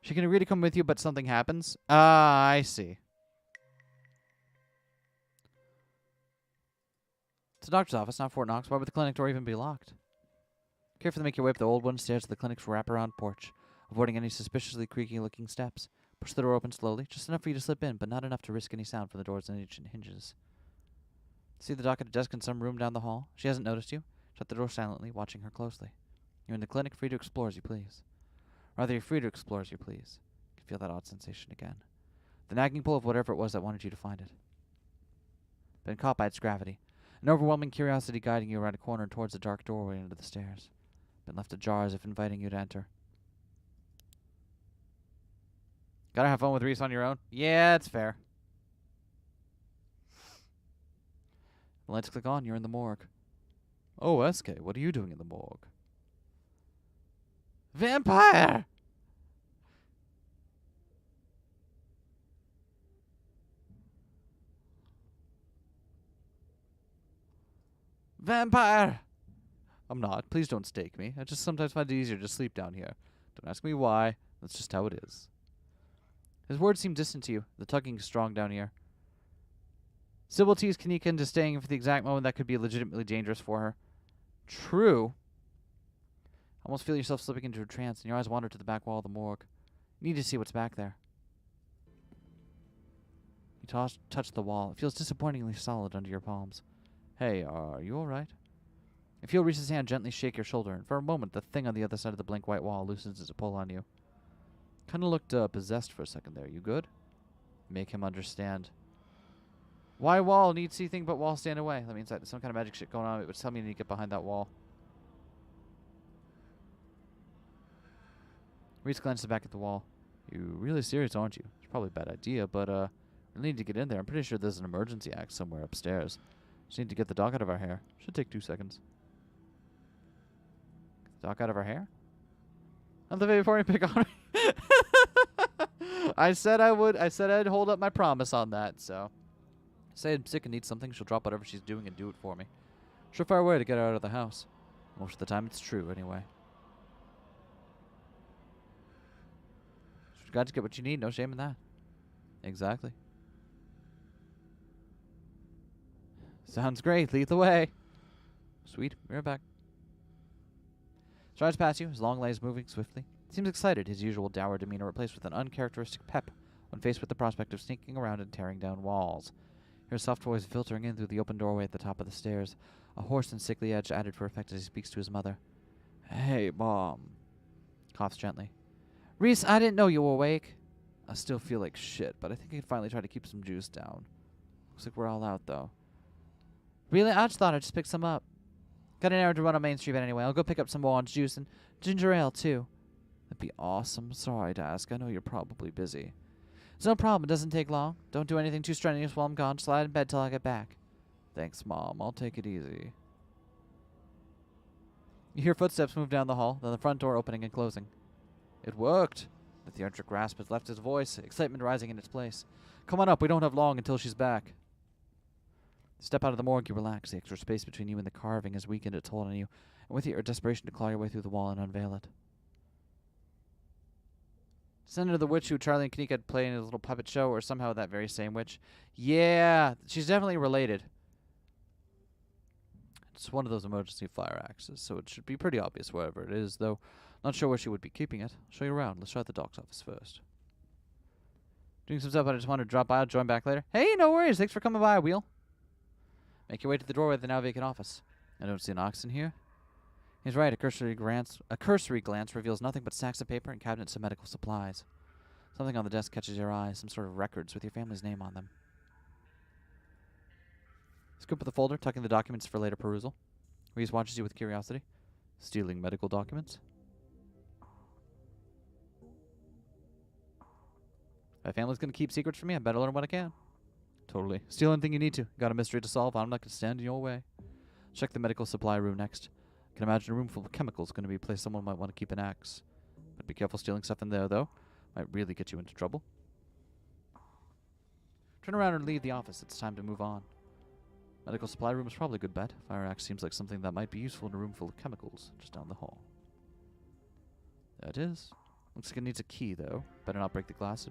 She can agree to come with you, but something happens? Ah, I see. It's a doctor's office, not Fort Knox. Why would the clinic door even be locked? Carefully make your way up the old wooden stairs to the clinic's wraparound porch, avoiding any suspiciously creaky-looking steps. Push the door open slowly, just enough for you to slip in, but not enough to risk any sound from the door's ancient hinges. See the doc at a desk in some room down the hall? She hasn't noticed you. Shut the door silently, watching her closely. You're in the clinic, free to explore as you please. Rather, you're free to explore as you please. You can feel that odd sensation again. The nagging pull of whatever it was that wanted you to find it. Been caught by its gravity. An overwhelming curiosity guiding you around a corner and towards a dark doorway under the stairs. Been left ajar as if inviting you to enter. Gotta have fun with Reese on your own? Yeah, it's fair. The lights click on, you're in the morgue. Oh, Eskay, what are you doing in the morgue? Vampire! Vampire! I'm not. Please don't stake me. I just sometimes find it easier to sleep down here. Don't ask me why. That's just how it is. His words seem distant to you. The tugging is strong down here. Sybil teased Kanika into staying for the exact moment that could be legitimately dangerous for her. True. Almost feel yourself slipping into a trance, and your eyes wander to the back wall of the morgue. You need to see what's back there. You touch the wall. It feels disappointingly solid under your palms. Hey, are you alright? You feel Reese's hand gently shake your shoulder, and for a moment the thing on the other side of the blank white wall loosens its pull on you. Kinda looked possessed for a second there. You good? Make him understand. Why wall? Need see thing but wall, stand away. That means that there's some kind of magic shit going on. It would tell me you need to get behind that wall. Reese glances back at the wall. You really serious, aren't you? It's probably a bad idea, but we need to get in there. I'm pretty sure there's an emergency act somewhere upstairs. Just need to get the doc out of our hair. Should take 2 seconds. Get the doc out of our hair? Not the baby before you pick on me. I said I would. I said I'd hold up my promise on that, so. Say I'm sick and need something, she'll drop whatever she's doing and do it for me. Surefire way to get her out of the house. Most of the time it's true, anyway. You got to get what you need, no shame in that. Exactly. Sounds great, lead the way. Sweet, be right back. Strides past you, his long legs moving swiftly. He seems excited, his usual dour demeanor replaced with an uncharacteristic pep when faced with the prospect of sneaking around and tearing down walls. Hear a soft voice filtering in through the open doorway at the top of the stairs, a hoarse and sickly edge added for effect as he speaks to his mother. Hey, Mom. Coughs gently. Reese, I didn't know you were awake. I still feel like shit, but I think I can finally try to keep some juice down. Looks like we're all out, though. Really? I just thought I'd just pick some up. Got an errand to run on Main Street anyway. I'll go pick up some orange juice and ginger ale, too. That'd be awesome. Sorry to ask. I know you're probably busy. It's no problem. It doesn't take long. Don't do anything too strenuous while I'm gone. Just lie in bed till I get back. Thanks, Mom. I'll take it easy. You hear footsteps move down the hall, then the front door opening and closing. It worked. The theatric grasp has left his voice, excitement rising in its place. Come on up. We don't have long until she's back. Step out of the morgue, you relax. The extra space between you and the carving has weakened its hold on you, and with it your desperation to claw your way through the wall and unveil it. Senator the witch who Charlie and Kanika had played in his little puppet show, or somehow that very same witch. Yeah, she's definitely related. It's one of those emergency fire axes, so it should be pretty obvious wherever it is, though not sure where she would be keeping it. I'll show you around. Let's try at the doc's office first. Doing some stuff, but I just wanted to drop by. I'll join back later. Hey, no worries. Thanks for coming by, Wheel. Make your way to the doorway of the now vacant office. I don't see an ox in here. He's right. A cursory glance reveals nothing but stacks of paper and cabinets of medical supplies. Something on the desk catches your eye. Some sort of records with your family's name on them. Scoop up the folder, tucking the documents for later perusal. Reese watches you with curiosity. Stealing medical documents? If my family's going to keep secrets from me, I better learn what I can. Totally. Steal anything you need to. Got a mystery to solve. I'm not going to stand in your way. Check the medical supply room next. I can imagine a room full of chemicals going to be a place someone might want to keep an axe. But be careful stealing stuff in there, though. Might really get you into trouble. Turn around and leave the office. It's time to move on. Medical supply room is probably a good bet. Fire axe seems like something that might be useful in a room full of chemicals, just down the hall. There it is. Looks like it needs a key, though. Better not break the glass.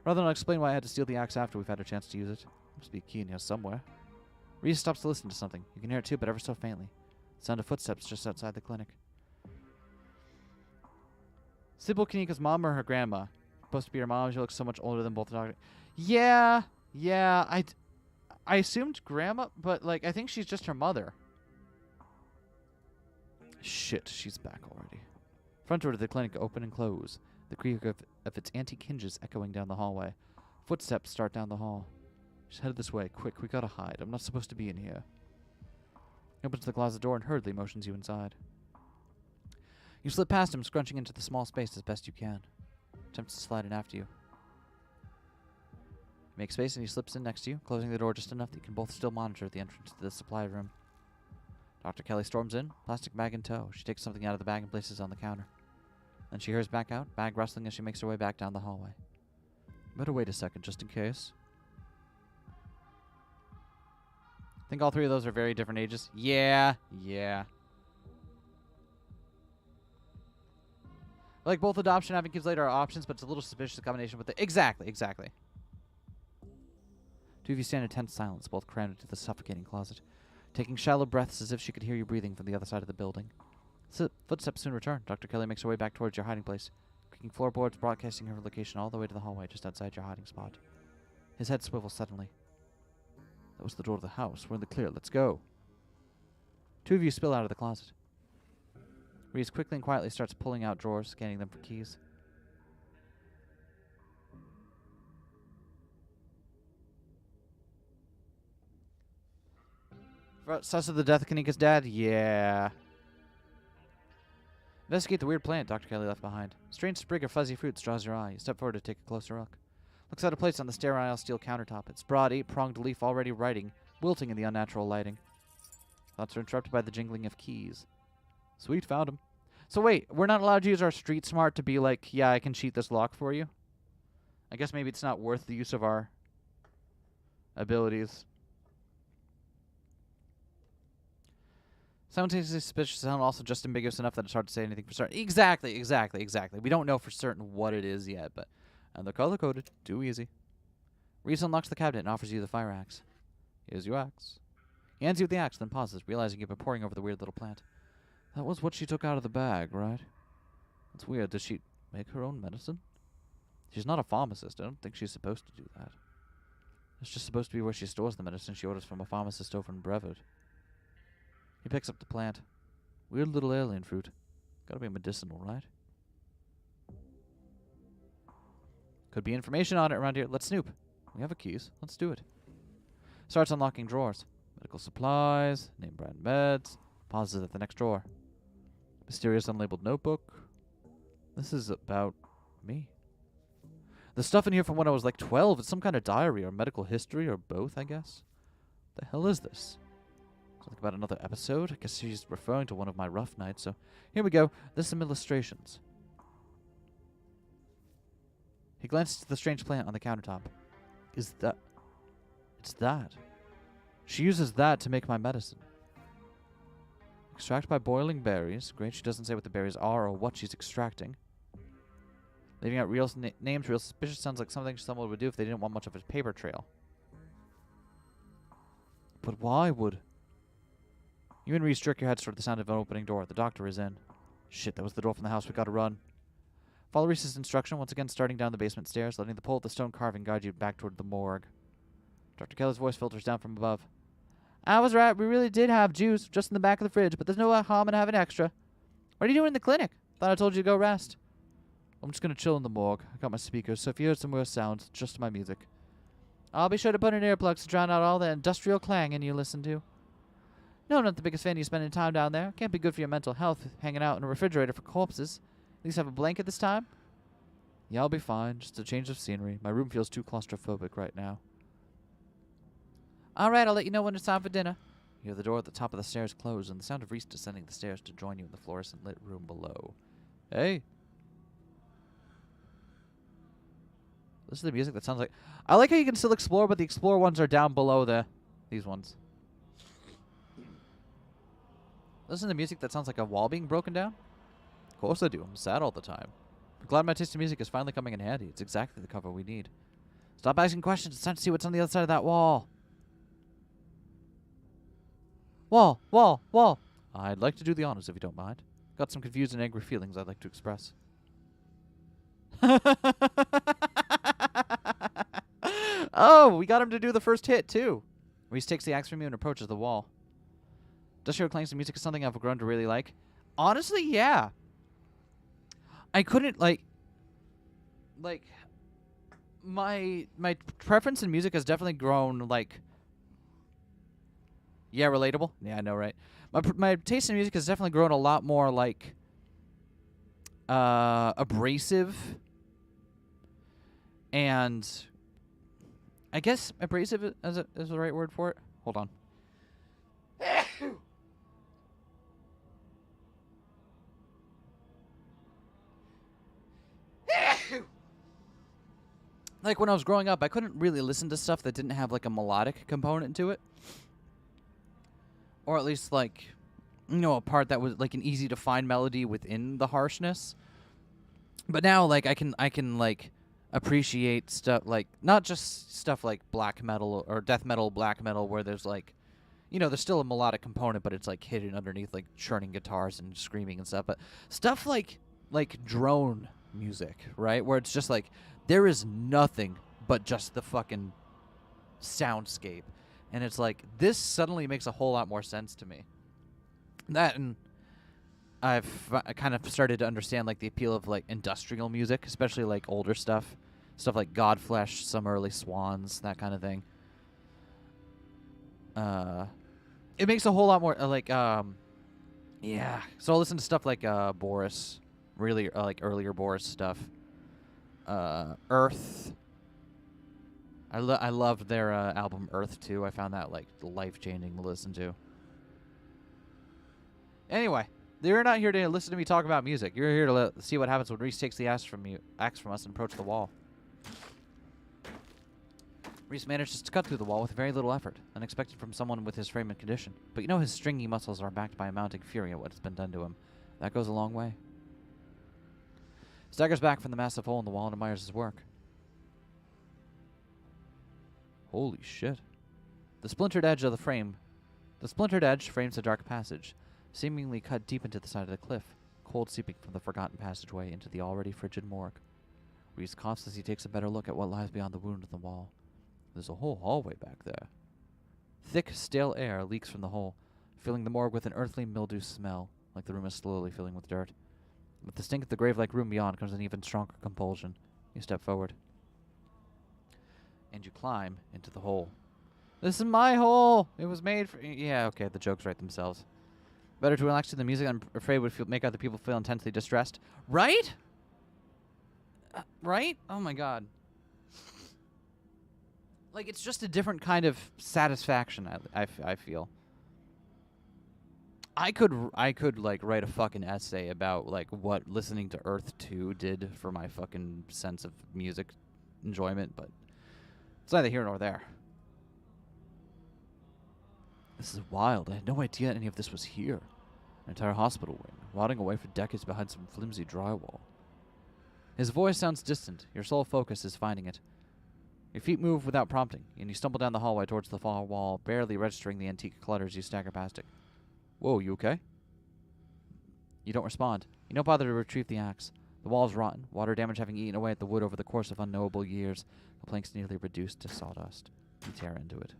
Rather not explain why I had to steal the axe after we've had a chance to use it. Must be a key in here somewhere. Reese stops to listen to something. You can hear it too, but ever so faintly. The sound of footsteps just outside the clinic. Sybil Kanika's mom or her grandma? Supposed to be her mom. She looks so much older than both the doctors. Yeah. I assumed grandma, but like I think she's just her mother. Shit, she's back already. Front door to the clinic open and close. The creak of its antique hinges echoing down the hallway. Footsteps start down the hall. She's headed this way. Quick, we gotta hide. I'm not supposed to be in here. He opens the closet door and hurriedly motions you inside. You slip past him, scrunching into the small space as best you can. Attempts to slide in after you. Make space and he slips in next to you, closing the door just enough that you can both still monitor the entrance to the supply room. Dr. Kelly storms in, plastic bag in tow. She takes something out of the bag and places it on the counter. Then she hurries back out, bag rustling as she makes her way back down the hallway. Better wait a second, just in case. I think all three of those are very different ages. Yeah. Like both adoption having kids later are options, but it's a little suspicious the combination with the... Exactly. Two of you stand in tense silence, both crammed into the suffocating closet, taking shallow breaths as if she could hear you breathing from the other side of the building. Footsteps soon return. Dr. Kelly makes her way back towards your hiding place, creaking floorboards, broadcasting her location all the way to the hallway just outside your hiding spot. His head swivels suddenly. That was the door of the house. We're in the clear. Let's go. Two of you spill out of the closet. Reese quickly and quietly starts pulling out drawers, scanning them for keys. Sus of the death of Kanika's dad? Yeah. Investigate the weird plant Dr. Kelly left behind. Strange sprig of fuzzy fruits draws your eye. You step forward to take a closer look. Looks out of place on the sterile steel countertop. Its broad, 8-pronged leaf already wilting in the unnatural lighting. Thoughts are interrupted by the jingling of keys. Sweet, found him. So wait, we're not allowed to use our street smart to be like, yeah, I can cheat this lock for you? I guess maybe it's not worth the use of our abilities. Simultaneously suspicious and also just ambiguous enough that it's hard to say anything for certain. Exactly. We don't know for certain what it is yet, but... And they're color-coded. Too easy. Reese unlocks the cabinet and offers you the fire axe. Here's your axe. He hands you the axe, then pauses, realizing you've been poring over the weird little plant. That was what she took out of the bag, right? That's weird. Does she make her own medicine? She's not a pharmacist. I don't think she's supposed to do that. It's just supposed to be where she stores the medicine she orders from a pharmacist over in Brevard. He picks up the plant. Weird little alien fruit. Gotta be medicinal, right? Could be information on it around here. Let's snoop. We have a keys. Let's do it. Starts unlocking drawers. Medical supplies, name brand meds. Pauses at the next drawer. Mysterious unlabeled notebook. This is about me. The stuff in here from when I was like 12. It's some kind of diary or medical history or both, I guess. The hell is this? Something about another episode? I guess she's referring to one of my rough nights, so here we go. There's some illustrations. He glances at the strange plant on the countertop. Is that... It's that. She uses that to make my medicine. Extract by boiling berries. Great, she doesn't say what the berries are or what she's extracting. Leaving out real names, real suspicious, sounds like something someone would do if they didn't want much of a paper trail. But why would... You and Reese jerk your heads toward the sound of an opening door. The doctor is in. Shit, that was the door from the house. We gotta run. Follow Reese's instruction, once again starting down the basement stairs, letting the pull of the stone carving guide you back toward the morgue. Dr. Keller's voice filters down from above. I was right. We really did have juice just in the back of the fridge, but there's no harm in having extra. What are you doing in the clinic? Thought I told you to go rest. I'm just gonna chill in the morgue. I got my speakers, so if you hear some worse sounds, just my music. I'll be sure to put in earplugs to drown out all the industrial clanging you listen to. No, I'm not the biggest fan of you spending time down there. Can't be good for your mental health, hanging out in a refrigerator for corpses. At least have a blanket this time. Yeah, I'll be fine. Just a change of scenery. My room feels too claustrophobic right now. All right, I'll let you know when it's time for dinner. You hear the door at the top of the stairs close and the sound of Reese descending the stairs to join you in the fluorescent lit room below. Hey. This is the music that sounds like... I like how you can still explore, but the explore ones are down below these ones. Listen to music that sounds like a wall being broken down? Of course I do. I'm sad all the time. I'm glad my taste in music is finally coming in handy. It's exactly the cover we need. Stop asking questions. It's time to see what's on the other side of that wall. Wall, wall, wall. I'd like to do the honors if you don't mind. Got some confused and angry feelings I'd like to express. Oh, we got him to do the first hit, too. Reese takes the axe from you and approaches the wall. Industrial clangs and music is something I've grown to really like. Honestly, yeah. I couldn't, like, my preference in music has definitely grown, like, yeah, relatable. Yeah, I know, right? My taste in music has definitely grown a lot more, like, abrasive. And I guess abrasive is the right word for it. Hold on. Like, when I was growing up, I couldn't really listen to stuff that didn't have, like, a melodic component to it. Or at least, like, you know, a part that was, like, an easy-to-find melody within the harshness. But now, like, I can like, appreciate stuff, like, not just stuff like black metal or death metal, black metal, where there's, like, you know, there's still a melodic component, but it's, like, hidden underneath, like, churning guitars and screaming and stuff. But stuff like drone music, right? Where it's just, like, there is nothing but just the fucking soundscape. And it's like, this suddenly makes a whole lot more sense to me. That, and I kind of started to understand, like, the appeal of, like, industrial music, especially, like, older stuff. Stuff like Godflesh, some early Swans, that kind of thing. It makes a whole lot more, yeah. So I'll listen to stuff like Boris, really, like, earlier Boris stuff. Earth. I loved their album Earth, too. I found that, like, life-changing to listen to. Anyway, you're not here to listen to me talk about music. You're here to see what happens when Reese takes the axe from us and approaches the wall. Reese manages to cut through the wall with very little effort, unexpected from someone with his frame and condition. But you know his stringy muscles are backed by a mounting fury at what has been done to him. That goes a long way. Staggers back from the massive hole in the wall and admires his work. Holy shit. The splintered edge frames a dark passage, seemingly cut deep into the side of the cliff, cold seeping from the forgotten passageway into the already frigid morgue. Reese coughs as he takes a better look at what lies beyond the wound in the wall. There's a whole hallway back there. Thick, stale air leaks from the hole, filling the morgue with an earthly mildew smell, like the room is slowly filling with dirt. With the stink of the grave-like room beyond comes an even stronger compulsion. You step forward. And you climb into the hole. This is my hole! It was made for... Yeah, okay, the jokes write themselves. Better to relax to the music, I'm afraid would make other people feel intensely distressed. Right? Right? Oh my god. Like, it's just a different kind of satisfaction, I feel. I could like write a fucking essay about like what listening to Earth 2 did for my fucking sense of music enjoyment, but it's neither here nor there. This is wild. I had no idea any of this was here. An entire hospital wing, rotting away for decades behind some flimsy drywall. His voice sounds distant. Your sole focus is finding it. Your feet move without prompting, and you stumble down the hallway towards the far wall, barely registering the antique clutter as you stagger past it. Whoa, you okay? You don't respond. You don't bother to retrieve the axe. The wall is rotten, water damage having eaten away at the wood over the course of unknowable years. The planks nearly reduced to sawdust. You tear into it.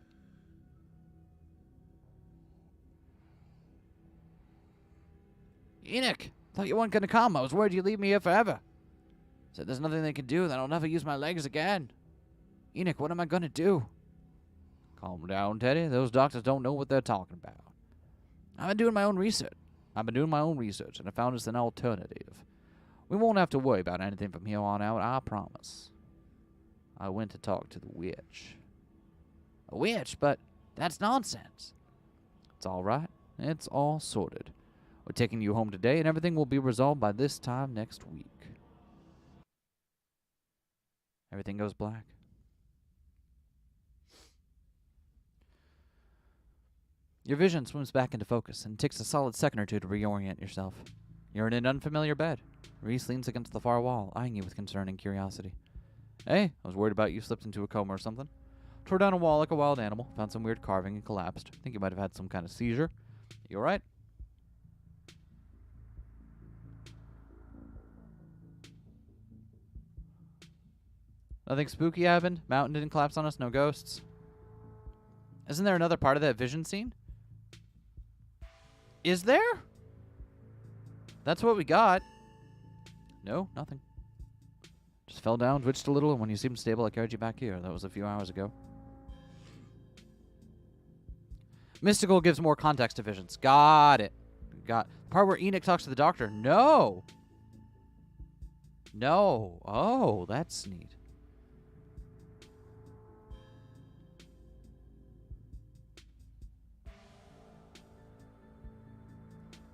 Enoch! Thought you weren't gonna come. I was worried you'd leave me here forever. Said there's nothing they can do, then I'll never use my legs again. Enoch, what am I gonna do? Calm down, Teddy. Those doctors don't know what they're talking about. I've been doing my own research. And I found us an alternative. We won't have to worry about anything from here on out, I promise. I went to talk to the witch. A witch? But that's nonsense. It's all right. It's all sorted. We're taking you home today, and everything will be resolved by this time next week. Everything goes black. Your vision swims back into focus, and it takes a solid second or two to reorient yourself. You're in an unfamiliar bed. Reese leans against the far wall, eyeing you with concern and curiosity. Hey, I was worried about you slipped into a coma or something. Tore down a wall like a wild animal, found some weird carving, and collapsed. Think you might have had some kind of seizure. You alright? Nothing spooky happened? Mountain didn't collapse on us? No ghosts? Isn't there another part of that vision scene? Is there? That's what we got. No, nothing. Just fell down, twitched a little, and when you seemed stable, I carried you back here. That was a few hours ago. Mystical gives more context to visions. Got it. Got part where Enoch talks to the doctor. No. No. Oh, that's neat.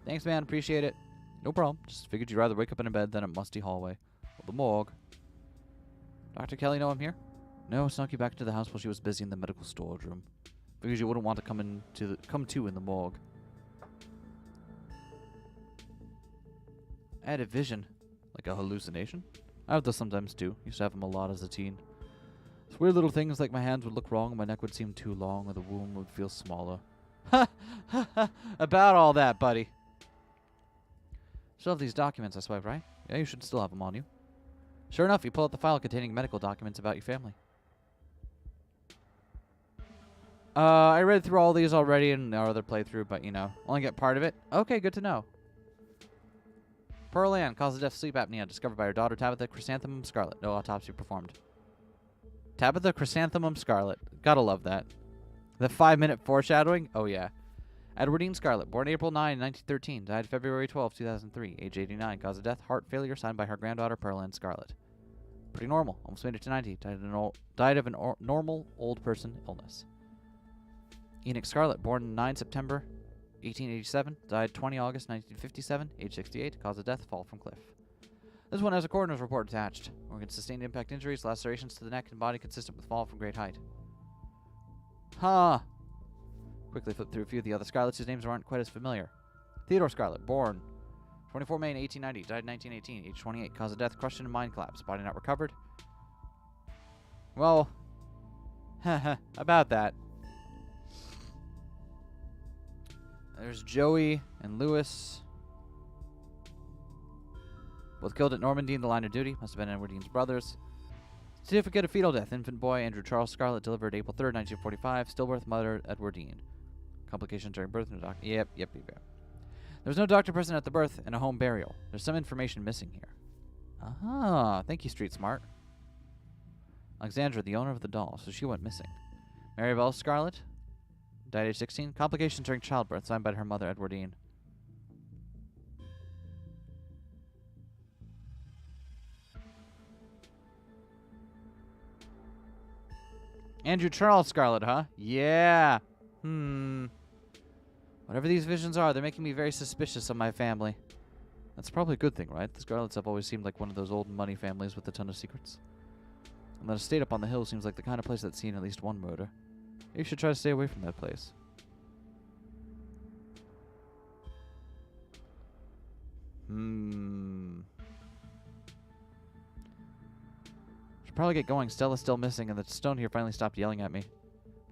Thanks, man. Appreciate it. No problem. Just figured you'd rather wake up in a bed than a musty hallway. Well, the morgue. Dr. Kelly know I'm here? No, snuck you back into the house while she was busy in the medical storage room. Figures you wouldn't want to come to in the morgue. I had a vision. Like a hallucination? I have those sometimes too. Used to have them a lot as a teen. It's weird little things like my hands would look wrong and my neck would seem too long or the womb would feel smaller. Ha! Ha ha! About all that, buddy. Still have these documents, I swipe, right? Yeah, you should still have them on you. Sure enough, you pull out the file containing medical documents about your family. I read through all these already in our other playthrough, but, you know, only get part of it. Okay, good to know. Pearl Ann, cause of death, sleep apnea, discovered by her daughter Tabitha Chrysanthemum Scarlet. No autopsy performed. Tabitha Chrysanthemum Scarlet. Gotta love that. The 5-minute foreshadowing? Oh, yeah. Edwardine Scarlet, born April 9, 1913, died February 12, 2003, age 89, cause of death, heart failure, signed by her granddaughter, Pearl Ann Scarlet. Pretty normal, almost made it to 90, died of a normal old person illness. Enoch Scarlet, born 9 September 1887, died 20 August 1957, age 68, cause of death, fall from cliff. This one has a coroner's report attached. Organ sustained impact injuries, lacerations to the neck and body consistent with fall from great height. Huh. Quickly flip through a few of the other Scarlets whose names aren't quite as familiar. Theodore Scarlet, born 24 May 1890, died 1918, age 28, cause of death, crushed in a mine collapse, body not recovered. Well, about that. There's Joey and Lewis. Both killed at Normandy in the line of duty. Must have been Edwardine's brothers. Certificate of fetal death. Infant boy Andrew Charles Scarlett delivered April 3rd, 1945. Stillbirth mother Edwardine. Complications during birth. No doctor. Yep. There was no doctor present at the birth and a home burial. There's some information missing here. Ah, thank you, Street Smart. Alexandra, the owner of the doll, so she went missing. Maribel Scarlett, died age 16. Complications during childbirth, signed by her mother, Edwardine. Andrew Charles Scarlett, huh? Yeah. Whatever these visions are, they're making me very suspicious of my family. That's probably a good thing, right? The Scarletts have always seemed like one of those old money families with a ton of secrets. And that estate up on the hill seems like the kind of place that's seen at least one murder. Maybe you should try to stay away from that place. Should probably get going. Stella's still missing, and the stone here finally stopped yelling at me.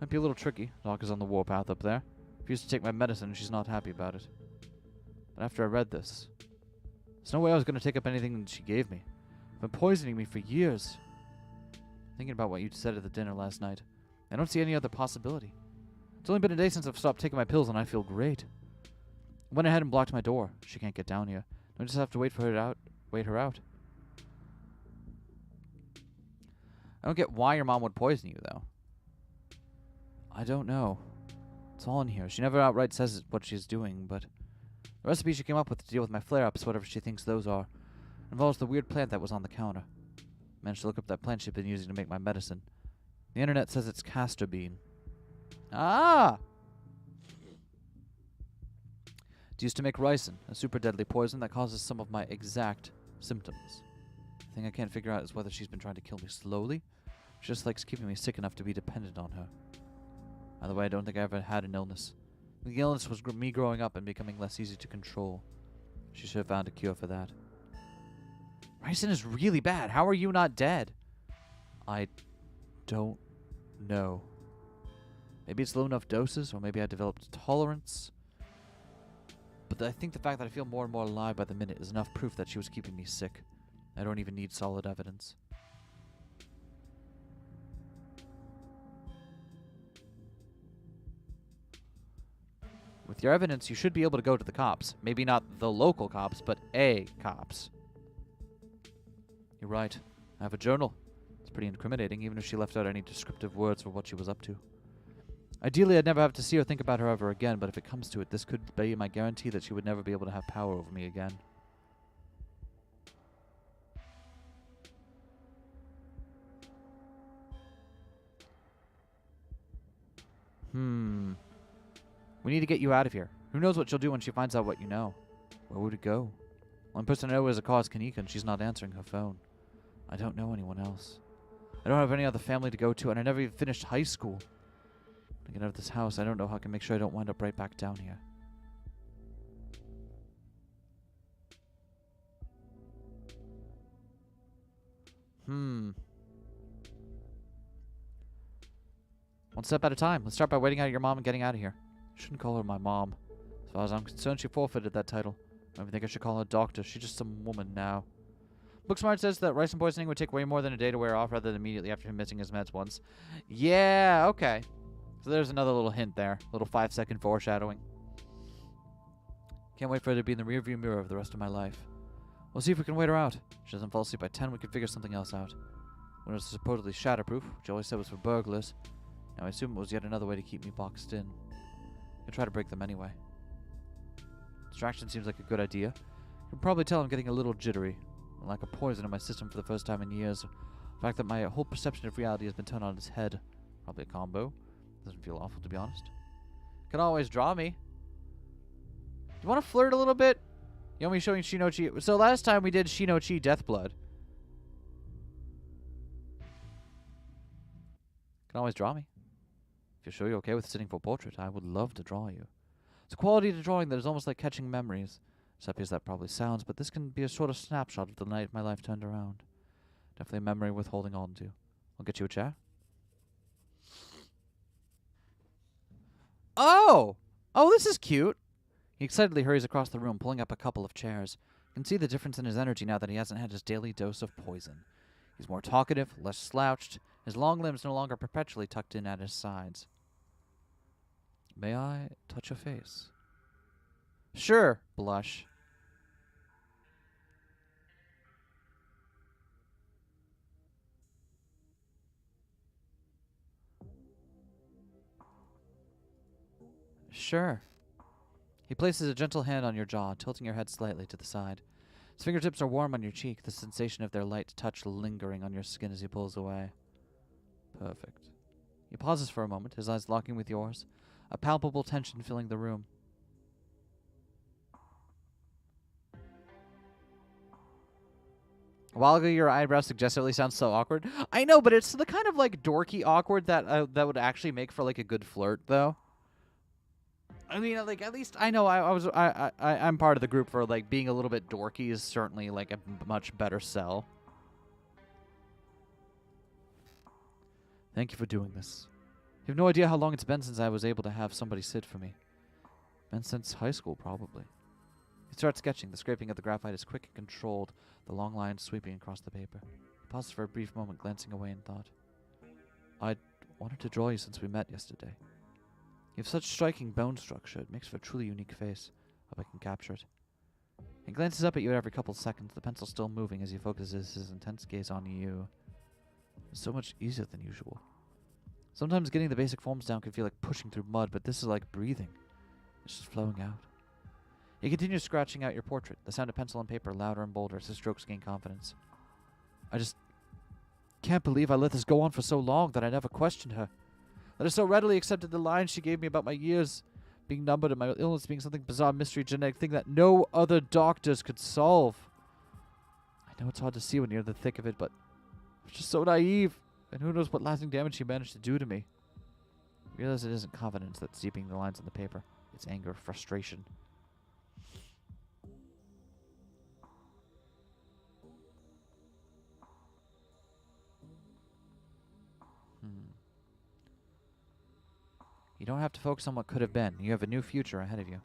Might be a little tricky. Doc is on the warpath up there. Refused to take my medicine, and she's not happy about it. But after I read this, there's no way I was going to take up anything that she gave me. Been poisoning me for years. Thinking about what you said at the dinner last night, I don't see any other possibility. It's only been a day since I've stopped taking my pills, and I feel great. I went ahead and blocked my door. She can't get down here. I just have to wait her out. I don't get why your mom would poison you, though. I don't know. It's all in here. She never outright says what she's doing, but the recipe she came up with to deal with my flare-ups, whatever she thinks those are, involves the weird plant that was on the counter. Managed to look up that plant she'd been using to make my medicine. The internet says it's castor bean. Ah! It's used to make ricin, a super deadly poison that causes some of my exact symptoms. The thing I can't figure out is whether she's been trying to kill me slowly, or she just likes keeping me sick enough to be dependent on her. Either way, I don't think I ever had an illness. The illness was me growing up and becoming less easy to control. She should have found a cure for that. Ricin is really bad. How are you not dead? I don't know. Maybe it's low enough doses, or maybe I developed tolerance. But I think the fact that I feel more and more alive by the minute is enough proof that she was keeping me sick. I don't even need solid evidence. With your evidence, you should be able to go to the cops. Maybe not the local cops, but a cops. You're right. I have a journal. It's pretty incriminating, even if she left out any descriptive words for what she was up to. Ideally, I'd never have to see or think about her ever again, but if it comes to it, this could be my guarantee that she would never be able to have power over me again. We need to get you out of here. Who knows what she'll do when she finds out what you know? Where would it go? One person I know is a cause Kanika, and she's not answering her phone. I don't know anyone else. I don't have any other family to go to, and I never even finished high school. When I get out of this house, I don't know how I can make sure I don't wind up right back down here. One step at a time. Let's start by waiting out your mom and getting out of here. Shouldn't call her my mom. As far as I'm concerned, she forfeited that title. I don't even think I should call her doctor. She's just some woman now. Booksmart says that ricin poisoning would take way more than a day to wear off rather than immediately after him missing his meds once. Yeah, okay. So there's another little hint there. A little 5-second foreshadowing. Can't wait for her to be in the rearview mirror of the rest of my life. We'll see if we can wait her out. If she doesn't fall asleep by 10, we can figure something else out. When it was supposedly shatterproof, which I always said was for burglars. Now I assume it was yet another way to keep me boxed in. I'll try to break them anyway. Distraction seems like a good idea. You can probably tell I'm getting a little jittery. Like a poison in my system for the first time in years. The fact that my whole perception of reality has been turned on its head. Probably a combo. Doesn't feel awful, to be honest. Can always draw me. Do you want to flirt a little bit? You want me showing Shino-Chi? So last time we did Shino-Chi Deathblood. Can always draw me. If you're sure you're okay with sitting for a portrait, I would love to draw you. It's a quality to drawing that is almost like catching memories. Sappy as that probably sounds, but this can be a sort of snapshot of the night my life turned around. Definitely a memory worth holding on to. I'll get you a chair. Oh! Oh, this is cute! He excitedly hurries across the room, pulling up a couple of chairs. You can see the difference in his energy now that he hasn't had his daily dose of poison. He's more talkative, less slouched, his long limbs no longer perpetually tucked in at his sides. May I touch your face? Sure, blush. Sure. He places a gentle hand on your jaw, tilting your head slightly to the side. His fingertips are warm on your cheek, the sensation of their light touch lingering on your skin as he pulls away. Perfect. He pauses for a moment, his eyes locking with yours, a palpable tension filling the room. A while ago, your eyebrow suggestively sounds so awkward. I know, but it's the kind of like dorky awkward that that would actually make for like a good flirt, though. I mean, like at least I know I'm part of the group for like being a little bit dorky is certainly like a much better sell. Thank you for doing this. You have no idea how long it's been since I was able to have somebody sit for me. Been since high school, probably. He starts sketching. The scraping of the graphite is quick and controlled, the long lines sweeping across the paper. He pauses for a brief moment, glancing away in thought. I'd wanted to draw you since we met yesterday. You have such striking bone structure. It makes for a truly unique face. Hope I can capture it. He glances up at you every couple seconds, the pencil still moving as he focuses his intense gaze on you. It's so much easier than usual. Sometimes getting the basic forms down can feel like pushing through mud, but this is like breathing. It's just flowing out. He continues scratching out your portrait, the sound of pencil and paper louder and bolder as his strokes gain confidence. I just can't believe I let this go on for so long that I never questioned her. That I so readily accepted the lines she gave me about my years being numbered and my illness being something bizarre, mystery, genetic thing that no other doctors could solve. I know it's hard to see when you're in the thick of it, but I was just so naive, and who knows what lasting damage she managed to do to me. I realize it isn't confidence that's deepening the lines on the paper. It's anger, frustration. You don't have to focus on what could have been. You have a new future ahead of you.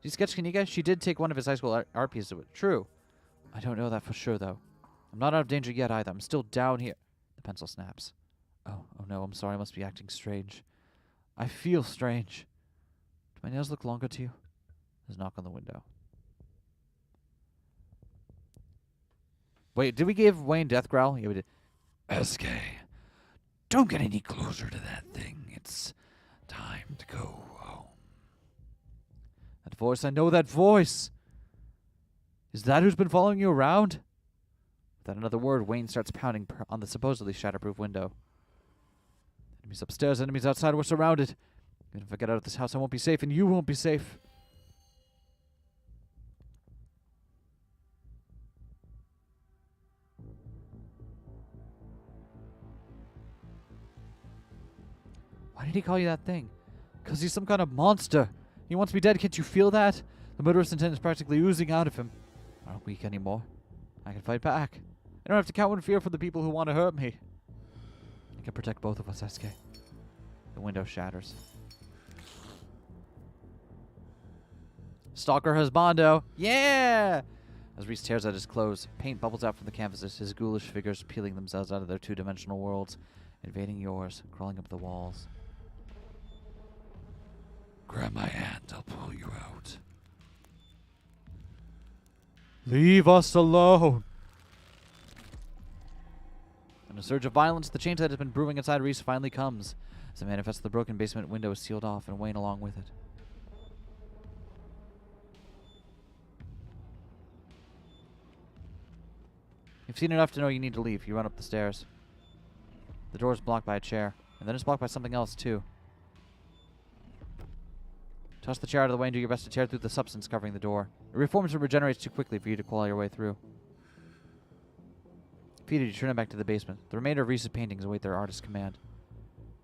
She sketched Kanika. She did take one of his high school art pieces. True. I don't know that for sure, though. I'm not out of danger yet, either. I'm still down here. The pencil snaps. Oh no, I'm sorry. I must be acting strange. I feel strange. Do my nails look longer to you? There's a knock on the window. Wait, did we give Wayne death growl? Yeah, we did. Eskay, don't get any closer to that thing. It's time to go home. That voice, I know that voice. Is that who's been following you around? Without another word, Wayne starts pounding on the supposedly shatterproof window. Enemies upstairs, enemies outside, we're surrounded. Even if I get out of this house, I won't be safe, and you won't be safe. Why did he call you that thing? Because he's some kind of monster. He wants me dead. Can't you feel that? The murderous intent is practically oozing out of him. I'm not weak anymore. I can fight back. I don't have to cower in fear for the people who want to hurt me. I can protect both of us, Eskay. The window shatters. Stalker husbando. Yeah! As Reese tears at his clothes, paint bubbles out from the canvases, his ghoulish figures peeling themselves out of their two-dimensional worlds, invading yours, crawling up the walls. Grab my hand, I'll pull you out. Leave us alone! In a surge of violence, the change that has been brewing inside Reese finally comes. As it manifests, the broken basement window is sealed off, and Wayne along with it. You've seen enough to know you need to leave. You run up the stairs. The door is blocked by a chair, and then it's blocked by something else, too. Toss the chair out of the way and do your best to tear through the substance covering the door. It reforms and regenerates too quickly for you to claw your way through. Defeated, you turn it back to the basement. The remainder of Reese's paintings await their artist's command.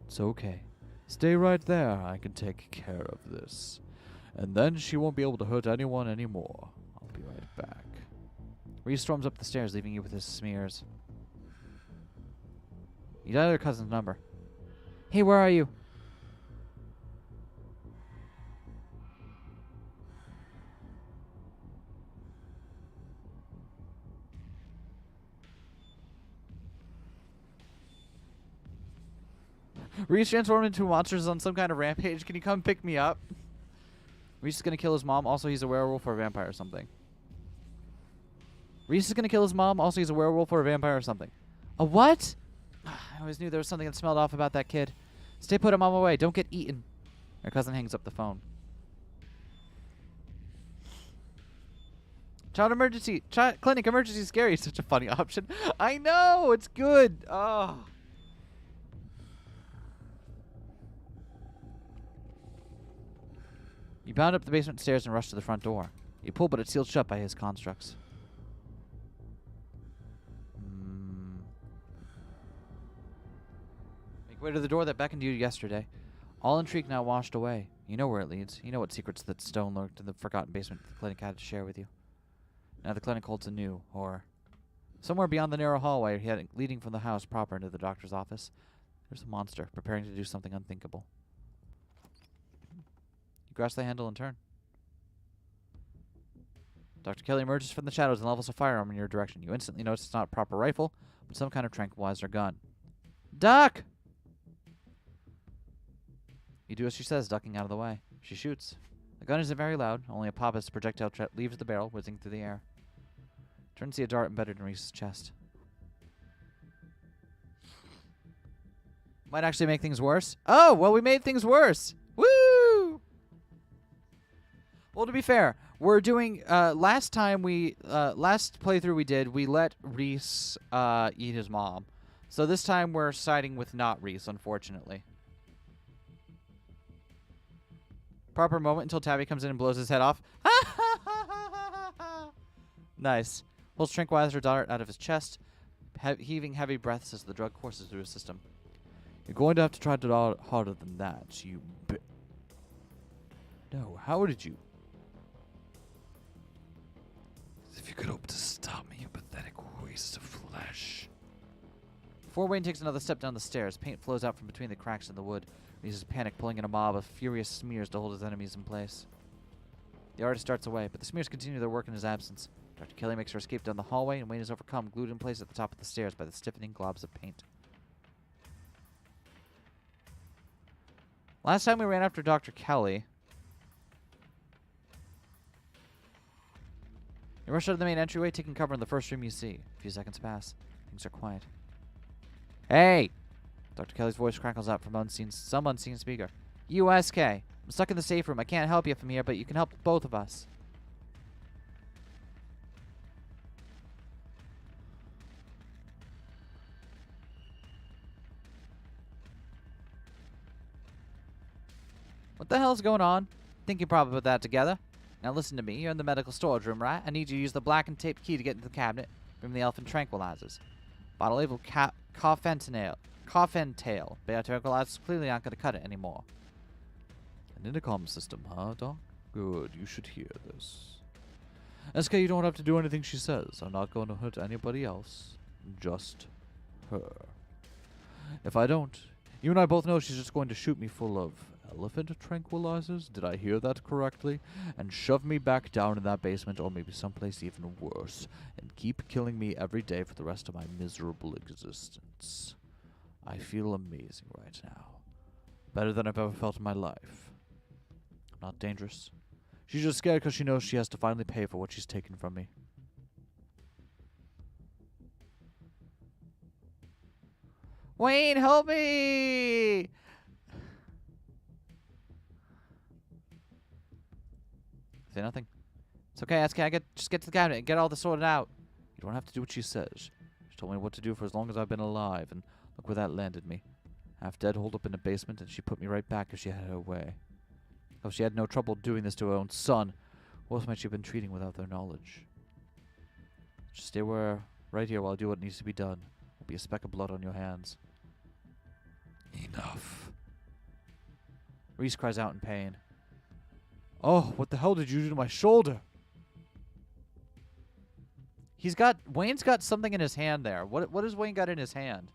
It's okay. Stay right there. I can take care of this. And then she won't be able to hurt anyone anymore. I'll be right back. Reese storms up the stairs, leaving you with his smears. You dial your cousin's number. Hey, where are you? Reese transformed into monsters on some kind of rampage. Can you come pick me up? Reese is going to kill his mom. Also, he's a werewolf or a vampire or something. Reese is going to kill his mom. Also, he's a werewolf or a vampire or something. A what? I always knew there was something that smelled off about that kid. Stay put, I'm on my way. Don't get eaten. Your cousin hangs up the phone. Child emergency. Clinic emergency scary is such a funny option. I know. It's good. Oh. You bound up the basement stairs and rushed to the front door. You pull, but it's sealed shut by his constructs. Make way to the door that beckoned to you yesterday. All intrigue now washed away. You know where it leads. You know what secrets that stone lurked in the forgotten basement the clinic had to share with you. Now the clinic holds a new horror. Somewhere beyond the narrow hallway leading from the house proper into the doctor's office, there's a monster preparing to do something unthinkable. You grasp the handle and turn. Dr. Kelly emerges from the shadows and levels a firearm in your direction. You instantly notice it's not a proper rifle, but some kind of tranquilizer gun. Duck! You do as she says, ducking out of the way. She shoots. The gun isn't very loud. Only a pop as the projectile leaves the barrel, whizzing through the air. Turn to see a dart embedded in Reese's chest. Might actually make things worse. Oh, well, we made things worse. Woo! Well, to be fair, we're doing, last playthrough we did, we let Reese, eat his mom. So this time we're siding with not Reese, unfortunately. Proper moment until Tabby comes in and blows his head off. Nice. Pulls tranquilizer dart out of his chest, heaving heavy breaths as the drug courses through his system. You're going to have to try to harder than that, you No, how did you? If you could hope to stop me, you pathetic waste of flesh. Before Wayne takes another step down the stairs, paint flows out from between the cracks in the wood. He uses panic, pulling in a mob of furious smears to hold his enemies in place. The artist darts away, but the smears continue their work in his absence. Dr. Kelly makes her escape down the hallway, and Wayne is overcome, glued in place at the top of the stairs by the stiffening globs of paint. Last time we ran after Dr. Kelly, you rush out of the main entryway, taking cover in the first room you see. A few seconds pass. Things are quiet. Hey! Dr. Kelly's voice crackles out from some unseen speaker. You, Eskay. I'm stuck in the safe room. I can't help you from here, but you can help both of us. What the hell's going on? Think you probably put that together. Now listen to me. You're in the medical storage room, right? I need you to use the black and taped key to get into the cabinet. Bring the elephant tranquilizers. Bottle labeled coffentail. But tranquilizers clearly aren't going to cut it anymore. An intercom system, huh, Doc? Good. You should hear this. Eskay, you don't have to do anything she says. I'm not going to hurt anybody else. Just her. If I don't, you and I both know she's just going to shoot me full of elephant tranquilizers. Did I hear that correctly? And shove me back down in that basement, or maybe someplace even worse, and keep killing me every day for the rest of my miserable existence. I feel amazing right now. Better than I've ever felt in my life. I'm not dangerous. She's just scared because she knows she has to finally pay for what she's taken from me. Wayne, help me! Say nothing. It's okay, Eskay. Just get to the cabinet and get all this sorted out. You don't have to do what she says. She told me what to do for as long as I've been alive, and look where that landed me. Half dead, holed up in a basement, and she put me right back if she had her way. If she had no trouble doing this to her own son, what else might she have been treating without their knowledge? Just stay right here while I do what needs to be done. There'll be a speck of blood on your hands. Enough. Reese cries out in pain. Oh, what the hell did you do to my shoulder? Wayne's got something in his hand there. What has Wayne got in his hand?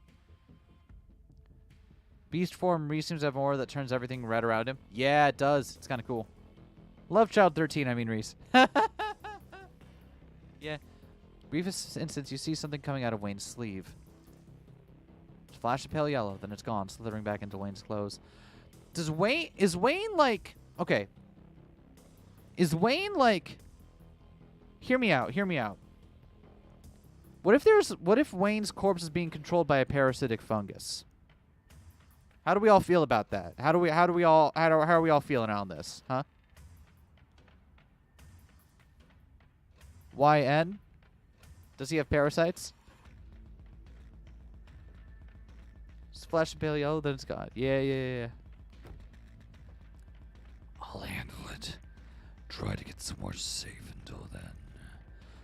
Beast form Reese seems to have more that turns everything red around him. Yeah, it does. It's kind of cool. Love Child 13, I mean Reese. Yeah. Briefest instance, you see something coming out of Wayne's sleeve. Flash of pale yellow, then it's gone, slithering back into Wayne's clothes. Is Wayne like... Okay. Is Wayne like... Hear me out. What if Wayne's corpse is being controlled by a parasitic fungus? How do we all feel about that? How are we all feeling on this, huh? YN? Does he have parasites? Just flash the pale yellow, then it's gone. Yeah. I'll handle it. Try to get somewhere safe until then.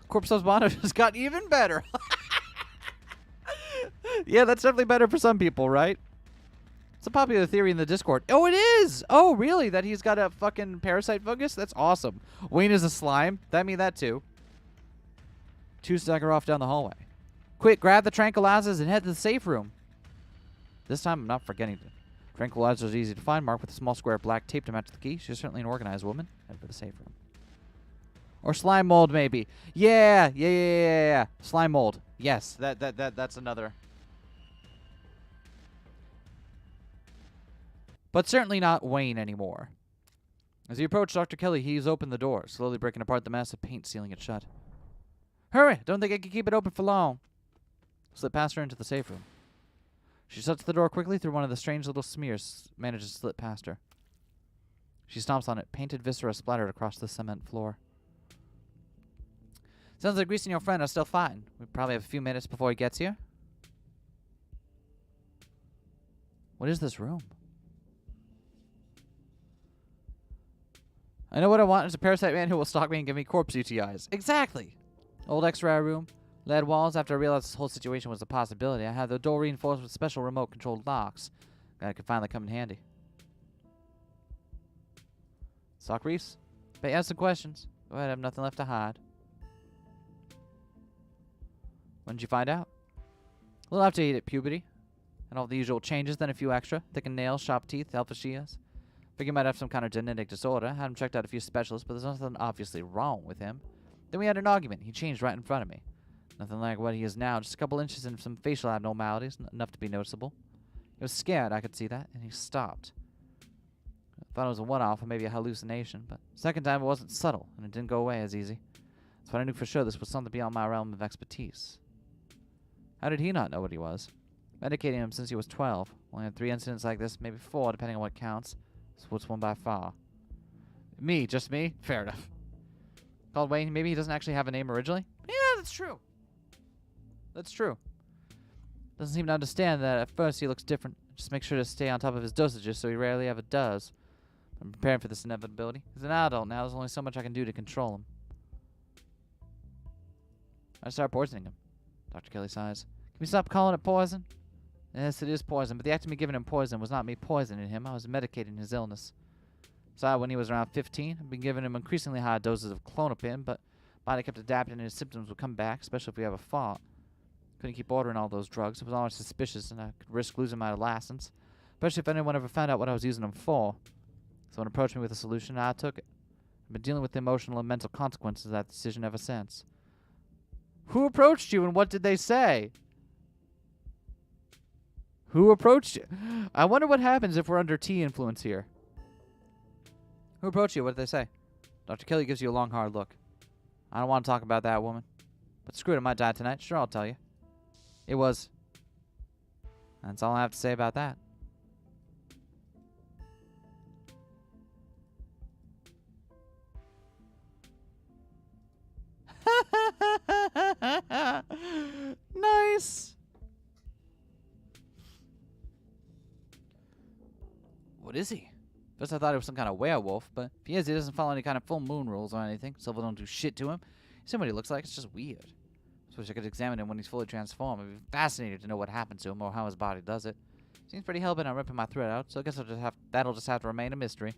Corpse monitor just got even better. Yeah, that's definitely better for some people, right? It's a popular theory in the Discord. Oh, it is! Oh, really? That he's got a fucking parasite fungus? That's awesome. Wayne is a slime. That mean that too. 2 stagger off down the hallway. Quick, grab the tranquilizers and head to the safe room. This time I'm not forgetting to. Tranquilizers are easy to find, marked with a small square of black tape to match the key. She's certainly an organized woman. Head for the safe room. Or slime mold, maybe. Yeah. Slime mold. Yes, that's another. But certainly not Wayne anymore. As he approached Dr. Kelly, he opened the door, slowly breaking apart the mass of paint, sealing it shut. Hurry! Don't think I can keep it open for long. Slip past her into the safe room. She shuts the door quickly through one of the strange little smears, manages to slip past her. She stomps on it, painted viscera splattered across the cement floor. Sounds like Grease and your friend are still fighting. We probably have a few minutes before he gets here. What is this room? I know what I want is a parasite man who will stalk me and give me corpse UTIs. Exactly! Old X-ray room. Lead walls. After I realized this whole situation was a possibility, I had the door reinforced with special remote-controlled locks. That could finally come in handy. Sock Reese? Bet you have some questions. Go ahead, I have nothing left to hide. When did you find out? A little after 8 at puberty. And all the usual changes, then a few extra. Thickened nails, sharp teeth, alpha Shias. Figured he might have some kind of genetic disorder. Had him checked out a few specialists, but there's nothing obviously wrong with him. Then we had an argument. He changed right in front of me. Nothing like what he is now, just a couple inches and some facial abnormalities, enough to be noticeable. He was scared, I could see that, and he stopped. I thought it was a one-off or maybe a hallucination, but second time it wasn't subtle, and it didn't go away as easy. That's when I knew for sure this was something beyond my realm of expertise. How did he not know what he was? Medicating him since he was 12. Only had 3 incidents like this, maybe 4, depending on what counts. So what's one by far? Me, just me? Fair enough. Called Wayne, maybe he doesn't actually have a name originally? Yeah, that's true. That's true. Doesn't seem to understand that at first he looks different. Just make sure to stay on top of his dosages so he rarely ever does. I'm preparing for this inevitability. He's an adult now. There's only so much I can do to control him. I start poisoning him. Dr. Kelly sighs. Can we stop calling it poison? Yes, it is poison, but the act of me giving him poison was not me poisoning him. I was medicating his illness. So when he was around 15, I've been giving him increasingly high doses of clonopin, but body kept adapting and his symptoms would come back, especially if we have a fault. Couldn't keep ordering all those drugs. It was always suspicious, and I could risk losing my license, especially if anyone ever found out what I was using them for. Someone approached me with a solution, and I took it. I've been dealing with the emotional and mental consequences of that decision ever since. Who approached you, and what did they say? Who approached you? I wonder what happens if we're under tea influence here. Who approached you? What did they say? Dr. Kelly gives you a long, hard look. I don't want to talk about that woman. But screw it, I might die tonight. Sure, I'll tell you. It was... That's all I have to say about that. Nice. What is he? First I thought he was some kind of werewolf, but if he is, he doesn't follow any kind of full moon rules or anything. Silver don't do shit to him. He's not what he looks like. It's just weird. I wish I could examine him when he's fully transformed. I'd be fascinated to know what happened to him or how his body does it. Seems pretty hell-bent on ripping my thread out, so I guess that'll just have to remain a mystery.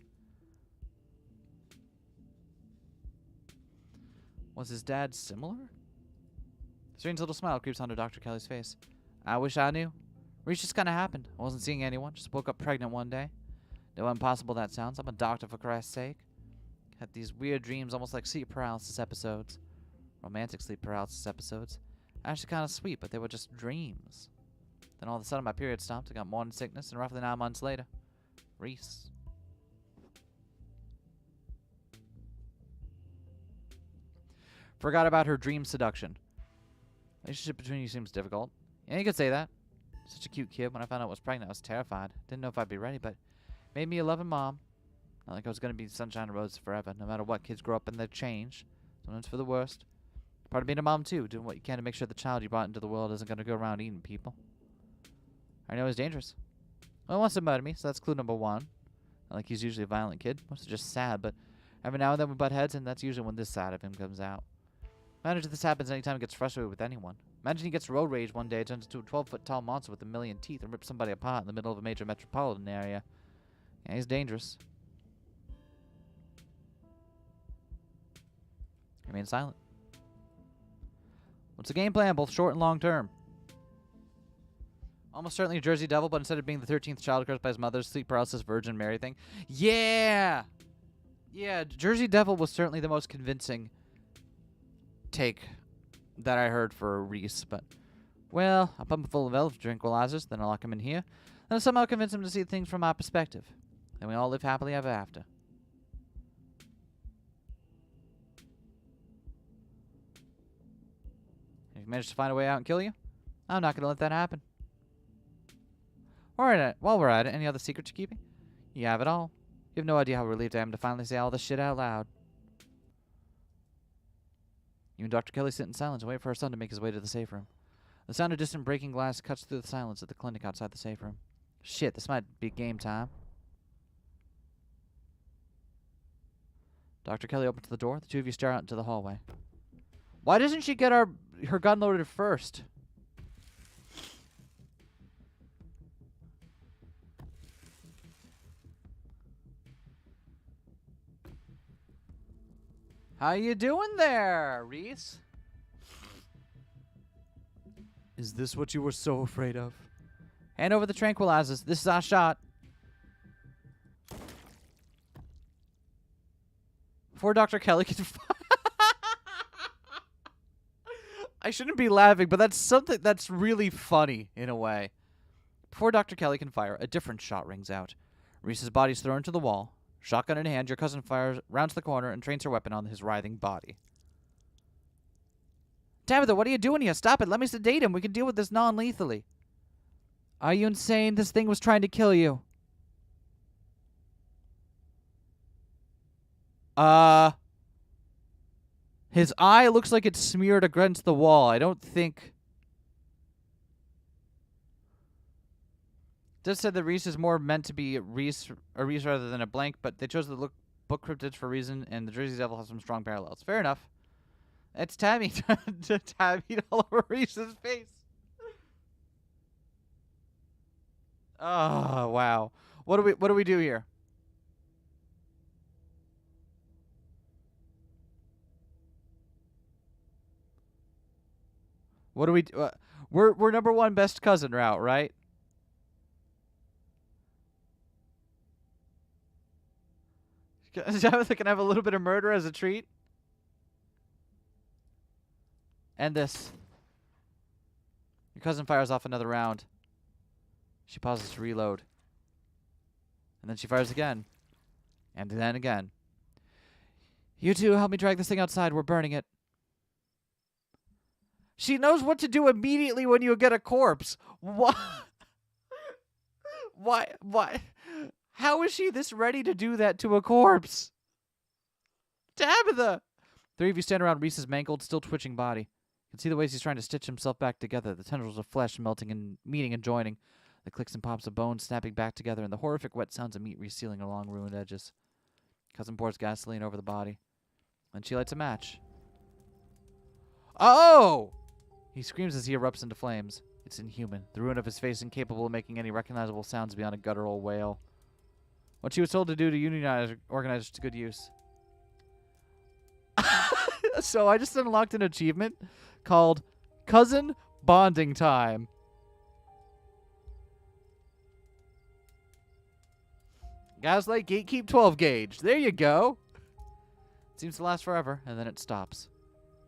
Was his dad similar? A strange little smile creeps onto Dr. Kelly's face. I wish I knew. Reach just kind of happened. I wasn't seeing anyone. Just woke up pregnant one day. Know how impossible that sounds. I'm a doctor, for Christ's sake. Had these weird dreams, almost like sleep paralysis episodes. Romantic sleep paralysis episodes. Actually kind of sweet, but they were just dreams. Then all of a sudden my period stopped. I got morning sickness, and roughly 9 months later, Reese. Forgot about her dream seduction. Relationship between you seems difficult. Yeah, you could say that. Such a cute kid. When I found out I was pregnant, I was terrified. Didn't know if I'd be ready, but made me a loving mom. Not like I was going to be sunshine and roses forever. No matter what, kids grow up and they change. Sometimes for the worst. Part of being a mom, too. Doing what you can to make sure the child you brought into the world isn't going to go around eating people. I know he's dangerous. Well, he wants to murder me, so that's clue number 1. Not like he's usually a violent kid. Mostly just sad, but every now and then we butt heads, and that's usually when this side of him comes out. Imagine this happens anytime he gets frustrated with anyone. Imagine he gets road rage one day, turns into a 12-foot-tall monster with a million teeth, and rips somebody apart in the middle of a major metropolitan area. Yeah, he's dangerous. Remain silent. What's the game plan, both short and long term? Almost certainly a Jersey Devil, but instead of being the 13th child cursed by his mother, sleep paralysis, Virgin Mary thing. Yeah! Yeah, Jersey Devil was certainly the most convincing take that I heard for Reese, but... Well, I'll pump him full of elf tranquilizers, then I'll lock him in here. Then I'll somehow convince him to see things from our perspective. Then we all live happily ever after. If you manage to find a way out and kill you, I'm not going to let that happen. Alright, while we're at it, any other secrets you're keeping? You have it all. You have no idea how relieved I am to finally say all this shit out loud. You and Dr. Kelly sit in silence and wait for her son to make his way to the safe room. The sound of distant breaking glass cuts through the silence at the clinic outside the safe room. Shit, this might be game time. Dr. Kelly opens the door. The two of you stare out into the hallway. Why doesn't she get her gun loaded first? How you doing there, Reese? Is this what you were so afraid of? Hand over the tranquilizers. This is our shot. Before Dr. Kelly can... I shouldn't be laughing, but that's something that's really funny in a way. Before Dr. Kelly can fire, a different shot rings out. Reese's body is thrown to the wall. Shotgun in hand, your cousin fires, rounds the corner, and trains her weapon on his writhing body. Tabitha, what are you doing here? Stop it. Let me sedate him. We can deal with this non-lethally. Are you insane? This thing was trying to kill you. His eye looks like it's smeared against the wall. I don't think... Just said that Reese is more meant to be a Reese rather than a blank, but they chose the book cryptid for a reason, and the Jersey Devil has some strong parallels. Fair enough. It's Tabby tabbied all over Reese's face. Oh, wow. What do we do here? What do we do? We're number 1 best cousin route, right? Tabitha can have a little bit of murder as a treat. And this. Your cousin fires off another round. She pauses to reload. And then she fires again. And then again. You two, help me drag this thing outside. We're burning it. She knows what to do immediately when you get a corpse. What? Why? How is she this ready to do that to a corpse? Tabitha! 3 of you stand around Reese's mangled, still twitching body. You can see the ways he's trying to stitch himself back together, the tendrils of flesh melting and meeting and joining, the clicks and pops of bones snapping back together, and the horrific wet sounds of meat resealing along ruined edges. Cousin pours gasoline over the body. Then she lights a match. Oh! He screams as he erupts into flames. It's inhuman. The ruin of his face incapable of making any recognizable sounds beyond a guttural wail. What she was told to do to unionize organizers to good use. So I just unlocked an achievement called Cousin Bonding Time. Gaslight Gatekeep 12 gauge. There you go. It seems to last forever, and then it stops.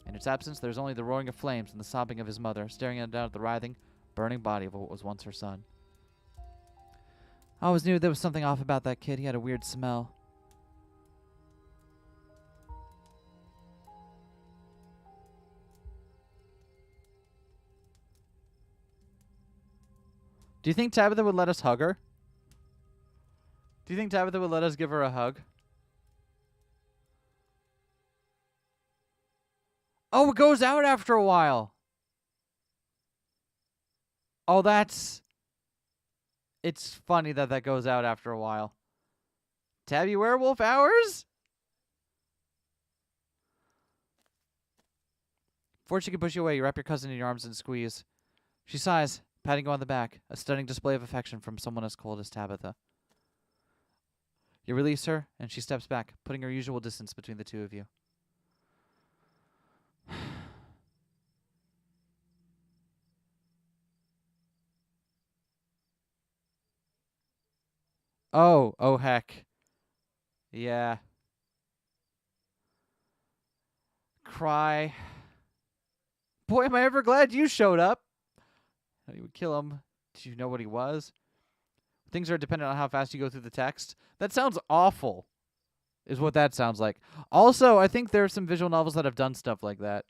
In its absence, there's only the roaring of flames and the sobbing of his mother, staring down at the writhing, burning body of what was once her son. I always knew there was something off about that kid. He had a weird smell. Do you think Tabitha would let us hug her? Do you think Tabitha would let us give her a hug? Oh, it goes out after a while. Oh, that's... It's funny that that goes out after a while. Tabby werewolf hours? Before she can push you away, you wrap your cousin in your arms and squeeze. She sighs, patting you on the back, a stunning display of affection from someone as cold as Tabitha. You release her, and she steps back, putting her usual distance between the two of you. Oh heck. Yeah. Cry. Boy, am I ever glad you showed up. You would kill him. Did you know what he was? Things are dependent on how fast you go through the text. That sounds awful, is what that sounds like. Also, I think there are some visual novels that have done stuff like that.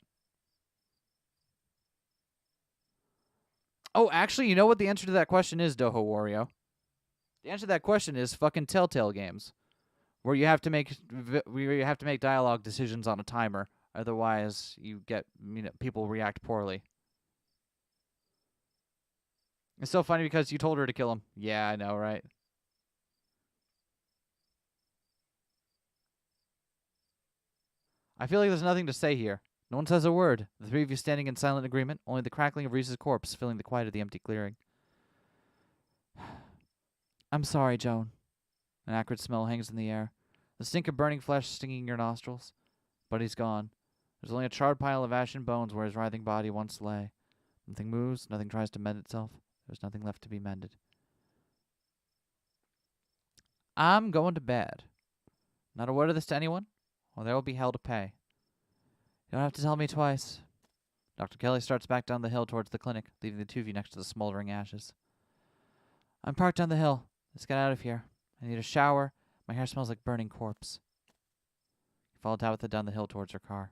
Oh, actually, you know what the answer to that question is, Doho Wario? The answer to that question is fucking Telltale games, where you have to make dialogue decisions on a timer. Otherwise, you get people react poorly. It's so funny because you told her to kill him. Yeah, I know, right? I feel like there's nothing to say here. No one says a word. The three of you standing in silent agreement, only the crackling of Reese's corpse filling the quiet of the empty clearing. I'm sorry, Joan. An acrid smell hangs in the air. The stink of burning flesh stinging your nostrils. But he's gone. There's only a charred pile of ash and bones where his writhing body once lay. Nothing moves, nothing tries to mend itself. There's nothing left to be mended. I'm going to bed. Not a word of this to anyone, or there will be hell to pay. You don't have to tell me twice. Dr. Kelly starts back down the hill towards the clinic, leaving the two of you next to the smoldering ashes. I'm parked down the hill. Let's get out of here. I need a shower. My hair smells like burning corpse. You follow Tabitha down the hill towards her car.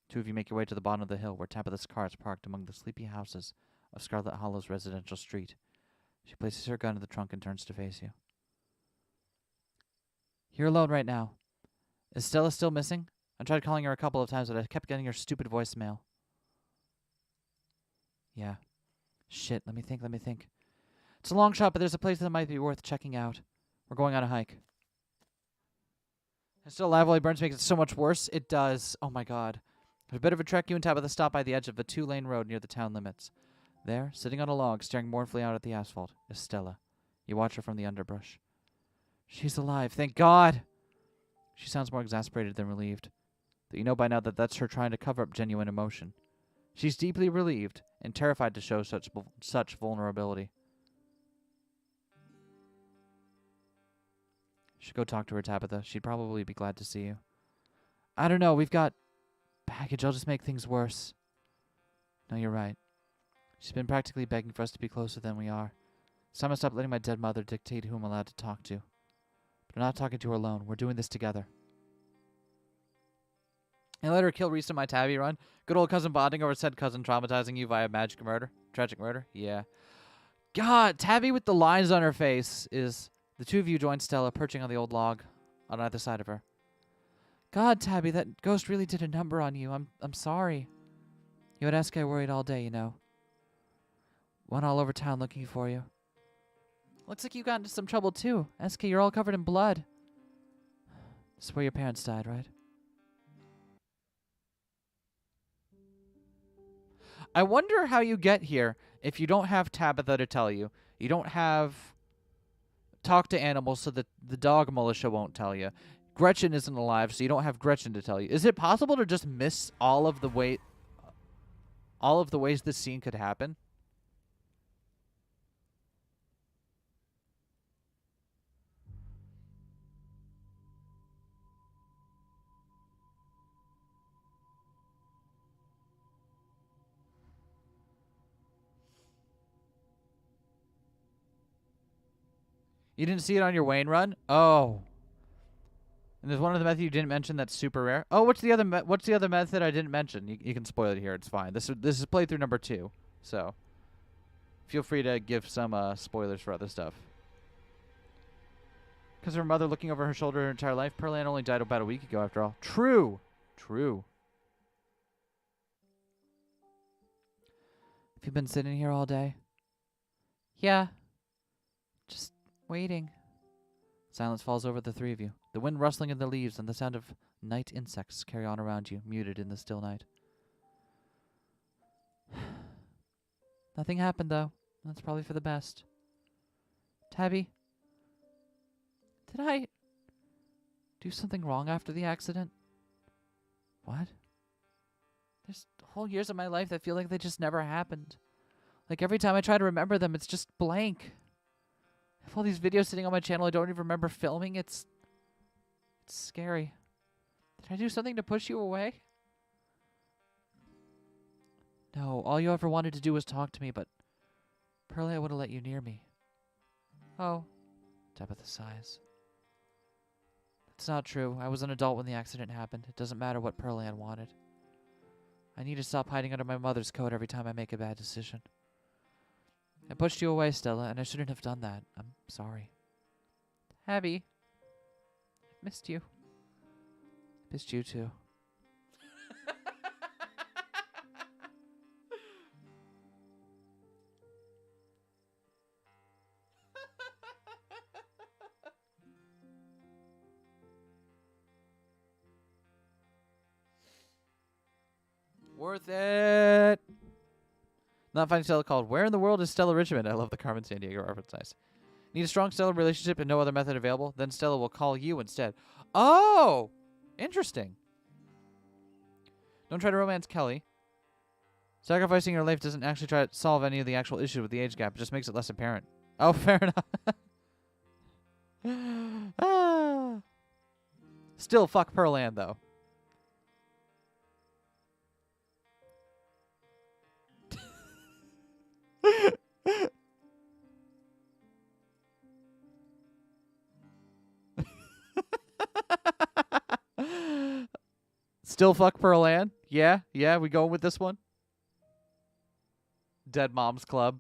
Two of you make your way to the bottom of the hill, where Tabitha's car is parked among the sleepy houses of Scarlet Hollow's residential street. She places her gun in the trunk and turns to face you. You're alone right now. Is Stella still missing? I tried calling her a couple of times, but I kept getting her stupid voicemail. Yeah. Shit, let me think. It's a long shot, but there's a place that might be worth checking out. We're going on a hike. It's still alive while he burns makes it so much worse. It does. Oh my god. After a bit of a trek, you and Tabitha stop by the edge of a 2-lane road near the town limits. There, sitting on a log, staring mournfully out at the asphalt, is Stella. You watch her from the underbrush. She's alive, thank God! She sounds more exasperated than relieved. But you know by now that that's her trying to cover up genuine emotion. She's deeply relieved and terrified to show such vulnerability. You should go talk to her, Tabitha. She'd probably be glad to see you. I don't know, we've got baggage. I'll just make things worse. No, you're right. She's been practically begging for us to be closer than we are. It's time I stop letting my dead mother dictate who I'm allowed to talk to. But I'm not talking to her alone. We're doing this together. And let her kill Reese in my Tabby run. Good old cousin bonding over said cousin traumatizing you via tragic murder. Yeah. God, Tabby with the lines on her face is... The two of you join Stella, perching on the old log on either side of her. God, Tabby, that ghost really did a number on you. I'm sorry. You had Eskay worried all day, you know. Went all over town looking for you. Looks like you got into some trouble, too. Eskay, you're all covered in blood. This is where your parents died, right? I wonder how you get here if you don't have Tabitha to tell you. You don't have talk to animals so that the dog militia won't tell you. Gretchen isn't alive, so you don't have Gretchen to tell you. Is it possible to just miss all of the ways this scene could happen? You didn't see it on your Wayne run? Oh. And there's one other method you didn't mention that's super rare. Oh, what's the other method I didn't mention? You can spoil it here. It's fine. This is playthrough number 2. So feel free to give some spoilers for other stuff. Because of her mother looking over her shoulder her entire life, Pearl Ann only died about a week ago after all. True. Have you been sitting here all day? Yeah. Just waiting. Silence falls over the three of you. The wind rustling in the leaves and the sound of night insects carry on around you, muted in the still night. Nothing happened, though. That's probably for the best. Tabby, did I do something wrong after the accident? What? There's whole years of my life that feel like they just never happened. Like every time I try to remember them, it's just blank. I have all these videos sitting on my channel I don't even remember filming. It's scary. Did I do something to push you away? No, all you ever wanted to do was talk to me, but Pearlie, I would have let you near me. Oh. Tabitha sighs. That's not true. I was an adult when the accident happened. It doesn't matter what Pearlie had wanted. I need to stop hiding under my mother's coat every time I make a bad decision. I pushed you away, Stella, and I shouldn't have done that. I'm sorry. Abby, I missed you. I missed you too. Worth it. Not finding Stella called Where in the World is Stella Richmond? I love the Carmen Sandiego reference. Nice. Need a strong Stella relationship and no other method available? Then Stella will call you instead. Oh! Interesting. Don't try to romance Kelly. Sacrificing your life doesn't actually try to solve any of the actual issues with the age gap. It just makes it less apparent. Oh, fair enough. Ah. Still fuck Pearl Ann, though. Still fuck Pearl Ann? Yeah, we going with this one? Dead Moms Club.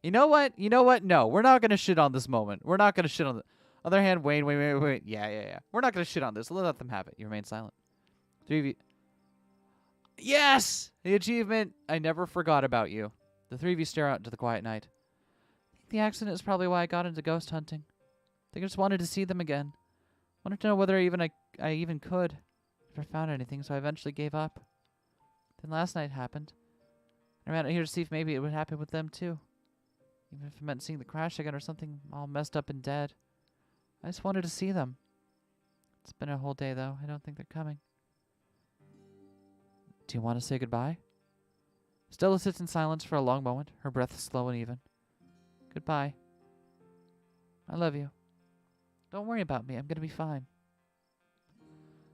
You know what? No, we're not going to shit on this moment. We're not going to shit on the other hand. Wait. Yeah. We're not going to shit on this. Let them have it. You remain silent. Three of you. Yes! The achievement. I never forgot about you. The three of you stare out into the quiet night. I think the accident is probably why I got into ghost hunting. I think I just wanted to see them again. Wanted to know whether I even could. Never found anything, so I eventually gave up. Then last night happened. I ran out here to see if maybe it would happen with them too. Even if it meant seeing the crash again or something all messed up and dead. I just wanted to see them. It's been a whole day though. I don't think they're coming. Do you want to say goodbye? Stella sits in silence for a long moment, her breath slow and even. Goodbye. I love you. Don't worry about me. I'm going to be fine.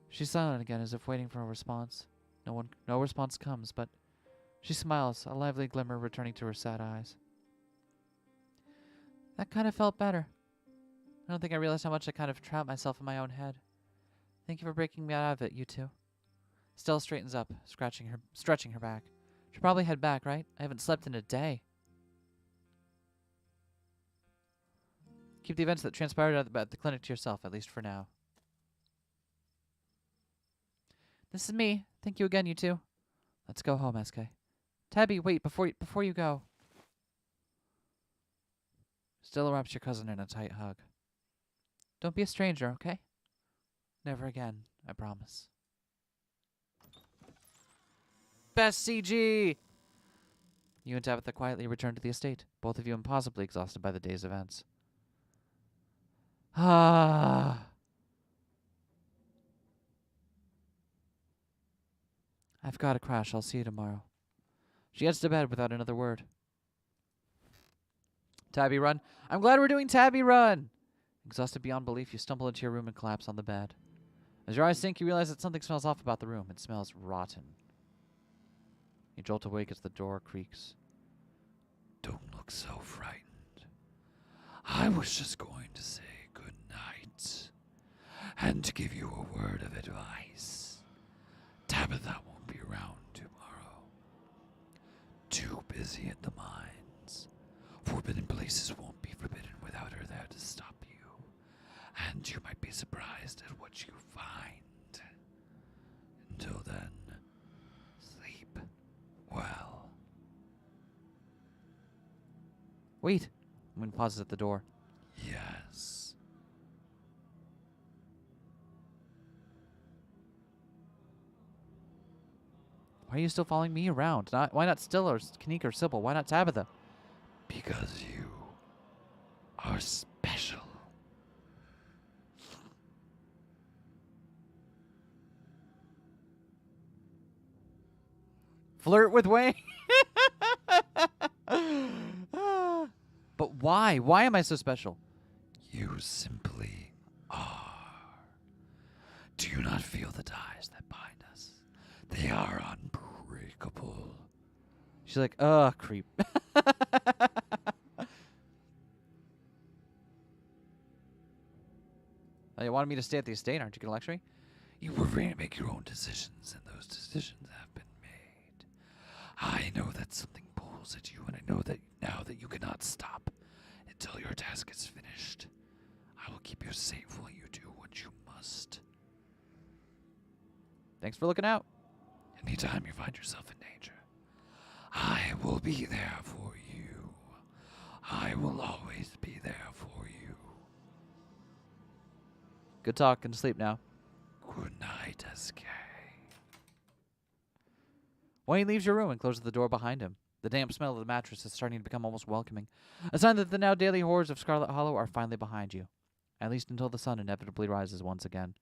She's silent again as if waiting for a response. No response comes, but she smiles, a lively glimmer returning to her sad eyes. That kind of felt better. I don't think I realized how much I kind of trapped myself in my own head. Thank you for breaking me out of it, you two. Stella straightens up, stretching her back. Should probably head back, right? I haven't slept in a day. Keep the events that transpired at the clinic to yourself, at least for now. This is me. Thank you again, you two. Let's go home, Eskay. Tabby, wait, before you go. Stella wraps your cousin in a tight hug. Don't be a stranger, okay? Never again, I promise. Best CG! You and Tabitha quietly return to the estate, both of you impossibly exhausted by the day's events. Ah. I've got to crash. I'll see you tomorrow. She heads to bed without another word. Tabby Run. I'm glad we're doing Tabby Run! Exhausted beyond belief, you stumble into your room and collapse on the bed. As your eyes sink, you realize that something smells off about the room. It smells rotten. You jolt awake as the door creaks. Don't look so frightened. I was just going to say good night and to give you a word of advice. Tabitha won't be around tomorrow. Too busy at the mines. Forbidden places won't be forbidden without her there to stop you. And you might be surprised at what you find. Until then, sleep well. Wait. Wayne pauses at the door. Yes. Why are you still following me around? Why not Stilla or Kanika or Sybil? Why not Tabitha? Because you are special. Flirt with Wayne? But why? Why am I so special? You simply are. Do you not feel the ties that bind us? They are unbreakable. She's like, creep. Oh, you wanted me to stay at the estate? Aren't you going to lecture me? You were free to make your own decisions, and those decisions have been made. I know that something pulls at you, and I know that now that you cannot stop until your task is finished. I will keep you safe while you do what you must. Thanks for looking out. Anytime you find yourself in danger, I will be there for you. I will always be there for you. Good talk. Can sleep now. Good night, Eskay. Wayne leaves your room and closes the door behind him. The damp smell of the mattress is starting to become almost welcoming, a sign that the now daily horrors of Scarlet Hollow are finally behind you, at least until the sun inevitably rises once again.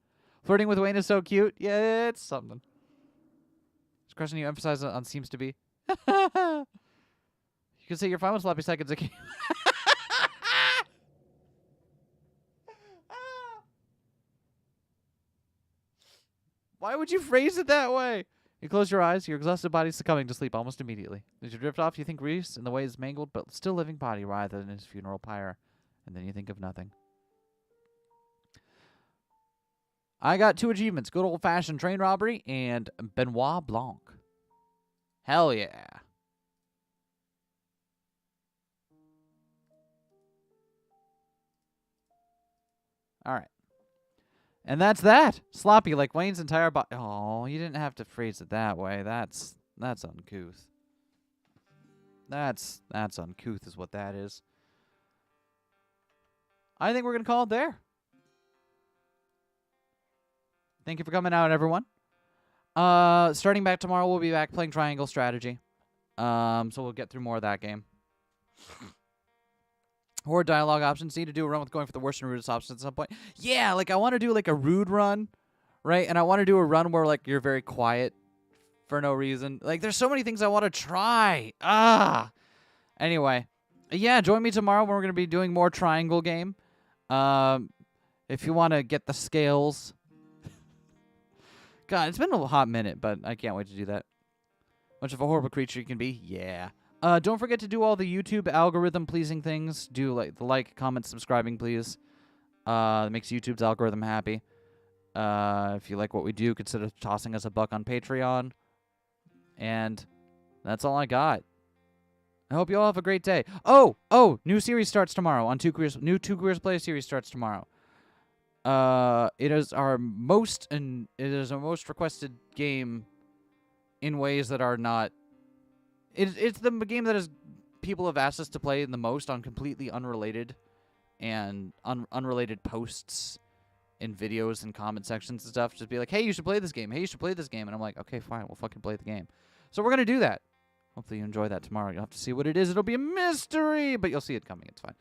Flirting with Wayne is so cute. Yeah, it's something. This question you emphasize on seems to be. You can say you're fine with sloppy seconds. Why would you phrase it that way? You close your eyes, your exhausted body succumbing to sleep almost immediately. As you drift off, you think Reese in the way his mangled but still living body writhed in his funeral pyre. And then you think of nothing. I got 2 achievements. Good old-fashioned train robbery and Benoit Blanc. Hell yeah. All right. And that's that. Sloppy like Wayne's entire body. Oh, you didn't have to phrase it that way. That's uncouth. That's uncouth is what that is. I think we're going to call it there. Thank you for coming out, everyone. Starting back tomorrow, we'll be back playing Triangle Strategy. So we'll get through more of that game. Or dialogue options. Need to do a run with going for the worst and rudest options at some point. Yeah, like I want to do like a rude run, right? And I want to do a run where like you're very quiet for no reason. Like there's so many things I want to try. Anyway, yeah, join me tomorrow when we're gonna be doing more Triangle game. If you want to get the scales. God, it's been a hot minute, but I can't wait to do that. Much of a horrible creature you can be. Yeah. Don't forget to do all the YouTube algorithm pleasing things. Do like, comment, subscribing, please. It makes YouTube's algorithm happy. If you like what we do, consider tossing us $1 on Patreon. And that's all I got. I hope you all have a great day. Oh, new series starts tomorrow on Two Queers Play series starts tomorrow. It is our most requested game in ways that are not. It's the game that people have asked us to play the most on completely unrelated and unrelated posts and videos and comment sections and stuff. Just be like, hey, you should play this game. Hey, you should play this game. And I'm like, okay, fine. We'll fucking play the game. So we're going to do that. Hopefully you enjoy that tomorrow. You'll have to see what it is. It'll be a mystery, but you'll see it coming. It's fine.